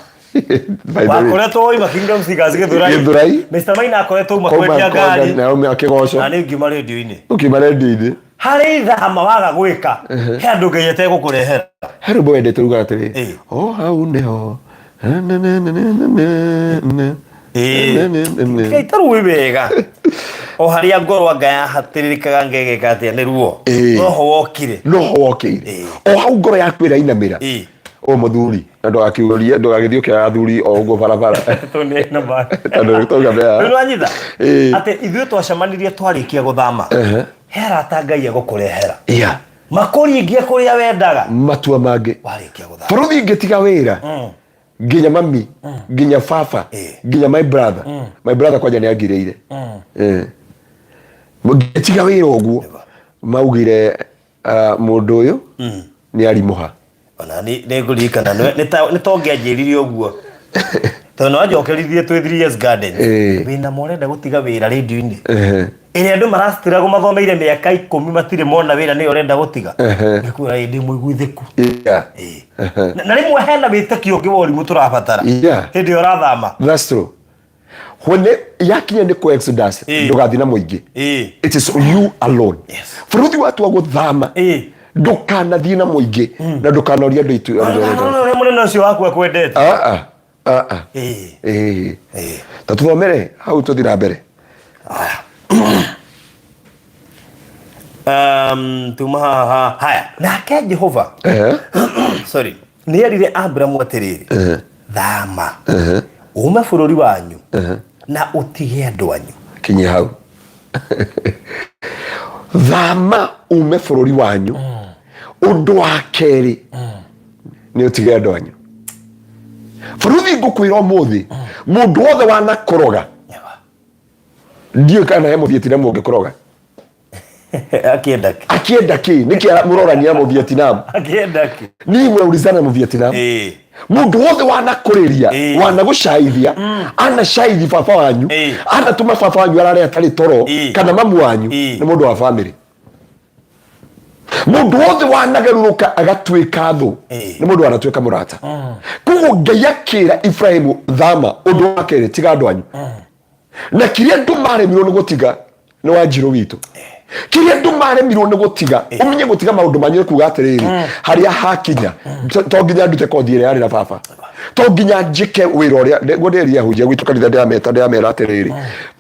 wakoretwo ima Kingdom Seekers githurai Mr. Maina akoretwo uma kwendia ngari na ume akigoco na ni ngima radio-ini hari thama waga gwika he andu Ngai ete gukurehera hari bo endete ruga atiri hau neho kaitaru wega o haria ngorwa Ngai hatiririkaga ngegeka atia ni ruo no ho wokire o hau ngoro yaku ira inamira o muthuri ndo akiuria ndo agithio kia athuri o ugo barabara to ne na ba ndo to gabea no anyitha ate ithuĩ twacemanirie twarikia guthama hera ta Ngai agũkũrehera makũri ngia kũrĩa wendaga matua mangĩ warikia guthama bũrũri ngĩtiga wĩra nginya mami nginya baba nginya my brother kwanja nĩ angirĩire ngĩtiga wĩra ũguo maugire mũndũ ũyũ nĩ arimuha ona nĩ ngũririkana nĩ tongĩanjĩrire ũguo tondũ no anjokerithie twĩ 3 years garden wĩna morenda gũtiga wĩra radio-inĩ ĩrĩa andũ maracitira gũmathomeire mĩaka 10 matirĩ mona wĩra nĩ ũrenda gũtiga ngĩkwĩra ndĩ mũiguithĩku na rĩmwe hena wĩtĩkio ũngĩ wa ũrimũ tũrabatara hĩndĩ ĩyo ũrathama. That's true. When yakinya nĩ ku Exodus ndũgathi na mũingĩ it is you alone bũrũri watua gũthama ndũkanathi na mũingĩ na ndũkanoria andũ itu mũnene ũcio waku akwendete ta tuthomere hau tũthi na mbere tuma haya nake Jehova sorry nĩ erire Abrahamu atĩrĩrĩ thama ume bũrũri wanyu na utige andũ anyu kinyi hau thama ume bũrũri wanyu ũndũ wa kerĩ nĩ utige andũ anyu bũrũri ngũkwĩra ũmũthĩ mũndũ wothe wanakũroga ndiũ kana he Mũvietnam ũngĩkũroga akienda ki nĩkĩ mũrorania Mũvietnam akienda ki ni mwaulizana Mũvietnam mundu wothe wanakũrĩria wanagũcaithia anacaithia baba wanyu anatuma baba wanyu arare atarĩ toro kana mamu wanyu nĩ mũndũ wa family mundu wothe wanagarũrũka agatuĩka thũ nĩ mũndũ wanatuĩka mũrata koguo Ngai akĩra Ibrahimu thama ũndũ wa kerĩ tiga andũ anyu na kĩrĩa andũ maremirwo nĩ gũtiga nĩ Wanjirũ witũ kĩrĩa andũ maremirwo nĩ gũtiga ũmenye gũtiga maũndũ manyu kuuga atĩrĩrĩ harĩa hakinya to nginya ndute kothi ĩrĩa yarĩ na baba to nginya njĩke wĩra ũrĩa ngũndĩria hunjia gwitũ kanitha ndĩramera atĩrĩrĩ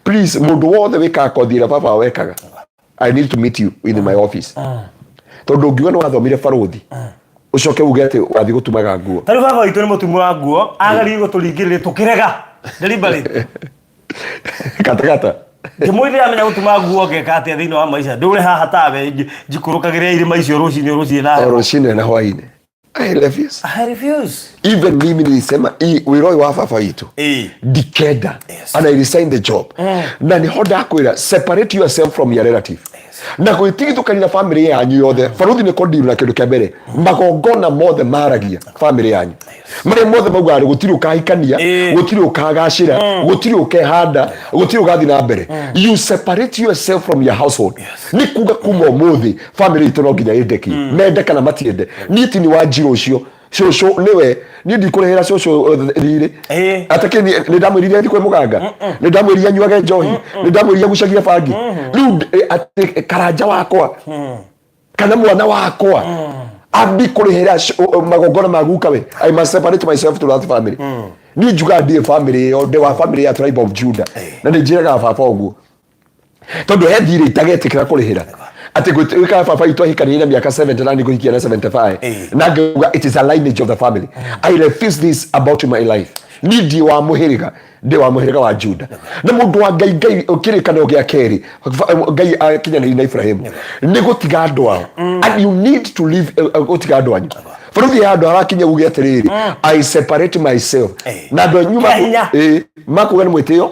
please mũndũ wothe wĩkaga kothi ĩrĩa baba wekaga I need to meet you in my office tondũ ngiuga nĩ wathomire barũthi ucoke uge atĩ wathi gũtumaga nguo tarĩ baba witũ nĩ mũtumu wa nguo agari gũtũringĩrĩria tũkĩrega delivery kata Ndimwire amenya gũtuma nguo ngeka atĩ thĩinĩ wa maica ndũrĩ haha tawe njikũrũkagĩria irima icio rũcinĩ na hwainĩ I refuse even mimi nilisema wĩra ũyũ wa baba witũ ndikenda and I resigned the job na nĩ ho ndakwĩra separate yourself from your relative na gwĩtigithũkania na family yanyu yothe barũthi nĩ kũndiru na kĩndũ kĩa mbere magongona mothe maragia family yanyu marĩa mothe maugaga gũtirĩ ũkahikania gũtirĩ ũkagacĩra gũtirĩ ũkehanda gũtirĩ ũgathi na mbere you separate yourself from your household nĩ kuga kuma ũmũthĩ family itũ no nginya ĩndeki mende kana matiende niĩ ti nĩ Wanjirũ ũcio cũcũ nĩwe niĩ ndikũrĩhĩra cũcũ rĩrĩ atake nĩ ndamwĩrire thiĩ kwĩ mũganga nĩ ndamwĩrire nyuage njohi nĩ ndamwĩrire gucagia bangi rĩu atĩ karanja wakwa kana mwana wakwa ambi kũrĩhĩra magongona ma gukawe I must separate myself to that family niĩ njugaga ndiĩ family ĩyo ndĩ wa family ya tribe of Judah na nĩ njĩraga baba ũguo tondũ he thirĩ itagetĩkĩra kũrĩhĩra ati gwika baba itu ahikania na miaka 70 na niguikia na 75 na ngauga it is a lineage of the family I refuse this about my life ndi wa muhiriga wa Judah na mundu wa Ngai ukirikana gĩa kerĩ Ngai akinyana na Ibrahim ni gũtiga andũ ao and you need to live gũtiga andũ anyu bũrũri ya andũ arakinya uge atĩrĩrĩ I separate myself na andũ nyuma makuga nĩ mwĩtĩo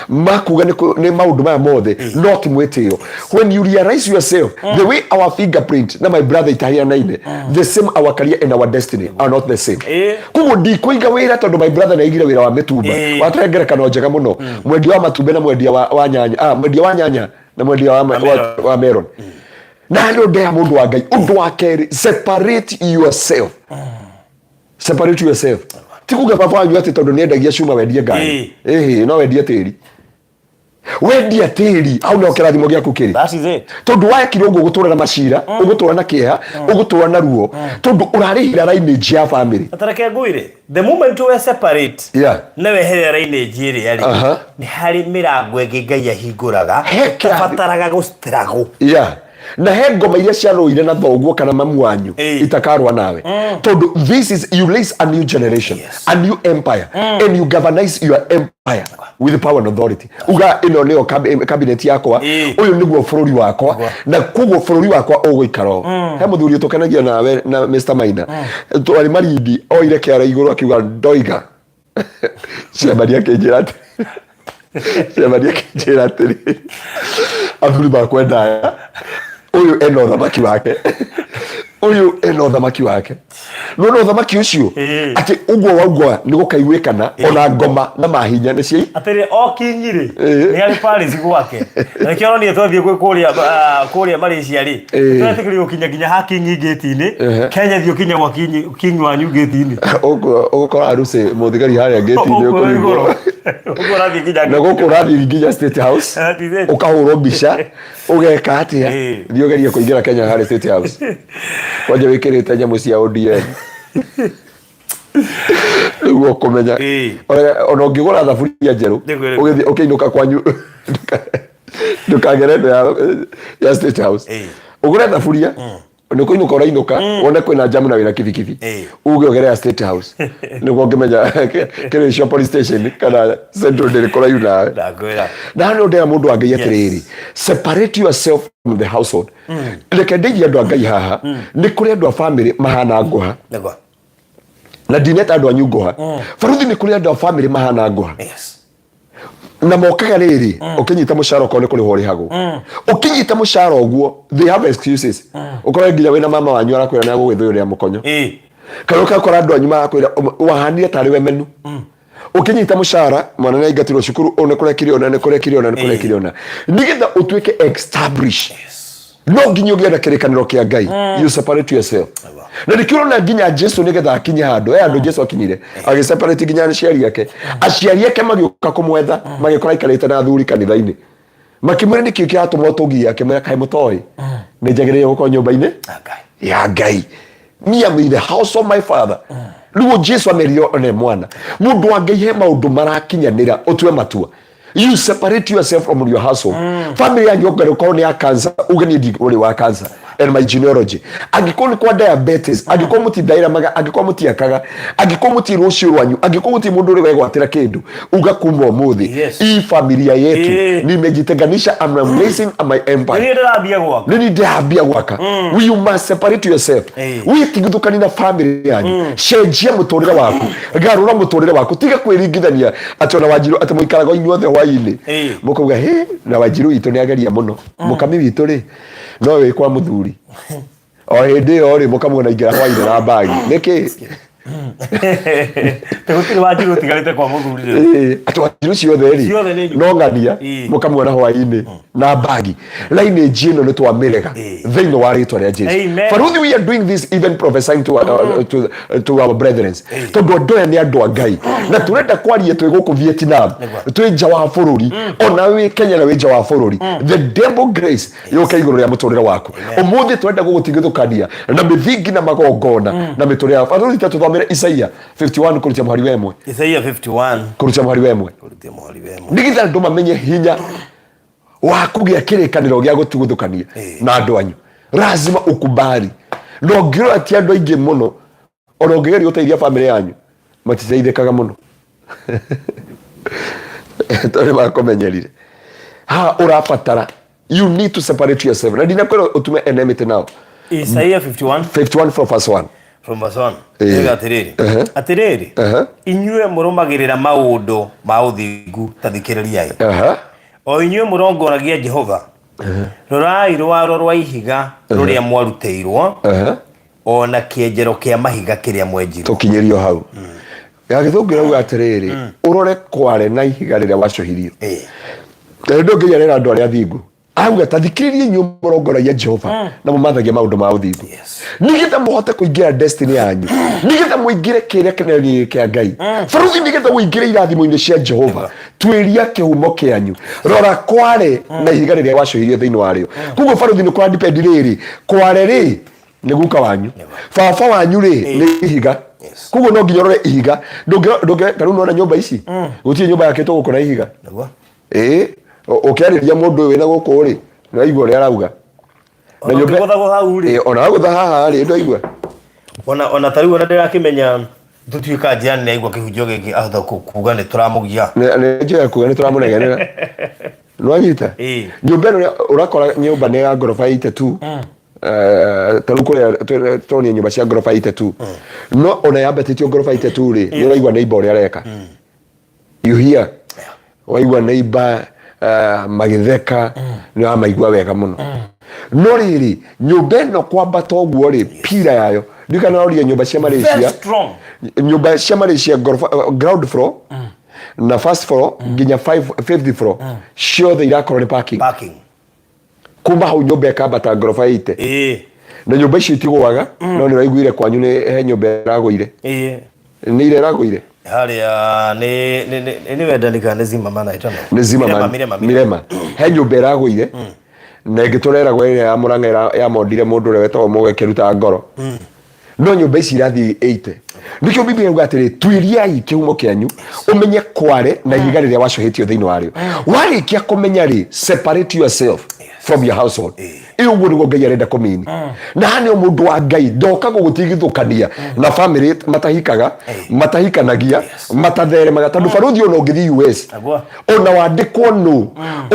makuga nĩ maũndũ maya mothe not mwĩtĩo when you realize yourself the way our fingerprint na my brother itahianaine the same our career and our destiny are not the same kuguo ndikũiga wĩra tondũ my brother naigire wĩra wa mĩtumba watengerekano njega mũno mwendia wa matumbe na mwendia wa nyanya mwendia wa nyanya na mwendia wa melon na ndo ndea mundu wa Ngai undu wa kerĩ separate yourself tikuga baba wanyu ati tondu niendagia cuma wendia ngari no wendia tĩri wendia tĩri au no kĩrathimo gĩaku kĩrĩ that is it tondu wakire ũguo gũtũra na macira ũgũtũra na kĩeha ũgũtũra na ruo tondu ũrarĩhĩra lineage ya family atareke ngũire the moment we separate na weherera lineage ĩrĩa rĩ nĩ harĩ mĩrango ĩngĩ Ngai ahingũraga bataraga gũstruggle na he ngoma iria ciarũire na thoguo kana mamu wanyu itakarwa nawe tondu this is you raise a new generation, a new empire, and you governize your empire with power and authority. Uga ino leo cabinet yakwa uyu niguo bururi wakwa na kuguo bururi wakwa uguikaro he muthuri utukanagia nawe na Mr. Maina twari marindi oire kiara iguru akiuga ndoiga ciamaria kinjirate ciamaria kinjirate athuri bakwenda uyu eno thamaki wake uyu eno thamaki wake no thamaki ucio ati ugwo wagwa ni gukaiguikana ona ngoma na mahinya ni cia atire o kinyire ni ali Paris gwake na kioro ni twathie kuria Malaysia ri twetikiri ukinya ginya haki ngigeti-ini Kenya thio kinya gwa kinywa nyu geti-ini ugukora aruse muthigari haria geti-ini ukurigoro ukurathi ginya na gukurathi ginya State House ukahurwo mbica ugeka atia thio geria kuingira Kenya haria State House waje wikirite nyamu cia ODM ugo komenya ona ngigura thaburia njeru ugithi ukiinuka kwanyu ndukagerete ya State House ugure thaburia ni kuinuka urainuka wone kwina jamu na wina kibikibi uge ogerea State House niguo ngimenya kirisho police station kana central daily kora yuna na no ndea mundu angai atiriri separate yourself from the household leke ndigi andu angai haha ni kuri andu a family mahana nguha na dineta andu anyu nguha faruthi ni kuri andu a family mahana nguha na mokaga riri ukinyita mushara ko ni kuri hori hago ukinyita mushara oguo they have excuses ukora nginya wina mama wanyu arakwira na gugithuyo ria mukonyo karoka kora andu anyu marakwira wahanire tari we menu ukinyita mushara mwana na igatiro cukuru one kurekiri ona ne kurekiri ona ne kurekiri ona nigetha utwike establish no nginyo gya kirikaniro kia Ngai you separate yourself na dikiro na nginya Jesu nigetha akinya handu andu Jesu akinyire agi separate nginya aciari yake magioka kumwetha magikora ikarite na thuri kanitha-ini makimwira niki kiatuma tugia kimwira kai mutoi ni njagire guko nyumba-ini ya Ngai me am in the house of my father ruo Jesu amerio one mwana mundu wa Ngai he maundu marakinyanira utwe matua you separate yourself from your household family yanyu ngaro ni ya cancer ugeni ndi uri wa cancer and my genealogy agikoni kwa diabetes agikoni muti daira maga agikoni muti akaga agikoni muti rucio rwanyu agikoni muti mundu uri gwatira kindu ugakumwa muthi i familia yetu nimejitenganisha I'm raising my empire nini ndabia gwaka you must separate yourself we tigithukani na family yanyu cenjia muturire waku garura muturire waku tiga kwiringithania atona Wanjiru atamuikaraga inyuothe hwaini mukuga he na Wanjiru itu ni ageria muno mukami witu ri no we kwa muthuri o hindi o ri mukamwona ingira hwaini na bagi niki tegutire Wanjiru tigarite kwa muthuri atu Wanjiru ciothe ri no ngania mukamwona hwaini na bagi laini jino ni twamirega thĩinĩ wa rĩtwa rĩa Jesu faruthi we are doing this even prophesying to our brethren tondu andu aya ni andu a Ngai na turenda kwaria twi guku Vietnam twi nja wa bururi ona wi Kenya na wi nja wa bururi the devil grace yoka iguru ria muturire waku umuthi turenda gugutigithukania na mithingi na magongona na miturire ya faruthi tuthomere Isaia 51 kurutia muhari wemwe Isaia 51 kurutia muhari wemwe ndigitha andu mamenye hinya wa kugia kirikaniro gya gutuguthukania na andu anyu lazima ukubali no ngiro ati andu aingi muno ona ngigeri uteithia family yanyu matiteithikaga muno tore makomenyerire ha urabatara you need to separate yourself na ndinakwira utume enmity now Isaia 51 from verse 1 from verse 1 ega atiriri inyue murumagirira maundu ma uthingu tathikiririai o inyue murongoragia Jehova rorai rwaro rwa ihiga ruria mwaruteirwo ona kienjero kia mahiga kiria mwenjirwo tukinyerio hau ya githungira uga atiriri urore kware na ihiga riria wacohirio ndo nginyarira andu aria thingu auga tathikiririe inyue murongoragia Jehova na mumathagia maundu ma uthingu nigetha muhote kuingira destiny yanyu nigetha muingire kiria kinene kia Ngai faruthi nigetha muingire irathimo-ini cia Jehova twiria kihumo kianyu rora kware na ihiga riria wacohirio thiini wario kuguo faruthi ni kwa depend riri kware ri ni guka wanyu baba wanyu ri ni ihiga kuguo no nginya rore ihiga ndunge kanu nona nyumba ici gutie nyumba yake to gukora ihiga ukiariria mundu wina guku ri na igua ria arauga na nyumba gothago hau ri ona gotha haha ri ndoigua ona tariu ona ndirakimenya tutuika njani na igwa kihunjio giki ahotha kuga ni turamugia ne njira kuga ni turamunegenera nwanyita nyumba ino urakora nyumba ni ya ngorofa ite tu taru kuria toni nyumba cia ngorofa ite tu no ona yambetitio ngorofa ite tu ri ni uraigua neighbor uri areka you hear waigua neighbor magitheka ni amaigua wega muno no riri nyumba ino kwambata uguo ri pira yayo ndikana oria nyumba cia Malaysia nyumba cia Malaysia ground floor na first floor nginya 50th floor ciothe irakorwo ni parking kuma hau nyumba ikambata ngorofa ite na nyumba ici itigwaga no ni raiguire kwanyu ni he nyumba iraguire ni ile iraguire haria ni wendanika ni zima mana itano ni zima mirema he nyumba iraguire na ngiturera gwe ya Murang'a ya mondire mundu ure wetagwo Mugekeruta ngoro no nyumba ici irathi 80 nikio Biblia yuga atiri twiriai kihumo kianyu umenye kware na ihiga riria wacohetio thiini wario warikia kumenya ri separate yourself from your household uguo niguo Ngai arenda kumini na hani mundu wa Ngai ndoka gugutigithukania na family matahikaga matahikanagia matatheremaga tondu baruthi ona ungithi US ona wandikwo nu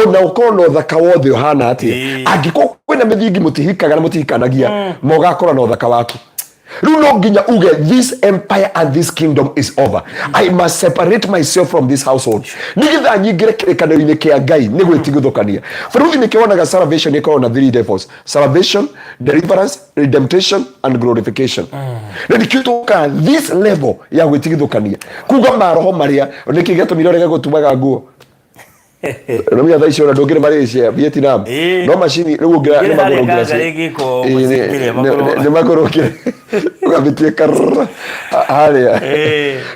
ona ukono thaka wothe uhana ati angiko kwina mithingi mutihikaga na mutihikanagia mogakora no thaka waku Runo ginya uge this empire and this kingdom is over. I must separate myself from this household. Nigitha nyingire kirekaniro-ini kia Ngai ni gwitigithukania. Faruthi nikiwonaga salvation iko na 3 levels: salvation, deliverance, redemption and glorification. Na nikituka this level ya gwitigithukania kuga maroho maria nikigeto mirorega gutumaga nguo Ramia thaici ona ndungire Malaysia Vietnam no machine riu ngira ni magorokire ugabitie karra haria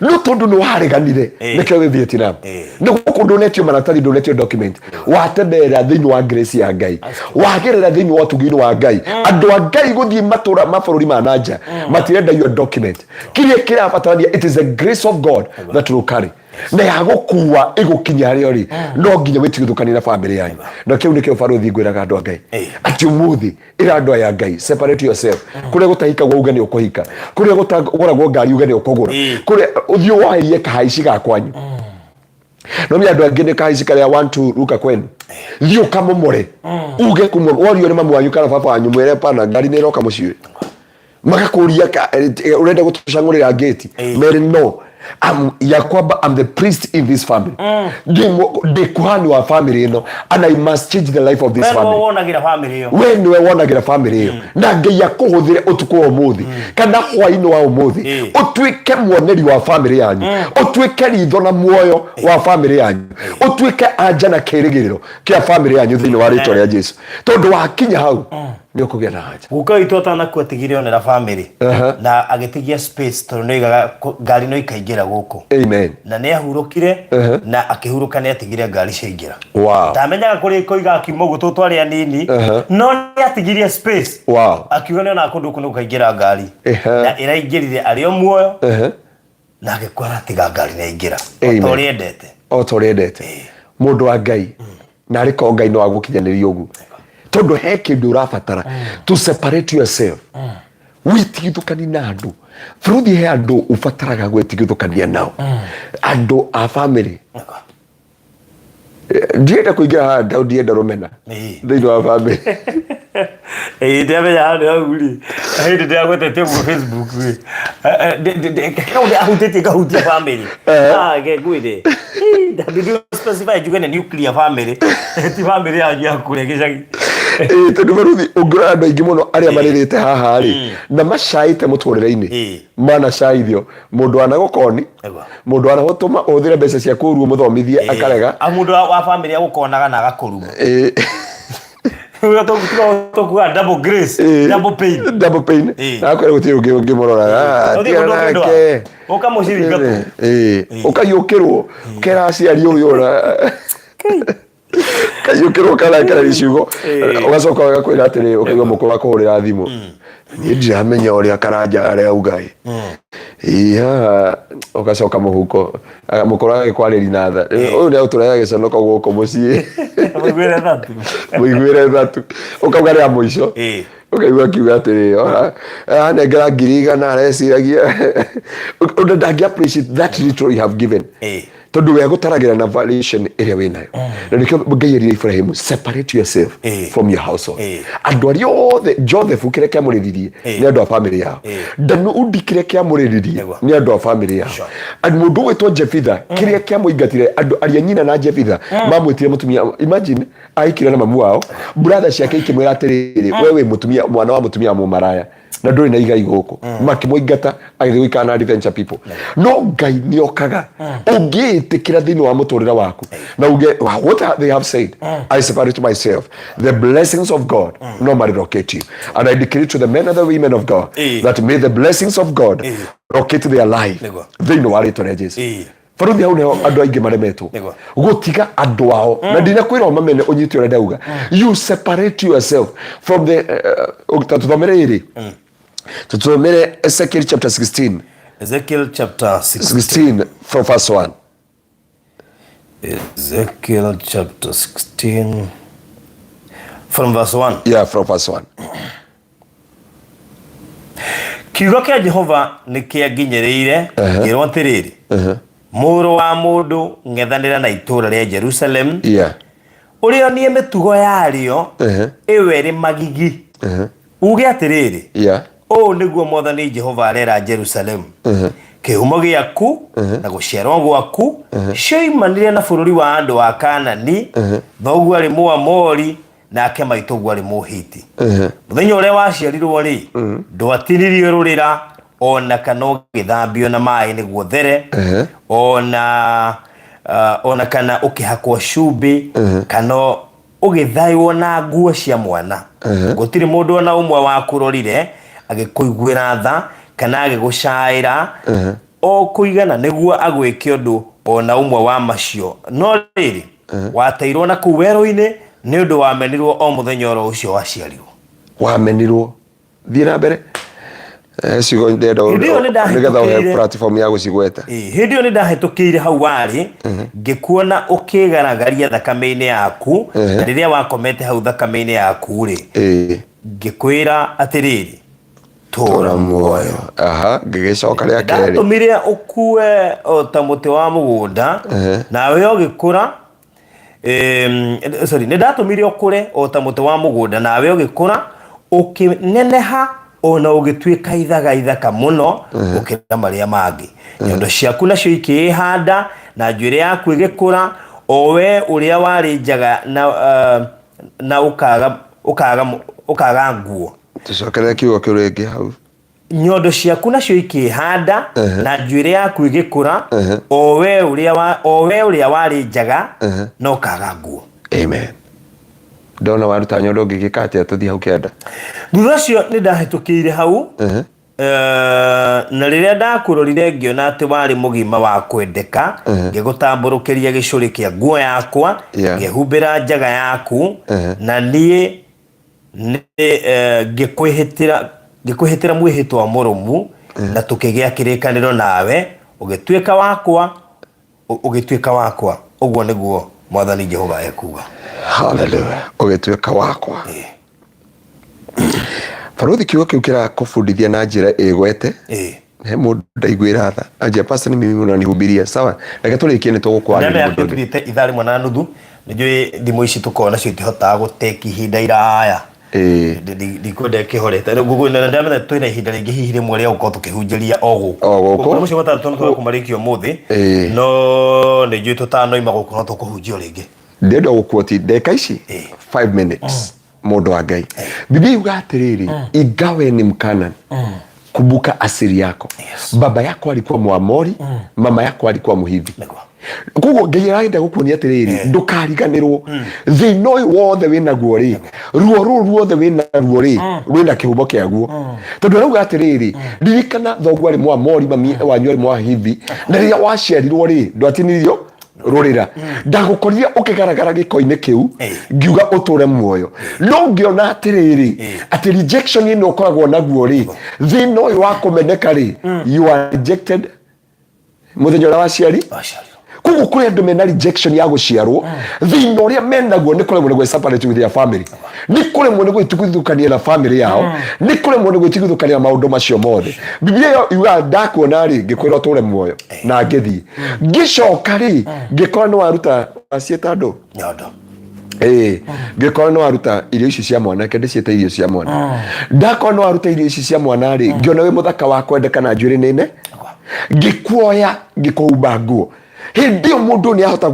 no tondu no hariganire nike we Vietnam ni gukundonetio maratathi ndonetio document watembera thiini wa grace ya Ngai wagerera thiini wa tugini wa Ngai andu a Ngai guthii matura mabururi ma nanja matirenda your document kiria kirabatarania it is the grace of God that will carry na yagokuwa igukinya rio ri no nginya witigithukania na family yanyu na kiu nikio Faruthi ngwiraga andu a Ngai ati umuthi ira andu ya Ngai separate yourself kuria gutahika gwa ni ukuhika kuria gutagoragwo ngari uge ni ukugura kuria uthio wairie kahaici ga kwanyu no mi andu angi ni kahaici karia 1 2 ruka kwenu thio kamomore uge kumworio ni mamu wanyu kana baba wanyu mwere pana ngari ni roka muciwe magakuria urenda gutucangurira gate mere no ya kwamba I'm the priest in this family the kuhani wa family ino and I must change the life of this family when we wonagira family iyo na Ngai akuhuthire utuko umuthi kana hwaini wa umuthi utwike muoneri wa family yanyu utwike ritho na muoyo wa family yanyu utwike anja na kirigiriro kia family yanyu thiini wa ritwa ria Jesu tondu wakinya hau ni ukugia na haja guka itota na kwatigire onera family na agitigia space tondu noigaga ngari no ikaingira guku amen na ni ahurukire na akihuruka ni atigire ngari ciaingira wow tamenyaga kuri koiga kimogo to twari anini no ni atigirie space wow akiuga ni ona kundu kunu kaingira ngari na iraingirire ario muoyo na agikora tiga ngari na ingira otoriendete mundu wa Ngai na riko Ngai no agukinyaniria ugu tondu he kindu urabatara to separate yourself witigithukani na andu Faruthi he andu ubataraga gwitigithukania nao andu a family ndienda kuingira ndienda rumena thiini wa family ndamenya handu aguri hindi ndiagwetete mu Facebook kaude ahutete kahutia family ge gwire ndio specify jugene nuclear family ti family ya kure gicagi tondu Faruthi ungura andu aingi muno aria maririte haha ri na macaite muturire-ini mana caithio mundu anagukoni mundu anagutuma uthire mbeca cia kuruo muthomithie akarega mundu wa family agukonaga na agakuruma Tokuga double grace, double pain. Na kwere guti ungi murora. Tia nake. Ukamuciri gato. Ukayukirwo. Kera aciari uyu ora. Kayukirwo kara riciugo. Ugacoka ugakwira atiri ukigwa muko wakuhurira thimu. Ni ndiramenya uria karanja aria ugai. Ugacoka muhuko mukora kwari linatha uyu ni uturaya giconoka guko mucii muigwire thatu ukauga ria muico ukaigua kiuga atiri anengera ngiri 100 areciragia undangi appreciate that little you have given tondu we gutaragira na valuation area we nayo na nikio Ngai erire Ibrahim separate yourself from your household andu ari othe Joseph kire kia muriririe ni andu a family yao ndanu undikire kia muriririe ni andu a family yao andu mundu wetwo Jefitha kire kia muingatire andu ari nyina na Jefitha mamwitire mutumia imagine aikire na mamu wao brother ciake ikimwira atiriri wewe mutumia mwana wa mutumia mu maraya na nduri na igai guku makimuingata agithii guikana adventure people no Ngai ni okaga ungiitikira thini wa muturira waku na uge what they have said I separate myself the blessings of God normally locate you and I decree to the men and the women of God that may the blessings of God locate their life thini wa ritwa Jesus Faruthi hau neho andu aingi maremetwo gutiga andu ao na ndina kwira mamene unyiti ore ndauga you separate yourself from the tuthomere iri tuthomere Ezekiel chapter 16 Ezekiel chapter 16 from verse 1 Ezekiel chapter 16 from verse 1 yeah from verse 1 Kiugo kia Jehova ni kia nginyereire ngirwo atiriri Muru wa mundu ngethanira na itura ria Jerusalem urio nie mitugo yario iwe ri magigi uge atiriri o niguo Mwathani Jehova arera Jerusalem kihumo giaku na guciarwo gwaku cioimanire na bururi wa andu wa Kanani thoguo ari Muamori nake maitũguo ari Muhiti muthenya uria waciarirwo ri ndwatinirio rurira ona kana githambio na mai niguo there ona kana ukihakwo cumbi kana ugithaiwo na nguo cia mwana gutiri mundu ona umwe wa kurorire agikuiguira tha kana agigucaira o kuigana niguo agwike undu ona umwe wa macio no riri watairwo na kuwero-ini ni undu wamenirwo o muthenya oro ucio waciarirwo wamenirwo thira mbere sigo ndendo nigetha uhe platform ya gucigweta hindio ni ndahetukire hau wari ngikuona ukigaragaria thakame-ini yaku riria wakomete hau thakame-ini yaku ri ngikwira atiriri tora muoyo ngigicoka ria keri ndatumire ukue ta muti wa mugunda nawe ugikura sorry ni ndatumire ukure o ta muti wa mugunda nawe ugikura ukineneha ona ugituika ithaka muno ukira maria mangi nyondo ciaku nacio ikihanda na njuire yaku igikura owe uria warinjaga na ukaga nguo tucokere kiugo kiu ringi hau nyondo ciaku nacio ikihanda na njuire yaku igikura owe uria warinjaga na ukaga nguo amen ndona waruta nyondo ngigikate atuthi hau kenda thutha cio ni ndahetukire hau na riria ndakurorire ngiona ati wari mugima wa kwendeka ngigutamburukiria gicuri kia nguo yakwa ngihumbira njaga yaku na nie ngikuhitira mwihitwa murumu na tukigia kirikaniro nawe ugituika wakwa uguo niguo Mwathani Jehova ekuga hallelujah ugituika wakwa Faruthi kiugo kiu kira kufundithia na njira igwete he mundu ndaiguira tha anje pastor ni mimi unanihubiria sawa reke turikie ni tugukwarira mundu ndite ithari mwana nuthu njui thimo ici tukona cio itihota guteki hinda iraya ndikwenda kihorete gugu na ndamenya twina ihinda ringi hihi rimwe ria gukorwo tukihunjiria o guku mucio gatatu turakumarikio muthi no ni njui tutanoima gukorwo tukuhunjio ringi ndenda gukwoti ndeka ici 5 minutes mundu wa Ngai Biblia yuga atiriri ingawe ni Mkanani kumbuka asili yako baba yako alikuwa Muamori mama yako alikuwa Muhivi kugo Ngai araenda gukuonia atiriri ndukariganirwo thino wothe wina guo ri ruo ruothe wina ruo ri wina kihumo kiaguo tondu arauga atiriri ririkana thoguo ari Muamori mami wanyu ari Muhivi na riria waciarirwo ri ndwatinirio rurira ndagukorire ukigaragara giko-ini kiu ngiuga uture muoyo no ngiona atiriri ati rejection ino ukoragwo naguo ri thina uyu wa kumeneka ri you are rejected muthenya wa ciari kugu kuri andu mena rejection ya guciarwo thina uria menaguo ni kuri mwe separate with their family ni kuri mwe gwitiguthukania na family yao ni kuri mwe gwitiguthukania maundu macio mothe biblia yuga ndakuona ri ngikwira uture muoyo na ngithi ngicoka ri ngikora no waruta acieta andu nyondo ngikora no waruta irio ici cia mwana kende cieta irio cia mwana ndakora no waruta irio ici cia mwana ri ngiona we muthaka wa kwendeka na njwiri nene ngikuoya ngikuumba nguo hindi mundu ni ahota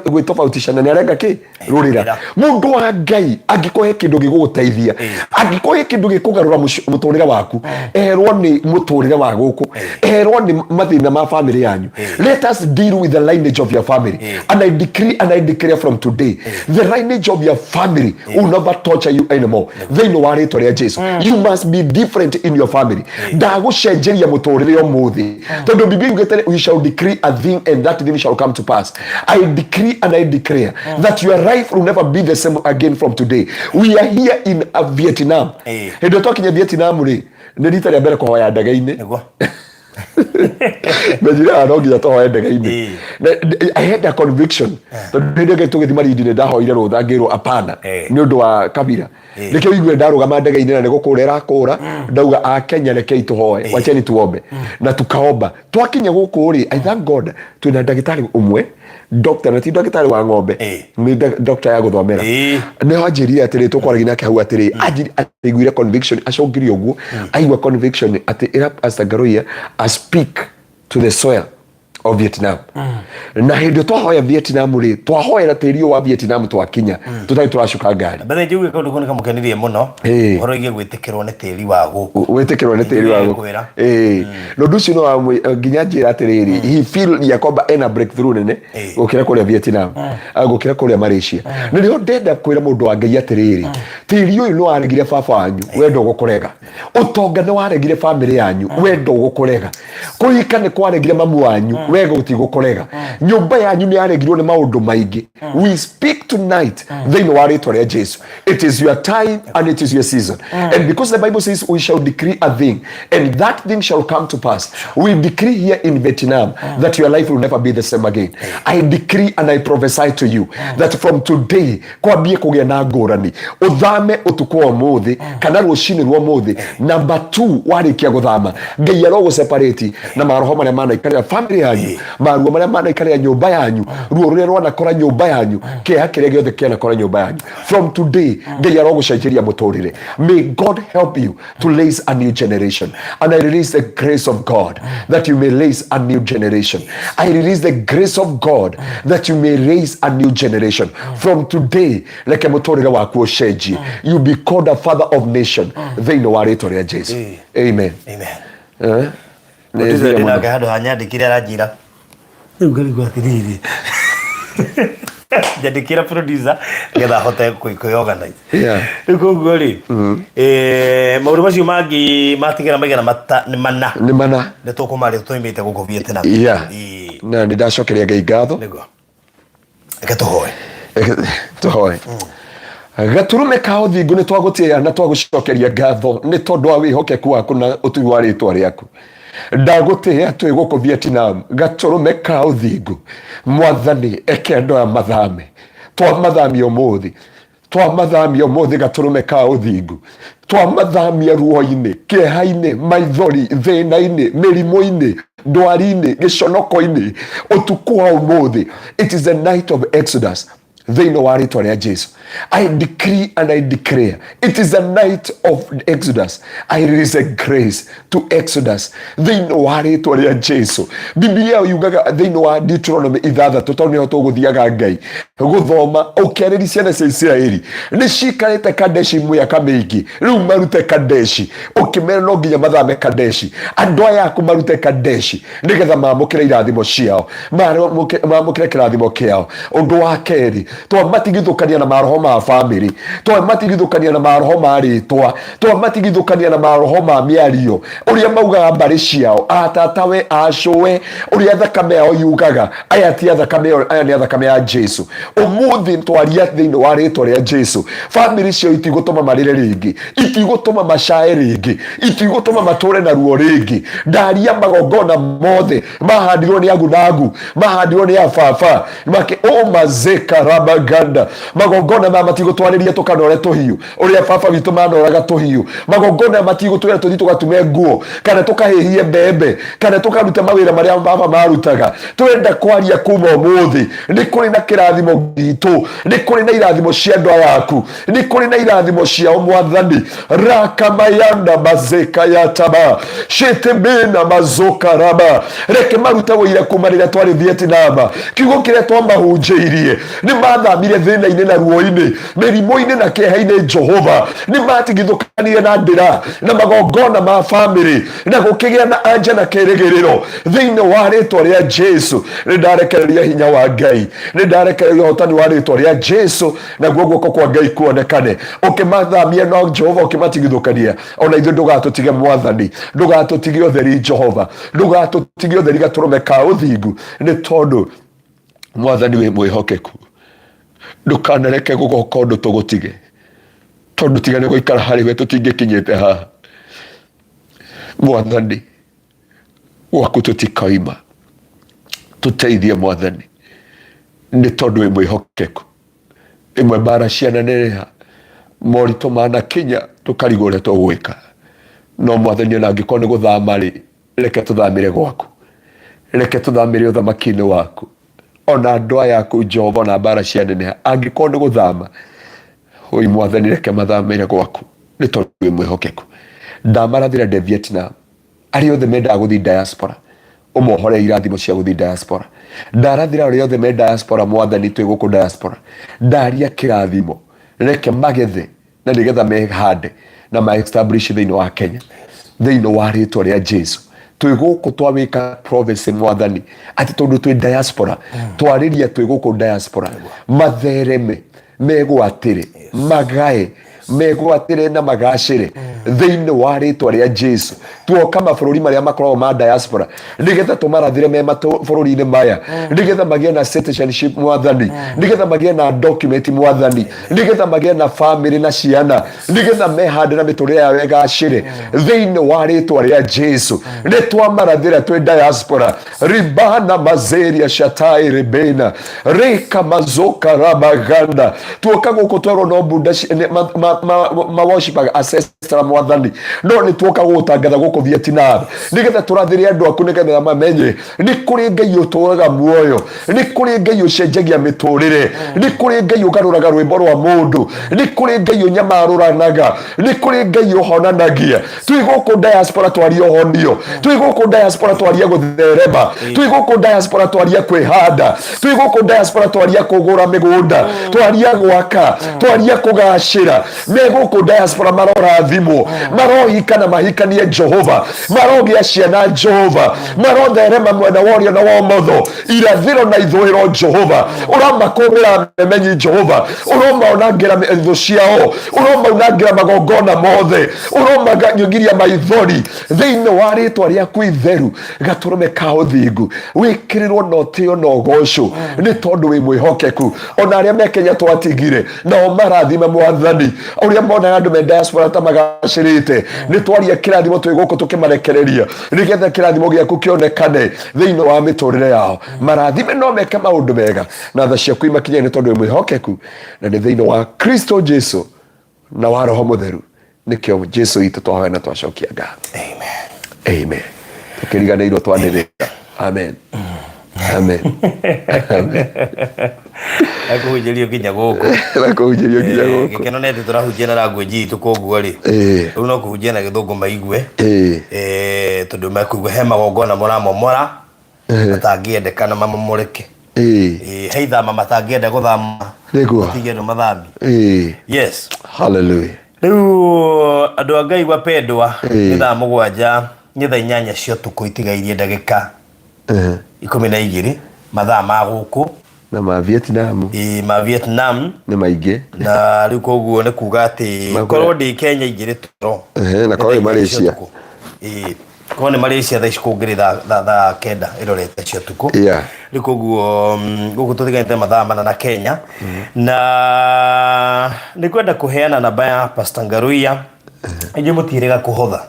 gwitofautisha na ni arenga ki rurira mundu wa Ngai angikohe kindu giguguteithia angikohe kindu gikugarura muturire waku erwo ni muturire wa guku erwo ni mathina ma family yanyu let us deal with the lineage of your family and I declare from today the lineage of your family will never torture you anymore they know what it is Jesus you must be different in your family ndagucenjeria muturire omuthi tondu bibi ngete we shall decree a thing and that thing shall come to pass. I decree and I declare that your life will never be the same again from today. We are here in Vietnam. Hendo talking in Vietnam ri ni rita rĩa mbere kuhoya ndege-ini. Najira arogi ya tohoya ndege-ini. I had a conviction. Tondu ndio tugithi marindi ndahoire rutha ngiro apana ni undu wa kabira. Nikio igwe ndarugama ndege-ini na nigukurera kura ndauga a Kenya rekei tuhoe wacheni tuombe na tukaomba twakinya guku ri I thank God twina ndagitari umwe doctor na ti ndagitari wa ng'ombe ni doctor ya guthomera ni wanjiria atiri tukwaragia nake hau atiri aiguire conviction acongiri uguo aigua conviction ati as Ngaruiya I speak to the soil of Vietnam na hindi twahoya Vietnam ri twahoera tiri wa Vietnam twakinya tutai turashuka ngari mbere njuge kundu kuni kamukenirie muno horo igie gwitikirwo ni tiri wa guku witikirwo ni tiri wa guku no nducio no nginya njira atiriri he feel ya kwamba ena breakthrough nene gukira kuria Vietnam gukira kuria Malaysia nirio ndenda kwira mundu wa Ngai atiriri tiri uyu no aregire baba wanyu wendo gukurega utonga no aregire family yanyu wendo gukurega kuhika ni kwaregire mamu wanyu wego utigukorega nyumba yanyu ni aregirwo ni maundu maingi we speak tonight they know what it Jesus it is your time and it is your season and because the Bible says we shall decree a thing and that thing shall come to pass we decree here in Vietnam that your life will never be the same again I decree and I prophesy to you that from today kwambie kugia na ngurani uthame utuko umuthi kana rucini rwo umuthi number 2 warikia guthama Ngai arogo separate na maroho maria manaikaria family yanyu maruo maria manaikaria nyumba yanyu ruo ruria rwanakora nyumba yanyu kiha kiria giothe kianakora nyumba yanyu from today Ngai arogucenjeria muturire may God help you to raise a new generation and I release the grace of God that you may raise a new generation I release the grace of God that you may raise a new generation from today like muturire waku ucenjie you be called a father of nation they know what it is Jesus amen Ndio ndio ngahado hanyandikira rajira ngari kwa tiriri jadikira producer ngetha hote kuyorganize iko ngori mauru macio mangi matigira magena mata ni mana ne tukumari tuimite guko Vietnam na ndacokeria Ngai ngatho nego ekatohoe gaturume ka uthingu ni twagutia na twagucokeria ngatho ni tondu wa wihokeku waku na utui wa ritwa riaku ndagutia twi guko Vietnam gaturume ka uthingu mwathani ekendo ya mathame twa mathami umuthi gaturume ka uthingu twa mathami ruo-ini kieha-ini maithori thina-ini mirimo-ini ndwari-ini giconoko-ini utuku wa umuthi it is the night of Exodus they know what it is Jesus I decree and I declare it is the night of Exodus I release a grace to Exodus they know what it is Jesus Biblia yugaga they know what Deuteronomy ithatha tutone ho tuguthiaga Ngai guthoma ukereri ciana cia Israeli ni cikarite Kadeshi mwaka mingi riu marute Kadeshi ukimera no nginya mathame Kadeshi andu aya aku marute Kadeshi nigetha mamukire irathimo ciao mamukire kirathimo kiao undu wa keri twa matigithukania na maroho ma family, to matigithukania na maroho ma ritwa, to matigithukania na maroho ma miario uria maugaga mbari ciao atatawe acowe uria thakame yao yugaga aya ti thakame, aya ni thakame ya Jesu. Umuthi twaria thiini wa ritwa ria Jesu, family cio itigutuma marire ringi, itigutuma macae ringi, itigutuma mature na ruo ringi. Ndaria magongona mothe mahandirwo ni agunagu, mahandirwo ni afafa make o mazeka rabaganda, magongona ma matigutwariria tukanore tuhiu uria baba witu manoraga tuhiu, magongona matigutwira tuthi tugatume nguo kana tukahihie mbembe kana tukarute mawira maria baba marutaga. Twenda kwaria kuma umuthi ni kuri na kirathimo gitu, ni kuri na irathimo cia ndwa yaku, ni kuri na irathimo cia Mwathani. Rakamayanda mazeka ya taba shetebena mazoka raba, reke maruta wira kuma rira twari Vietnam, kiugo kiria twamahunjiirie ni mathamire thina-ini na ruo-ini, mirimo-ini na keha-ini. Jehova ni matigithukanie na ndira na magongona ma family na gukigia na anja na kirigiriro thiini wa ritwa ria Jesu. Ni ndarekereria hinya wa Ngai, ni ndarekereria hotani wa ritwa ria Jesu, na guoko kwa Ngai kuonekane ukimathamia no Jehova, ukimatigithukania ona ithu ndugatutige Mwathani, ndugatutige utheri Jehova, ndugatutige utheri gaturume ka uthingu, ni tondu Mwathani we mwihokeku. Ndukanareke gugoka undu tugutige, tondu tigane guikara hari we tutingikinyite haha. Mwathani gwaku tutikaima, tuteithie Mwathani, ni tondu we mwihokeku. Imwe mbara ciananiriha morito manakinya tukarigwo tugwika, no Mwathani ona angikorwo ni guthama ri, reke tuthamire gwaku, reke tuthamire uthamaki-ini waku. Ona ndwa yaku Jehova na mbara ciananiriha angikorwo ni guthama, oi Mwathani reke mathamire gwaku, ni tondu we mwihokeku. Ndamarathira de Vietnam ari othe mendaga guthi diaspora, umohore irathimo cia guthi diaspora. Ndarathira ari othe me diaspora Mwathani twi guku diaspora, ndaria kirathimo reke magethe na nigetha mehande na ma establish thiini wa Kenya, thiini wa ritwa ria Jesu. Twi guku twawika province Mwathani ati tondu twi diaspora twariria twi guku diaspora mathereme megwatire magae megwatire na magacire thiini wa ritwa ria Jesu. Tuoka mabururi maria makoragwo ma diaspora nigetha tumarathire me mabururi-ini maya, nigetha magie na citizenship Mwathani, nigetha magie na document Mwathani, nigetha magie na family na ciana, nigetha mehande na miturire yao igacire thiini wa ritwa ria Jesu. Ni twamarathira twi diaspora ribana mazeria shatai rebena reka mazoka rabaganda. Tuoka guku twerwo no bunda worship ancestral Mwathani, no ni tuoka gutangatha guku Vietnam nigetha turathirie andu aku nigetha mamenye ni kuri Ngai uturaga muoyo, ni kuri Ngai ucenjagia miturire, ni kuri Ngai ugaruraga rwimbo rwa mundu, ni kuri Ngai unyamaruranaga, ni kuri Ngai uhonanagia. Twi guku diaspora twaria honio, twi guku diaspora twaria gutherema, twi guku diaspora twaria kwihanda, twi guku diaspora twaria kugura migunda, twaria gwaka, twaria kugacira. Me guku diaspora marorathimo, marohika na mahikanie Jehova, marogia ciana Jehova, marotherema mwena worio na womotho, irathiro na ithwiro Jehova. Uramakumira memenyi Jehova, uromaunangira ithu ciao, uromaunangira magongona mothe, uromanyungiria maithori thiini wa ritwa riaku itheru gaturume ka uthingu, wikirirwo na utio na ugoco ni tondu wi mwihokeku. Ona aria me Kenya twatigire nao marathime Mwathani, uria monaga andu me diaspora ta magacirite, ni twaria kirathimo twi guku tukimarekereria nigetha kirathimo giaku kionekane thiini wa miturire yao. Marathime no meke maundu mega na tha ciaku imakinye ni tondu wi mwihokeku, na ni thiini wa Kristo Jesu na wa Roho Mutheru nikio Jesu itu twahoya na twacokia ngatho. Amen, amen. Tukiriganirwo twanirira. Amen, amen. Akuhujirio kinya guku, akuhujirio kinya guku. Gikeno nete turahujia na language itu koguo ri riu no kuhujia na githungu maigue tondu makuigua he magongona moramomora matangiendekana mamomoreke heithama matangienda guthama tigeno mathami. Yes, hallelujah. Riu andu a Ngai wapendwa ni thaa mugwanja ni thaa inyanya cia tuku itigairie ndagika 12 mathaa ma guku na ma Vietnam ma Vietnam nĩ maingĩ na rĩu koguo nĩ kuga atĩ korwo ndĩ Kenya ingĩrĩ toro na korwo Malaysia korwo nĩ Malaysia thaa ici kũngĩrĩ thaa kenda ĩrorete cia ũtukũ rĩu koguo gũkũ tũtiganĩte mathaa mana na Kenya na nĩ kwenda kũheana namba ya Pastor Ngaruiya ĩngĩ mũtiĩrĩga kũhotha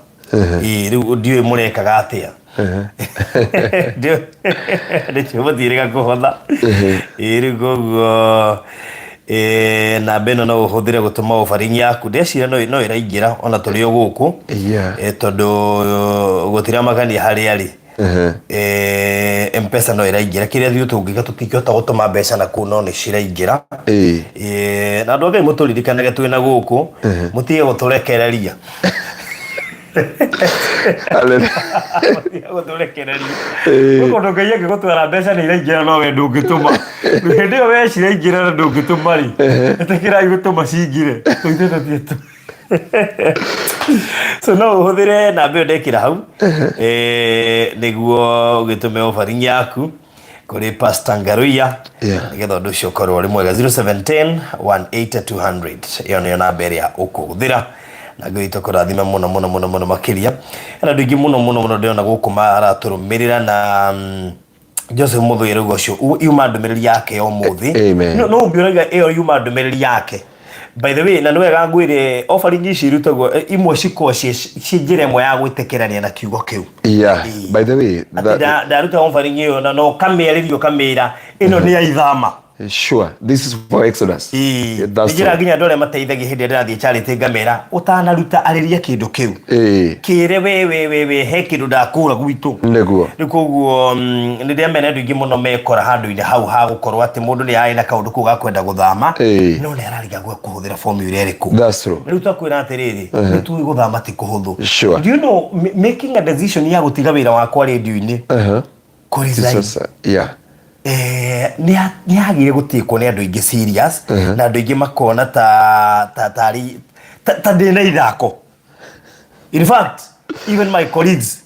rĩu ndiũĩ mũrekaga atĩa nĩkĩo mũtiĩrĩga kũhotha rĩu koguo namba ĩno no ũhũthĩre gũtũma offering yaku ndeciria no ĩraingĩra ona tũrĩ o gũkũ tondũ gũtira makania harĩa arĩ M-Pesa no ĩraingĩra kĩrĩa thiũ tũngĩka tũtingĩhota gũtũma mbeca na kũu no nĩ ciraingĩra na andũ a Ngai mũtũririkanage twĩna gũkũ mũtige gũtũrekereria gũtũrekereria gũkũ Ngai angĩgũtwara mbeca nĩ iraingĩra no we ndũngĩtũma hĩndĩ ĩyo we ciraingĩra na ndũngĩtũma rĩ ĩtĩkĩrai gũtũma cingĩre tũitũ tũtiĩtũ so no ũhũthĩre namba ĩyo ndekĩra hau nĩguo ũgĩtũme offering yaku kũrĩ Pastor Ngaruiya nĩgetha ũndũ ũcio ũkorwo ũrĩ mwega 0710 180 200 ĩyo nĩyo namba ĩrĩa ũkũhũthĩra na Ngai tũkũrathime mũno makĩria na andũ aingĩ mũno ndĩrona gũkũ maratũrũmĩrĩra na Joseph Mũthũi rĩu ũcio yuma ndũmĩrĩri yake ũmũthĩ no ũngĩoraga ĩyo yuma ndũmĩrĩri yake. By the way, na nwega ngwire offering ici irutagwo imwe cikwo ci njĩra ĩmwe ya gwĩtĩkĩrania na kiugo kĩu. By the way, ndaruta offering ĩyo na no kamĩarĩrio kamĩra ĩno nĩ ya ithama. Sure, this is for Exodus. Nĩnjĩra nginya andũ arĩa mateithagia hĩndĩ ĩrĩa ndĩrathiĩ charity ngamera ũtanaruta arĩria kĩndũ kĩu kĩre we he kĩndũ ndakũra gwitũ nĩguo rĩu koguo nĩrĩa mena andũ aingĩ mũno mekora handũ-inĩ hau ha gũkorwo atĩ mũndũ nĩ arĩ na kaũndũ kũu gakwenda gũthama no nĩ arariga kũhũthĩra formula ĩrĩkũ. Rĩu twakwĩra atĩrĩrĩ nĩ tũĩ gũthama ti kũhũthũ. Do you know making a decision ya gũtiga wĩra wakwa radio-inĩ kũresign nĩ hagire gũtikwo nĩ andũ aingĩ serious na andũ aingĩ makona ta ndĩna ithako. In fact even my colleagues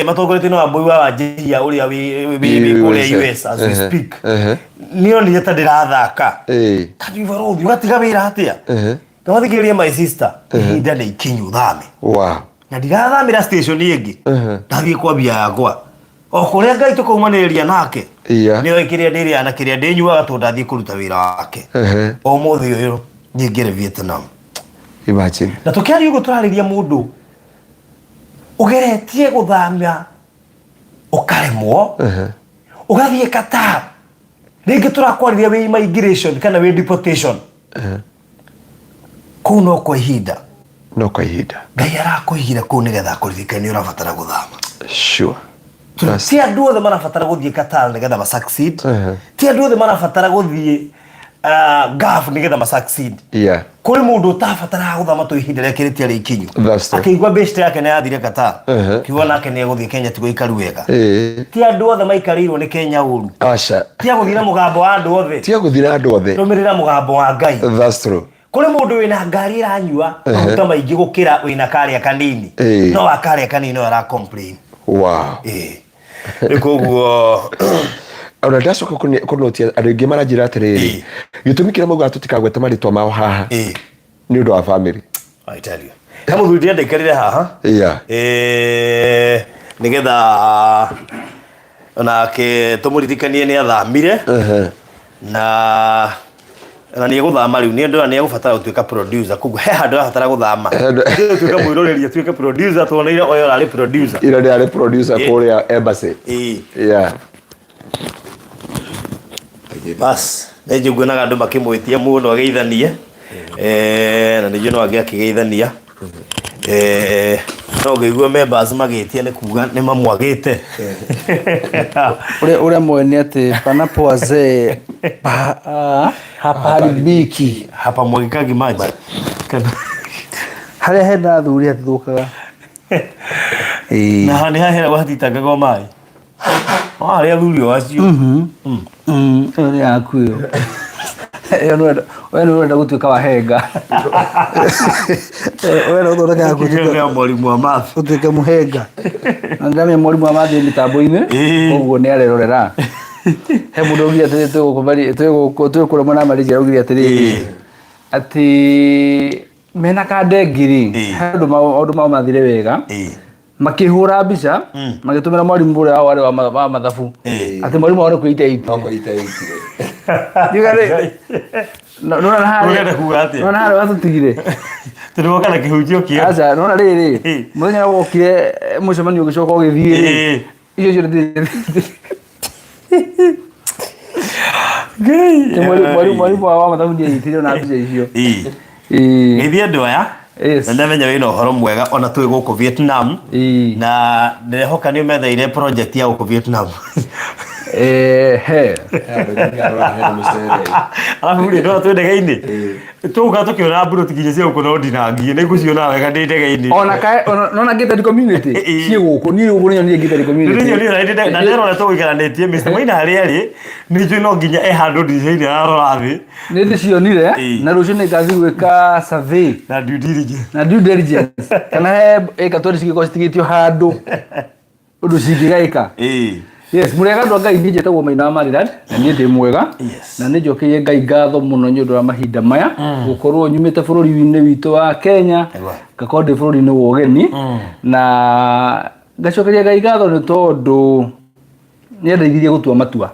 matongoretio nĩ Wambui wa Wanjĩhia ũrĩa wĩ kũrĩa US as we speak nĩonire ta ndĩrathaka kandiuga rũthi ũgatiga wĩra atĩa ngathikĩrĩria my sister ihinda nĩ ikinyu thame na ndirathamĩra station ĩngĩ ndathiĩ kwambia yakwa o kũrĩa Ngai tũkaumanĩrĩria nake nĩoĩ kĩrĩa ndĩrĩa na kĩrĩa ndĩnyuaga tondũ ndathiĩ kũruta wĩra wake o mũthĩ ũyũ nyingĩre Vietnam. Imagine. Na tũkĩaria ũguo tũrarĩria mũndũ ũgeretie gũthamia ũkaremwo ũgathiĩ Qatar rĩngĩ tũrakwarĩria wĩ immigration kana wĩ deportation kũu no kwa ihinda Ngai arakũigire kũu nĩgetha akũririkanie ũrabatara gũthama. Sure. Ti andũ othe marabatara gũthiĩ Qatar nĩgetha ma succeed. Ti andũ othe marabatara gũthiĩ Gulf nĩgetha ma succeed. Kũrĩ mũndũ ũtabatara gũthama tu ihinda rĩake rĩtiarĩ ikinyu. Akĩigua best yake nĩ yathire Qatar. Kiugo nake nĩ egũthiĩ Kenya tigo ikaru wega. Ti andũ othe maikarĩirwo nĩ Kenya ũru. Ti agũthira mũgambo wa andũ othe. Rũmĩrĩra mũgambo wa Ngai. Kũrĩ mũndũ wĩna ngari ĩranyua maguta maingĩ gũkĩra wĩna karĩa kanini. No wa karĩa kanini no ara complain. Koguo ona ndacoka kũnotia andũ aingĩ maranjĩra atĩrĩrĩ gĩtũmi kĩrĩa mauga tũtikagweta marĩtwa mao haha nĩ ũndũ wa family. I tell you he mũthuri ndaikarire haha nĩgetha onake tũmũririkanie nĩ athamire na nĩ egũthama rĩu nĩ andũ nĩ egũbatara gũtuĩka producer koguo he handũ arabatara gũthama tuĩka mwĩroreri tuĩke producer tuoneire oyo ararĩ producer ira nĩ arĩ producer kũrĩa embassy. Bas nĩnjiguanaga andũ makĩmwĩtia mũno ageithanie na nĩnjũ no angĩ akĩgeithania no ngĩigua members magĩtia nĩ kuga nĩ mamwagĩte ũrĩa mwene atĩ panapo wazee hapaharibiki hapa mwagĩkagi maji harĩa hena athuri hatithũkaga na nĩ hahera hatitangagwo maĩ harĩa athuri o acio nĩ yaku ĩyo we nĩ ũrenda gũtuĩka wahenga we nĩ ũthondeka yaku mwarimũ wa math ũtuĩke mũhenga na ndĩramenya mwarimũ wa math mĩtambo-inĩ ũguo nĩ arerorera he mundu ugia tu kura mwana Malaysia ugia atiri ati mena kadengiri handu maundu mathire wega makihura mbica magitumira mwarimu bure hao wale wa mathabu ati mwarimu wao kuita 8 digare nona hali watutigire tuliwoka na kihujio kia acha nona riri muthenya wokire mucemanio gicoka ugithie iyo cio Ngai mwarimu wa mathabu ndia itire na mbica icio ngithie andu aya na ndamenya wina uhoro mwega ona twi guku Vietnam na ndirehoka ni umetheire project ya guku Vietnam alafu uri ndo tu ndege-ini tuka tukiona mburu tikinya cia guku no ndinangie ni nguciona wega ndi ndege-ini ona gated community cie guku ni guku ni gated community ni na ndero na tuikaranĩtie Mr. Maina harĩa arĩ ni njui no nginya handũ ndicaini ararora thĩ ni ndicionire na rũciũ nĩ ngathi gwĩka survey na due diligence kana he eka tũrĩ cigĩkorwo citigĩtio handũ ũndũ cingĩgaĩka yes murega ndo Ngai nije tagwo Maina wa Maryland na nie ndi mwega na nĩ njokerie Ngai ngatho muno nĩ ũndũ wa mahinda maya gukorwo nyumĩte bũrũri-inĩ witũ wa Kenya ngakorwo ndĩ bũrũri-inĩ wa ũgeni na ngacokeria Ngai ngatho nĩ tondũ nĩ andeithirie gũtua matua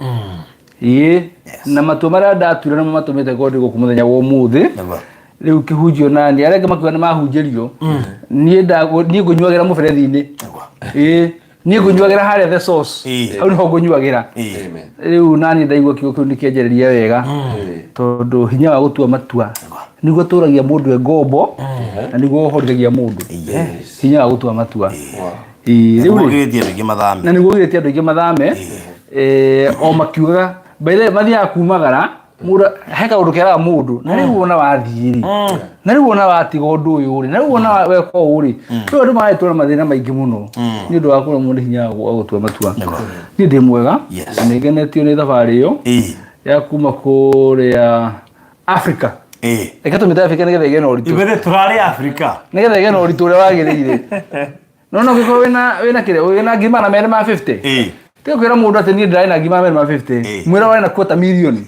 na matua marĩa ndatuire nĩ matũmĩte ngorwo ndĩ gũkũ mũthenya wa ũmũthĩ rĩu kĩhunjio nani arĩa angĩ makiuga nĩ mahunjĩrio niĩ ngũnyuagĩra mũberethi-inĩ niĩ ngũnyuagĩra harĩa the source hau nĩho ngũnyuagĩra rĩu nani ndaigua kiugo kĩu nĩkĩanjarĩria wega tondũ hinya wa gũtua matua nĩguo tũragia mũndũ ngombo na nĩguo ũhorithagia mũndũ hinya wa gũtua matua rĩu ũgĩrĩtie andũ aingĩ mathame na nĩguo ũgĩrĩtie andũ aingĩ mathame o makiugaga mbere mathiaga kumagara mũndũ he kaũndũ keraga mũndũ na rĩu wona wathiĩ na rĩu wona watiga ũndũ ũyũ rĩ na rĩu wona weka ũũ rĩ rĩu andũ mahetwo na mathĩna maingĩ mũno nĩ ũndũ wa kũra mũndũ hinya wa gũtua matua niĩ ndĩ mwega na nĩ ngenetio nĩ thabarĩ ĩyo ya kuma kũrĩa Africa reke tũmĩte Africa nĩgetha ĩgĩe na ũritũ ithuĩ tũrarĩ Africa nĩgetha ĩgĩe na ũritũ ũrĩa wagĩrĩire no ũngĩkorwo wĩna kĩrĩa wĩna ngiri magana merĩ ma 50 tiga kwĩra mũndũ atĩ niĩ ndĩrarĩ na ngiri magana merĩ ma 50 mwĩra warĩ na quarter million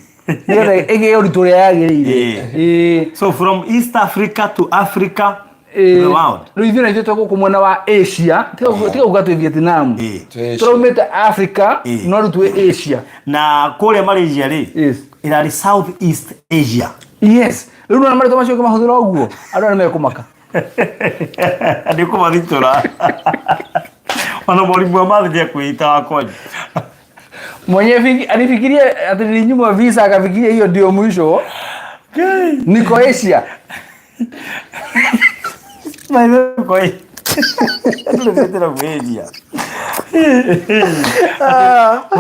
nĩgetha ĩgĩe ũritũ ũrĩa yagĩrĩire so from East Africa to Africa the world rĩu ithuĩ na ithuĩ twĩ gũkũ mwena wa Asia tiga kuga twĩ Vietnam tũraumĩte Africa no rĩu twĩ Asia na kũrĩa Malaysia rĩ ĩrarĩ South East Asia yes rĩu nona marĩtwa macio ũkĩmahũthĩra ũguo andũ arĩa mekũmaka nĩ kũmathitũra ona mwarimu wa mathi nĩekwĩita wakwanyu mwenye alifikiria ati nilinyimwa visa akafikiria hiyo ndio mwisho niko Asia koi tulivetera kuedia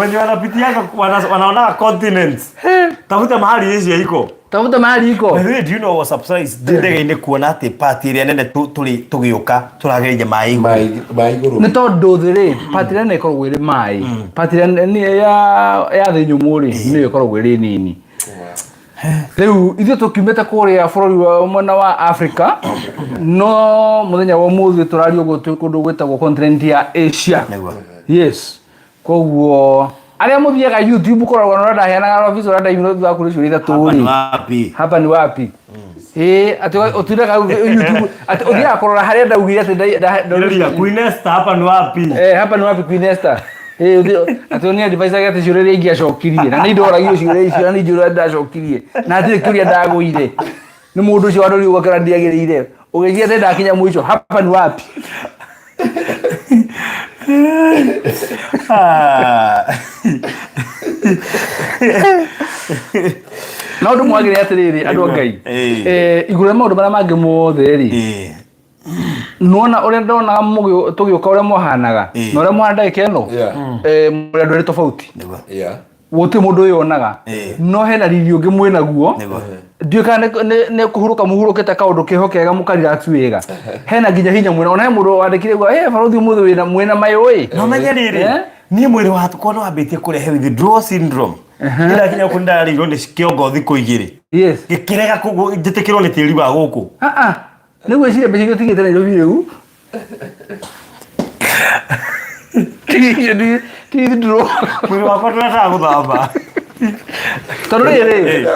wenye wanapitianga wanaona continents tafuta mahali Asia iko do you know what surprise ndege-inĩ kuona atĩ party ĩrĩa nene tũgĩũka tũrageria maĩ igũrũ nĩ tondũ thĩ party ĩrĩa nene ĩkoragwo ĩrĩ maĩ party ĩrĩa ya thĩ nyũmũ rĩ nĩyo ĩkoragwo ĩrĩ nini rĩu ithuĩ tũkiumĩte kũrĩa bũrũri wa mwena wa Africa no mũthenya wa ũmũthĩ tũraria ũguo twĩ kũndũ gwĩtagwo continent ya Asia yes koguo arĩa mũthiaga YouTube koragwo na ndaheanaga visa rada ino thutha kũrĩ ciũria ithatũ hapa ni wapi ati ũtiraga YouTube ati ũthiaga kũrora harĩa ndaugire ati Queen Esther hapa ni wapi hapa ni wapi Queen Esther ati ni advice ati ciũria ingĩ acokirie na nĩ ndoragio ciũria icio na njũra ndacokirie na ati kĩũria ndagũire nĩ mũndũ ũcio warori ũgakora ndiagĩrĩire ũgĩthia ati ndakinya mũico hapa ni wapi na ũndũ mwagĩrĩire atĩrĩrĩ andũ a Ngai igũrũ maũndũ marĩa mangĩ mothe rĩ nuona ũrĩa ndona tũgĩũka ũrĩa mohanaga na ũrĩa mohana ndagĩka ĩno mũrĩ andũ erĩ tofauti gũtirĩ mũndũ ũyũ onaga no hena riri ũngĩ mwĩnaguo ndiũĩ kana nĩ kũhurũka mũhurũkĩte kaũndũ kĩho kega mũkarelax wega hena nginya hinya mwĩna ona he mũndũ wandĩkire guo barũthi ũmũthĩ wĩna mayũ no menye rĩrĩ niĩ mwĩrĩ wakwa no wambĩtie kũrehe withdraw syndrome ila kinya kundarĩirwo nĩ kĩongo thikũ igĩrĩ gĩkĩrega njĩtĩkĩrwo nĩ tĩri wa gũkũ nĩ gwĩciria mbeca iria ũtigĩte Nairobi rĩu ti ndro mwili wakwa tunataka guthamba tarore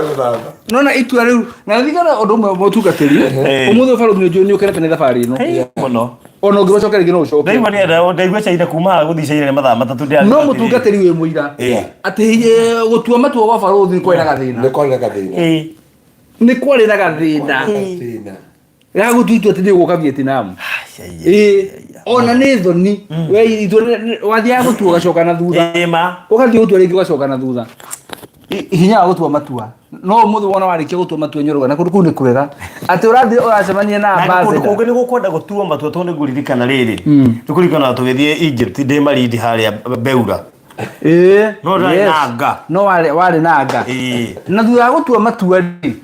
nona itua riu na thigara undu mwe mutungatiri umuthe baro ni ukere pene thabari ino muno ono ngiro coke ngino ucoke ndaigua ni ndaigua caina kuma guthi caina mathaa matatu ndia no mutungatiri wi muira ati gutua matua gwa baro ni kwena gathina ni kwari na gathina ya gutuitwa ati ndi guka Vietnam ona ni thoni we itu wathia gutua gacoka na thutha ugathia gutua ringi gacoka na thutha hinya gutua matua no muthu wona warikia gutua matua nyoroga na kundu ni kwega ati urathi uracemania na ambassador kungu ni gukwenda gutua matua tondu nguririkana riri tukurikana tugithie Egypt ndi maridi haria Beura no nanga no wale nanga na thutha gutua matua ri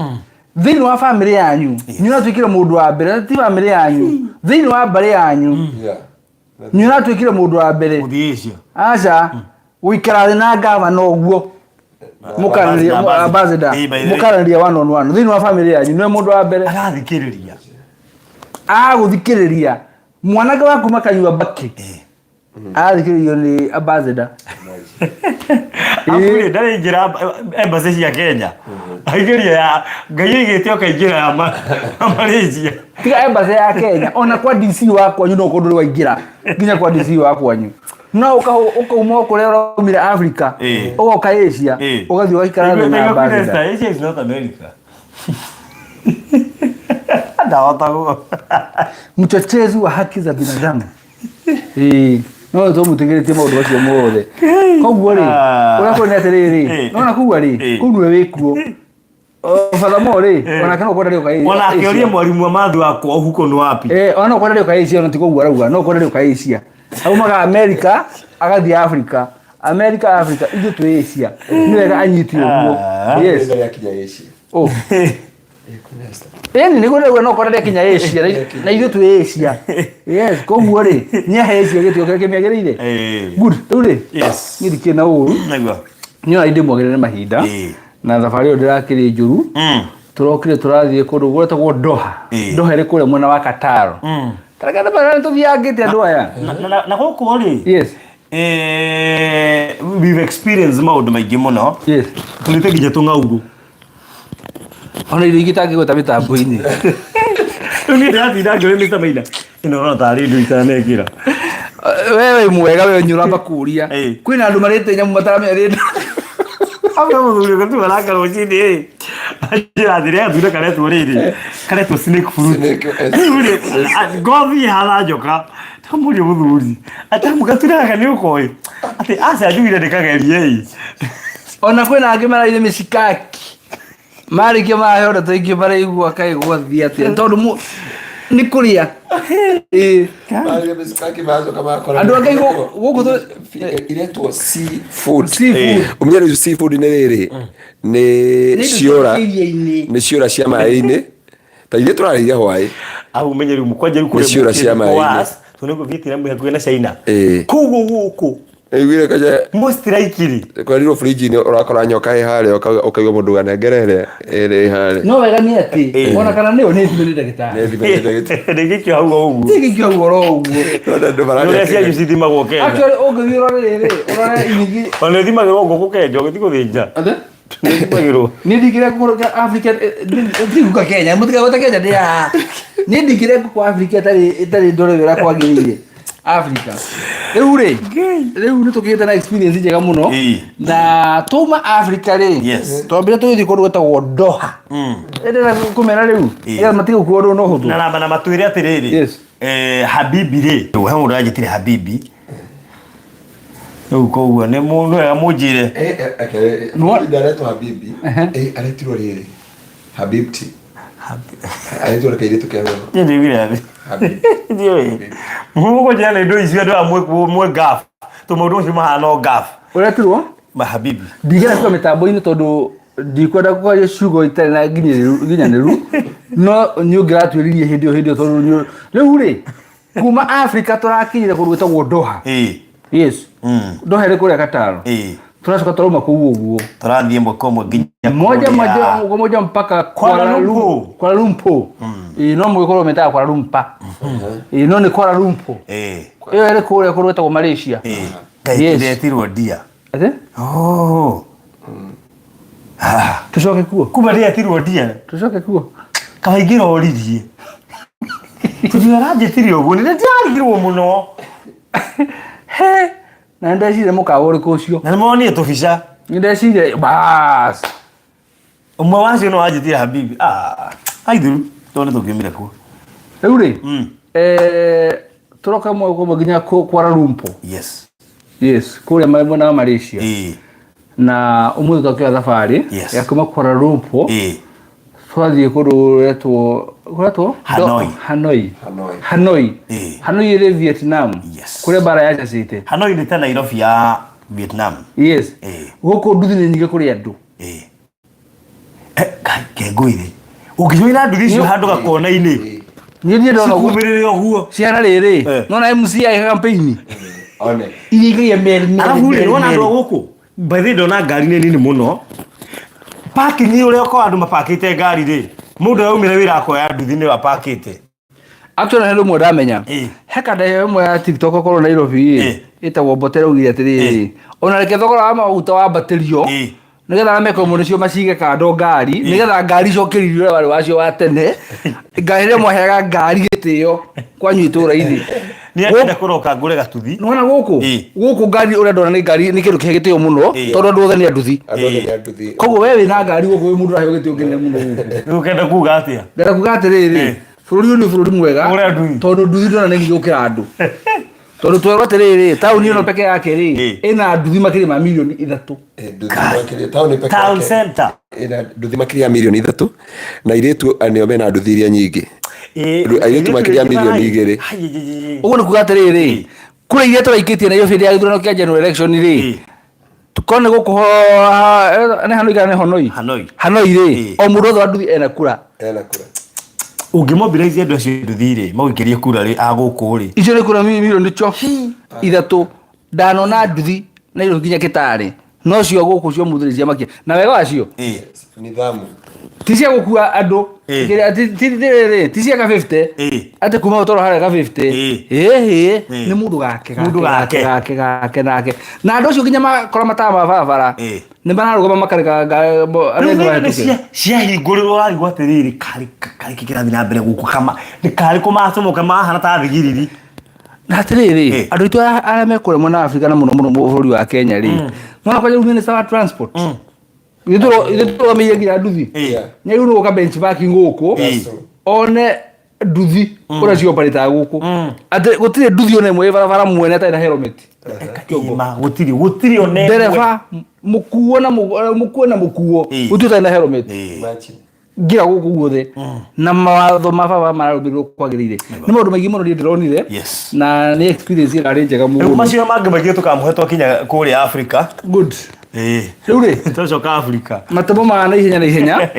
thini wa family yanyu nyuna twikire mundu wa mbere ti family yanyu thini wa mbare yanyu nyuna twikire mundu wa mbere uthiicio aca uikara na ngava no guo mukarania ambassador mukarania one on one thini wa family yanyu nwe mundu wa mbere guthikiriria mwanake waku makanyua baki athikiririo ni ambassador Akuri ndari ngira embassy ya Kenya. Aigeria ya Ngai igitio kaingira ya Malaysia. Tiga embassy ya Kenya ona kwa DC wakwa nyuno kundu waingira nginya kwa DC wakwa nyu. No ukauma kurera umira Africa ugoka Asia ugathi ugaikara na ambassador. Asia is not America. Ndawatago. Mchochezi wa haki za binadamu. No to mutegeretie maundu acio mothe koguo ri urakwo ni atiriri no na kuwa ri kunwe wikuo father mo ri ona kana kwenda ri ukai ona akioria mwalimu wa mathu akwa huko ni wapi ona kwenda ri ukai cia no tikuwa rauga no kwenda ri ukai cia aumaga America agathi Africa America ije tu Asia ni wega anyitio guo yes oh ni gure no kwenda kinya Asia na ije tu Asia yes koguo ri nya Asia gitio kire kimiagereire good uri yes ni dikena uru nagwa nyo inde mwagerere mahinda na safari ndirakiri njuru turokire turathie kundu gwetagwo Doha ri kure mwena wa Qatar taragana bana tuthiangite andu aya na guku ri yes we've experienced maundu maingi muno yes tulite nginya tungauru ona irigitaki gota mitambo-ini ni ndathira ngire Mr. Maina ino no tari ndu itanekira wewe mwega wewe nyuramba kuria kwina andu marite nyamu mataramenya rindu abra muthuri gatu araka rocini ajira dire athura karetwo riri karetwo snake fruit uri gothi hala joka tamuri muthuri atamugatura ni ukoi ati asa ajuire ndikagerie ona kwina angi maraire mishikaki mari ke mahoro toiki bare igua kai gwathia ati tondu ni kuria mari mishikaki mazo kama akora andu angi guku to iretwo seafood umenya seafood ni riri ni ciora cia mai-ini ta ile turariria hwai au menyeru mukwanjeru kure ciora cia mai-ini tunego Vietnam hakuhe na China kugu guku Igwire kaje mustiraikiri kwa riro fridge ni urakora nyoka ihare ukaiga mundu ganengerere ere ihare no wega ni ati ona kana ni oni thimeni ndagitari ndegikyo haugo ugu ndegikyo horo ugu ona ndo baraka no cia yusitima gwoke actually ogithiro riri ona inigi ona thima gero ngokukenjo githiko thinja ade ndimagiro ni ndikire kuroka Africa ndikuka Kenya mutika gota Kenya ndia ni ndikire ku Africa tari ndore wira kwagirire Africa riu ni tukite na experience njega muno na tuma Africa ri twambire tuthi kundu gwetagwo Doha ende na kumera riu ira matigo kuondo no huthu na matwire atiriri Habibi ri we mundu ajitire Habibi uko ne mundu ya mujire no ndareto Habibi aretirwo riri Habibti aretirwo kaire tukero ndi wira ndio mugo jana ndo icio ndo amwe gaf to mundu ucio mahana gaf uretirwo Habibi ndigera kwa mitambo-ini tondu ndikwenda kwa ciugo itari na nginyaniru no nyungiratwiririe hindi tondu riu ri kuma Africa turakinyire kundu gwetagwo Doha yes Doha ri kuria Qatar tunacoka turauma kuu uguo turathie mbokomo nginya moja mpaka Kuala Lumpur no mugikoro metaga Kuala Lumpur no ni Kuala Lumpur iyo ri kuria kundu gwetagwo Malaysia Ngai ndetirwo ndia. Ate? Oh. Tucoke kuo. Kuma ndetirwo ndia. Tucoke kuo. Kaingira oririe. Tuthira njetirio uguo ni ndiragirwo muno. He. Na ndecire mukawa uriku ucio. Na nimonire tubica. Ndecire bas. Umwe wacio no anjitire habibi. Aithuru. Tone tukiumire kuo. Riu ri. Turoka mwe nginya Kuala Lumpur. Yes, kuria mwena wa Malaysia. Na umuthi tokea safari ya kuma Kuala Lumpur. Twathie kundu retwo Hanoi iri Vietnam. Kuria bara ya jacite. Hanoi ni ta Nairobi ya Vietnam. Yes. Guku nduthi ni nyingi kuri andu. Kenguire. Ukijoina nduthi icio handu gakona-ini. Ni ndona kumirire oguo. Ciana riri. Nona MC ya campaign. One. Iria meri. Alafu ri wona andu guku. Mbathi ndona ngari ni nini muno. Parking ni uri ko andu mapakite ngari ri. Mundu aumire wira akoya nduthi ni wapakite. Actually helo mwe ndamenya. Heka imwe ya TikTok korwo Nairobi. Itagwo Ubataire ugira atiri. Ona reke thogora wa maguta wa baterio. Nigetha ameko munisio macige kando ngari nigetha ngari cokiririo wari wacio wa tene ngari mwaheaga ngari gitio kwanyu itura-ini ni akenda kuroka ngure gatuthi nona guku ngari uri ndona ni ngari ni kindu kigitio muno tondu andu othe ni anduthi koguo wewe na ngari guku wi mundu raheo gitio kinene muno guku ukenda kuga atia ndera kuga atiriri bururi ni bururi mwega tondu nduthi ndona ni gukira andu tondu twerwo atiriri tauni ino peke yake ri ina nduthi makiri ma milioni 3 town center ina nduthi makiri ya milioni 3 na iretu anio mena nduthi iria nyingi iretu makiri ya milioni 2 uguo ni kuga atiriri kura iretu raikitie na iyo bindi ya githurano kia general election ri tukone guku ne Hanoi ri o mundu othe wa nduthi ena kura ungimobilize andu acio nduthi ri magikirie kura ri aguku ri icio ni kura milioni 3 ndanona nduthi na iro nginya Kitale no cio guku cio muthiricia makia na wega wacio ni thamu tisia gukua andu tisia ka 50 ate kuma utoro hare ka 50 ni mundu gake nake na andu cio nginya makora matama barabara ni banarugama makareka cia hingurirwo warigwo atiriri kari kikirathi na mbere guku kama ni kari kumacomoka mahana ta thigiriri na atiriri andu itu ara mekure mwana Afrika na muno bũrũri wa Kenya ri mwana kwa minister wa transport ituro meyegira nduthi ni uno ka benchmarking guku one nduthi ura cio parita guku ate gutire nduthi one mwe barabara mwene ata na helmet gutiri one dereva mukuo ututa na helmet gira guku guothe na mawatho mababa mararubirwo kwagirire ni maundu maingi muno ndironire na ni experience ira njega muno macio mangi maingi tukamuhetwa kinya kuri Africa good riu ri tucoka Africa matemo ma na ihenya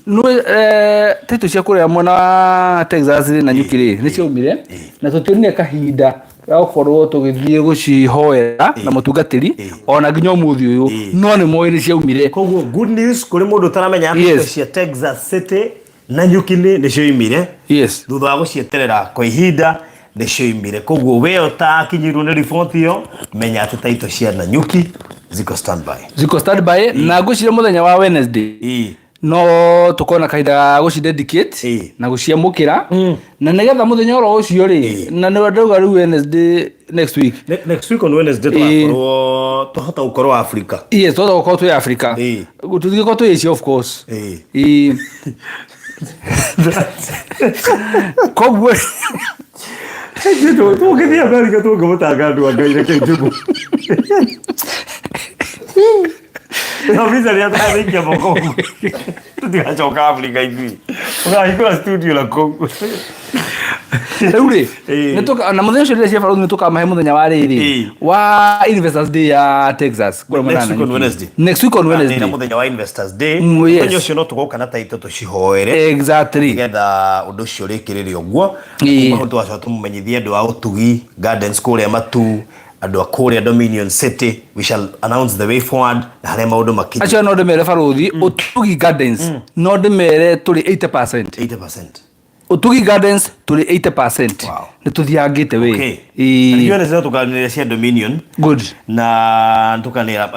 no teto cia kuria mwena wa Texas na nyukiri ni ciaumire na tutionire kahinda gakorwo tugithie gucihoera na mutungatiri ona nginya umuthi uyu no ni moire ciaumire koguo good news kuri mundu taramenya teto cia Texas City na nyukini ni cioimire thutha wa gucieterera kwa ihinda ni cioimire koguo we utakinyirwo ni report iyo menya ati taito cia na nyuki ziko standby na gucire muthenya wa Wednesday no tukona kaida guci dedicate na guciamukira na nigetha muthenya oro ucio ri na ni ndauga ri Wednesday next week on Wednesday twakorwo tuhota gukorwo Africa tuhota gukorwo tu Africa gututhiko tu Asia of course kogwe tu ukithia America tu ngomutanga andu Ngai reke njugu no visa ya tayari ya moko tudiachoka Africa hivi unaikuwa studio la Kongo Eure netoka na muthenya cio cia faru netoka mahe muthenya wa riri wa Investors Day ya Texas kwa next week on Wednesday na muthenya wa Investors Day muthenya cio no tugoka na taito tucihoere exactly getha undu cio rikiririo guo kuma twacoka tumumenyithie andu a utugi gardens kuria matu andu akuria Dominion City we shall announce the way forward na hare maundu makinyi acha no de mere faruthi utugi gardens no de mere tuli 80% Utugi Gardens tuli 80%. Nituthiangite we. Okay. Ndio ndio tukanira Dominion. Good. Na tukanira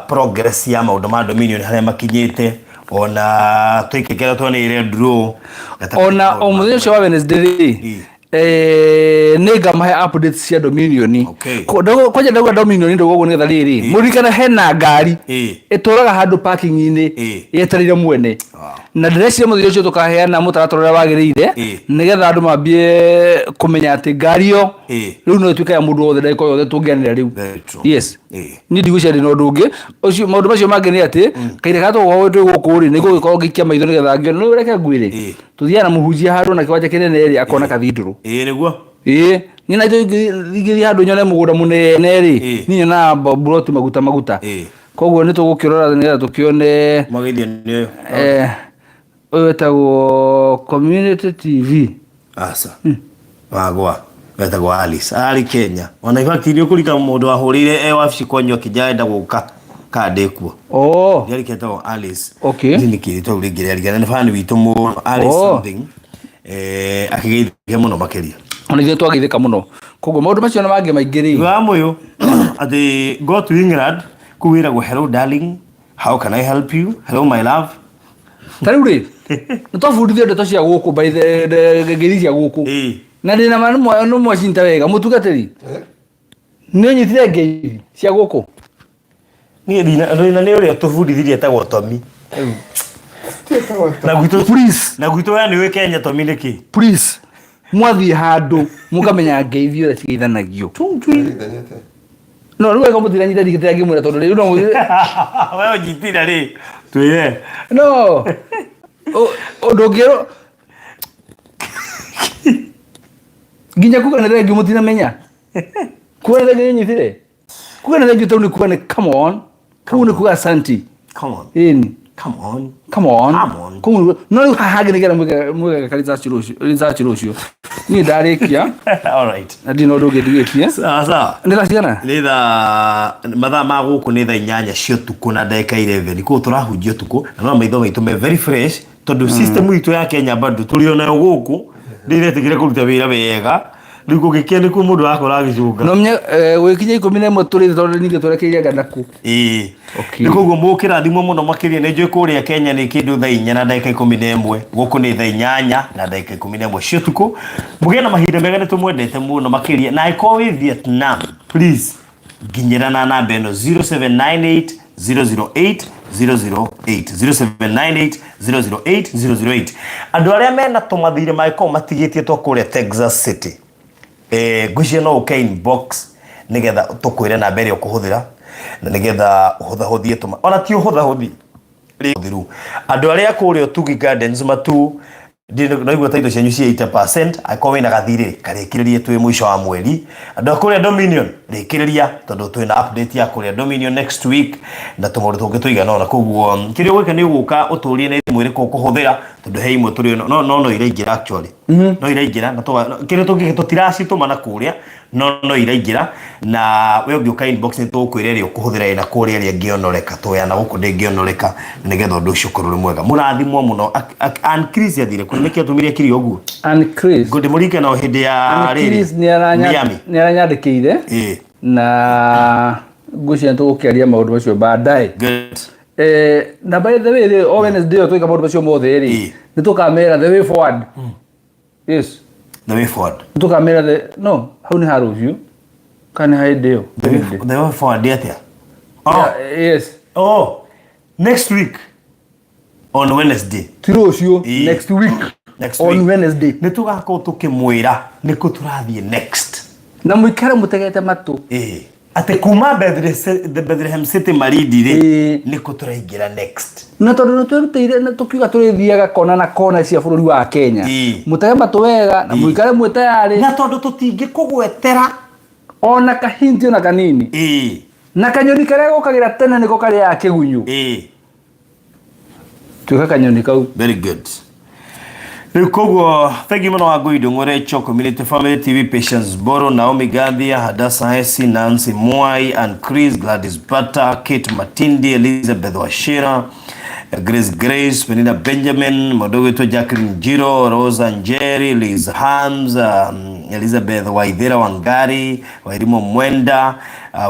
progress ya maundu ma Dominion haria makinyite ona twikikera twonire draw ona omuthesho wa Wednesday nega mahe updates cia Dominion. Okay. Kwaje ndagwa Dominion ndo gogo ngetha riri murikana hena ngari ituraga handu parking ini yetarire mwene na ndresi muthio cio tukaheana mutaratora wagirire nigetha andu mambie kumenya ati ngari yo riu no twika ya mundu wothe ndako yothe tungianira riu. Yes. Ni ndigwicia ndi no ndungi ucio maundu macio mangi ni ati kaire gato gwa guku ri nigo gikorwo gikia maitho nigetha ngio no reke ngwire tuthiana muhujia handu na kiwanja kinene ri akona kathinduru niguo ni na igiri handu nyone mugunda munene ri ni na buroti maguta koguo ni tugukirora nigetha tukione magithio ni wetagwo Community TV asa wagwa wetagwo Alice ari Kenya ona ifakiri ukulika mundu ahurire wabici kwanyo kijaenda guka kadekuo yari ketagwo Alice. Okay. Ni kirito urigire ari fan witu mu Alice something akigeithia muno makeria ona ithuĩ twageithĩka mũno koguo maũndũ macio na mangĩ maingĩ rĩ wa mũyũ ati go to England kuwiragwo hello darling, how can I help you, hello my love. Tarĩu rĩ nĩtwabundithio ndeto cia gũkũ by the ngeithi cia gũkũ na ndĩna ma no mwacinta wega mũtungatĩri nĩ ũnyitire ngeithi cia gũkũ niĩ ndina nĩ ũrĩa tũbundithirie etagwo Tommy na gwitũ please na gwitũ ya nĩ Kenya Tommy nĩkĩ please mwathi handu mukamenya ngeithi ora cigeithanagio no rĩu ega mũtiranyita ndikĩtĩra ngĩmwĩra tondũ rĩu no wewe njitira rĩ twĩre no ũndũ ngĩrwo nginya kuga nĩ thengiũ mũtinamenya kuga nĩ thengiũ nyitire kuga nĩ thengiũ tondũ nĩ kuga nĩ come on kuga nĩ kuga asante come on ĩni come on kuga no hahage nĩgetha mwĩga research rũciũ niĩ ndarĩkia all right na ndino ũndũ ũngĩ ndigĩtie sawa nĩ thaa cigana nĩ thaa mathaa ma gũkũ nĩ thaa 8 cia ũtukũ na ndagĩka 11 koguo tũrahunjia ũtukũ na no maitho maitũ me very fresh tondũ system itũ ya Kenya bado tũrĩ onayo gũkũ ndĩretigĩre kũruta wĩra wega rĩu gũgĩkia nĩ kuo mũndũ wakora agĩcunga no menya gwĩkinya 11 tũrĩ tondũ ningĩ twerekeire ganaku nĩ koguo mũkĩrathimwo mũno makĩria nĩ njũĩ kũrĩa Kenya nĩ kĩndũ thaa 4 na ndagĩka 11 gũkũ nĩ thaa 8 na ndagĩka 11 cia ũtukũ mũgĩe na mahinda mega nĩ tũmwendete mũno makĩria na angĩkorwo wĩ Vietnam please nginyĩra na namba ĩno 0798 008 008 0798 008 008 andũ arĩa mena tũmathirĩ mangĩkorwo matigĩtie twa kũrĩa Texas City ngwĩciria no ũke inbox nĩgetha tũkwĩre namba ĩrĩa ũkũhũthĩra na nĩgetha ũhũthahũthie ona ti ũhũthahũthi rĩu andũ arĩa kũrĩa Tugi Gardens matu ndinaigua taito cianyu cia 80% angĩkorwo wĩna gathirĩ karĩkĩrĩrie twĩ mũico wa mweri andũ kũrĩa Dominion rĩkĩrĩria tondũ twĩna update ya kũrĩa Dominion next week na tũmũndũ tũngĩ tũigana ona koguo kĩrĩa gwĩka nĩ gũka ũtũrie na mwĩrĩ kũhũthĩra tondũ he imwe tũrĩ no iraingĩra actually no iraingĩra na kĩrĩa tũngĩ tũtiracitũma na kũrĩa no iraingĩra na we ũngĩũka inbox nĩ tũkwĩra ĩrĩa ũkũhũthĩra ĩna kũrĩa ĩrĩa ngĩonoreka tũyana gũkũ ndĩngĩonoreka nĩgetha ũndũ ũcio ũkorwo mwega mũrathimwo mũno Chris yathire nĩkĩ atũmire kiri ũguo Chris ngũndĩ mũringa no hĩndĩ ya Chris nĩ aranyandĩkĩire na ngũciria tũgũkĩaria maũndũ macio baadaye na by the way o Wednesday twĩka maũndũ macio mothe rĩ nĩ tũkamera the way forward yes the way forward tũkamera no hau nĩ harũciũ kana hĩndĩ ĩyo the way forward atia yes next week on Wednesday ti rũciũ next week on Wednesday nĩ tũgakorwo tũkĩmwĩra nĩkũ tũrathiĩ next na mũikare mũtegete matũ ate kuma Bethlehem City maridi rĩ nĩkũ tũraingĩra next na tondũ twĩrutĩire na tũkiuga tũrĩthiaga kona na kona cia bũrũri wa Kenya mũtege matũ wega na mũikare mwĩ tayarĩ na tondũ tũtingĩkũgwetera ona kahinti ona kanini na kanyoni karĩa gũkagĩra tene nĩko karĩa kĩgunyũ tuĩka kanyoni kau very good rĩu koguo thangi mũno wa Ngũi Ndũng'ũ Cho Community Family TV Patience Boro Naomi Gathia Hadasa Hesi Nancy Mwai and Chris Gladys Bata Kate Matindi Elizabeth Washira Grace, Penina Benjamin, Modogo Jacqueline Jiro, Rosa Njeri, Liz Hams, Elizabeth Waithera Wangari, Wairimo Mwenda,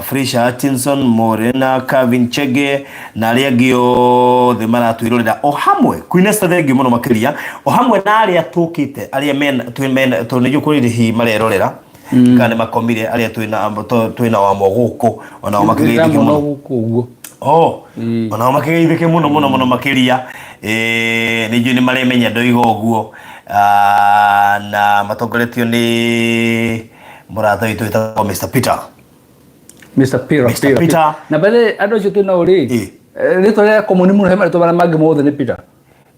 Frisha Hutchinson, Morena, Kevin Chege, Nariagio, the Maratuirolida, Ohamwe, Queenesta de Gimono Makiria, Ohamwe Naria Tokite, Alia men, twin men, Tonijukuri, he Malerolera, Kane Makomide, Alia Twina Wamogoko, on our Makiri. Oh, ona makege ibeke muno makiria ni juni mare menya doigo guo na matongoretio ni murata witu witagwo Mr. Peter na bale ando citu na uri ni tole komuni muno hema to bana magi mothe ni Peter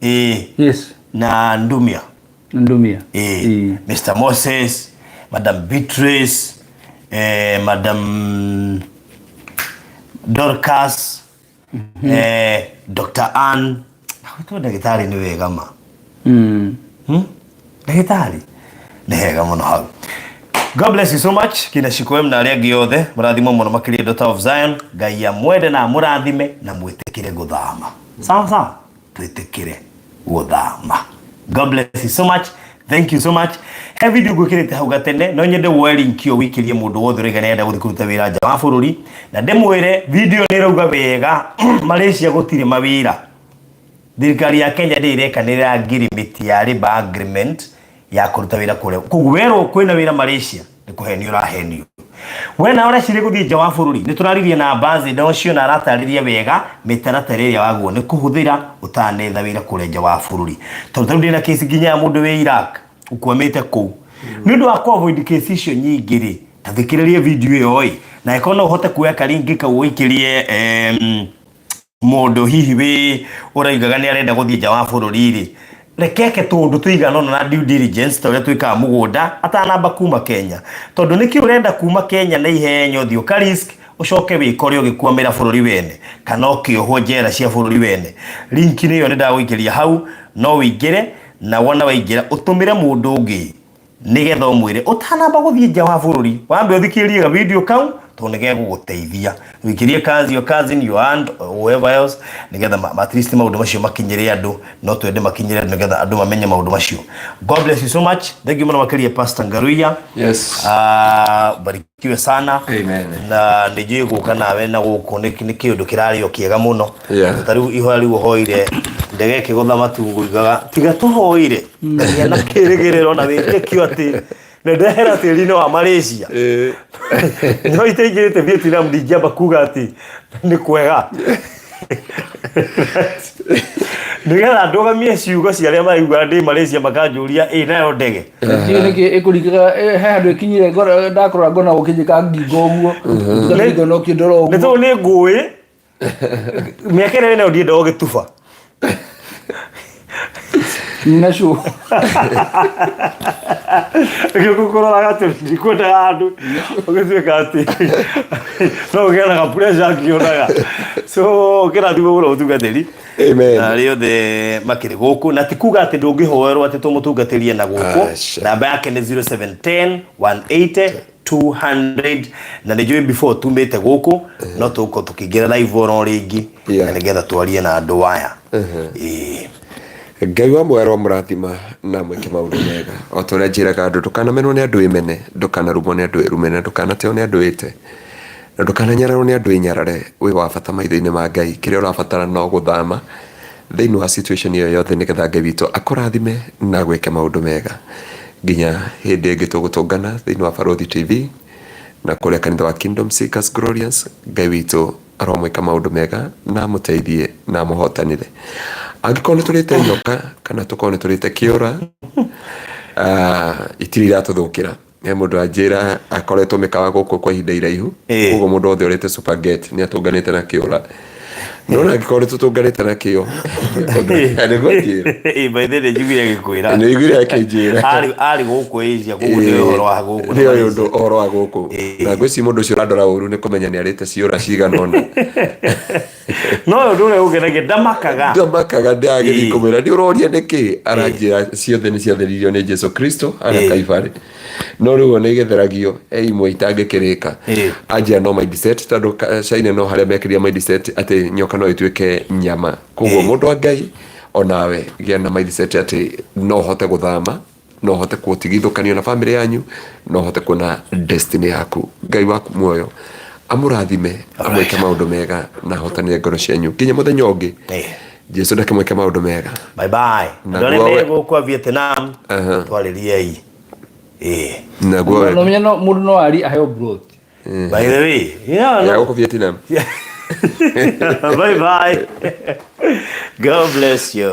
yes na Ndumia Mr. Moses, Madam Beatrice, Madam Dorcas, Dr. Ann, ito nagitari ni wega ma. Nagitari. Nehega mo na. God bless you so much. Kinashikuwe mnaria giothe, murathimo muno makiri Daughter of Zion, Ngai amwende na murathime na mwitikire guthama. Sawa, twitikire guthama. God bless you so much. Thank you so much. He video gwikirite hau gatene no nyende werinkio wikirie mundu wothe rega nenda guthikuruta wira nja wa bururi na ndemwire video ni rauga wega Malaysia gutire mawira. Thirikari ya Kenya ndirekanira agreement ya labor agreement ya kuruta wira kure kugwero kwina wira Malaysia ni kuhenio rahenio wena ora cire guthie nja wa bururi ni turaririe na bazi ndocio na rataririe wega mitaratare ya waguo ni kuhuthira utanetha wira kure nja wa bururi tondu ndina case ginya mundu we Iraq ukwamete ku nindu akwa avoid case icio nyingiri tathikiririe video iyo na ikona uhote kuweka link ka uikirie mundu hihi we uraigaga ni arenda guthie nja wa bururi ri rekeke tondu tuigana na due diligence tore twika mugunda atanamba kuma Kenya tondu niki urenda kuma Kenya na ihenyo thio ka risk ucoke wikore ugikwamira bururi wene kana ukiohwo njera cia bururi wene link niyo ni ndagwikiria hau no wingire na wona waingira utumire mundu ungi nigetha umwire utanamba guthie nja wa bururi wambe uthikirie video kau tonege guguteithia wikirie kazi yo cousin your aunt whoever else nigetha at least maundu macio makinyire andu no twende makinyire nigetha andu mamenye maundu macio. God bless you so much. Thank you muno makiria Pastor Ngaruiya. Yes. Barikiwe sana. Amen. Na ndije guka nawe na guku ni kiundu kirario kiega muno. Tariu ihori uhoire ndege kigotha matungu igaga tiga tuhoire na kirigiriro na wikio ati ndehera tirino wa Malaysia no iteigirite Vietnam ndijamba kuga ati ni kwega ndigera ndogamie ciugo cia aria maigua ndi Malaysia makanjuria nayo ndege niki ikurikiga he handu ikinyire ndakora ngona gukinyika ngingo guo ngigo no kindoro guo nito ni ngui miakere na ndie ndo gituba Ninashu. Kukura gati ndikwenda andu. Ogezeka ati. No gera ka pressure kionaga. So kera thiwe uro utungateri. Amen. Na rio de makire guku na tikuga ati ndungihoerwo ati tumutungaterie na guku. Namba yake ni 0710 180 200 na nijui before tumete guku no tuko tukigira live oro ringi na nigetha twarie na andu aya. Ngai wa mwero murathima na mweke maundu mega o tore njiraga andu ndukanamenwo ni andu imene ndukanarumwo ni andu irumene ndukanateo ni andu ite na ndukananyararwo ni andu inyarare wi wa bata maitho-ini ma Ngai kiria urabatara no guthama thiini wa situation iyo yothe nigetha Ngai witu akurathime na gweke maundu mega nginya hindi ingi tugutungana thiini wa Barothi TV na kuria kanitha wa Kingdom Seekers Glorious Ngai witu aromweka maundu mega na muteithie na muhotanire angikone turite nyoka kana tukone turite kiora itirira tuthukira ne mundu anjira akoretwo mikawa guku kwa ihinda iraihu ugo mundu othe urite superget ni atunganite na kiora nona angikone tutunganite na kio ane gotira by the way jugire gikwira ne igire akijira ali guku izia guku ni horo wa guku ni yondo horo wa guku na gweci mundu cio radora uru ni kumenya ni arite ciora ciganona no ndure ugerage ndamakaga ndagiri kumira ndi uroria niki aranjira ciothe ni ciatheririo ni Jesu Kristo ara kaibari no riu ona igetheragio imwe itangikirika anjia no mindset tondu China no haria mekiria mindset ati nyoka no ituike nyama koguo mundu Ngai onawe gia na mindset ati no hote guthama no hote kutigithukania na family yanyu no hote kuona destiny yaku Ngai waku muoyo amurathime amweke maundu mega na hotanie ngoro cianyu kinya muthenya ungi Jesu ndakimweke maundu mega bye bye ndone mego kwa Vietnam twaliriei naguo no menya no mundu no ari aheo broth by the way ya uko Vietnam bye bye God bless you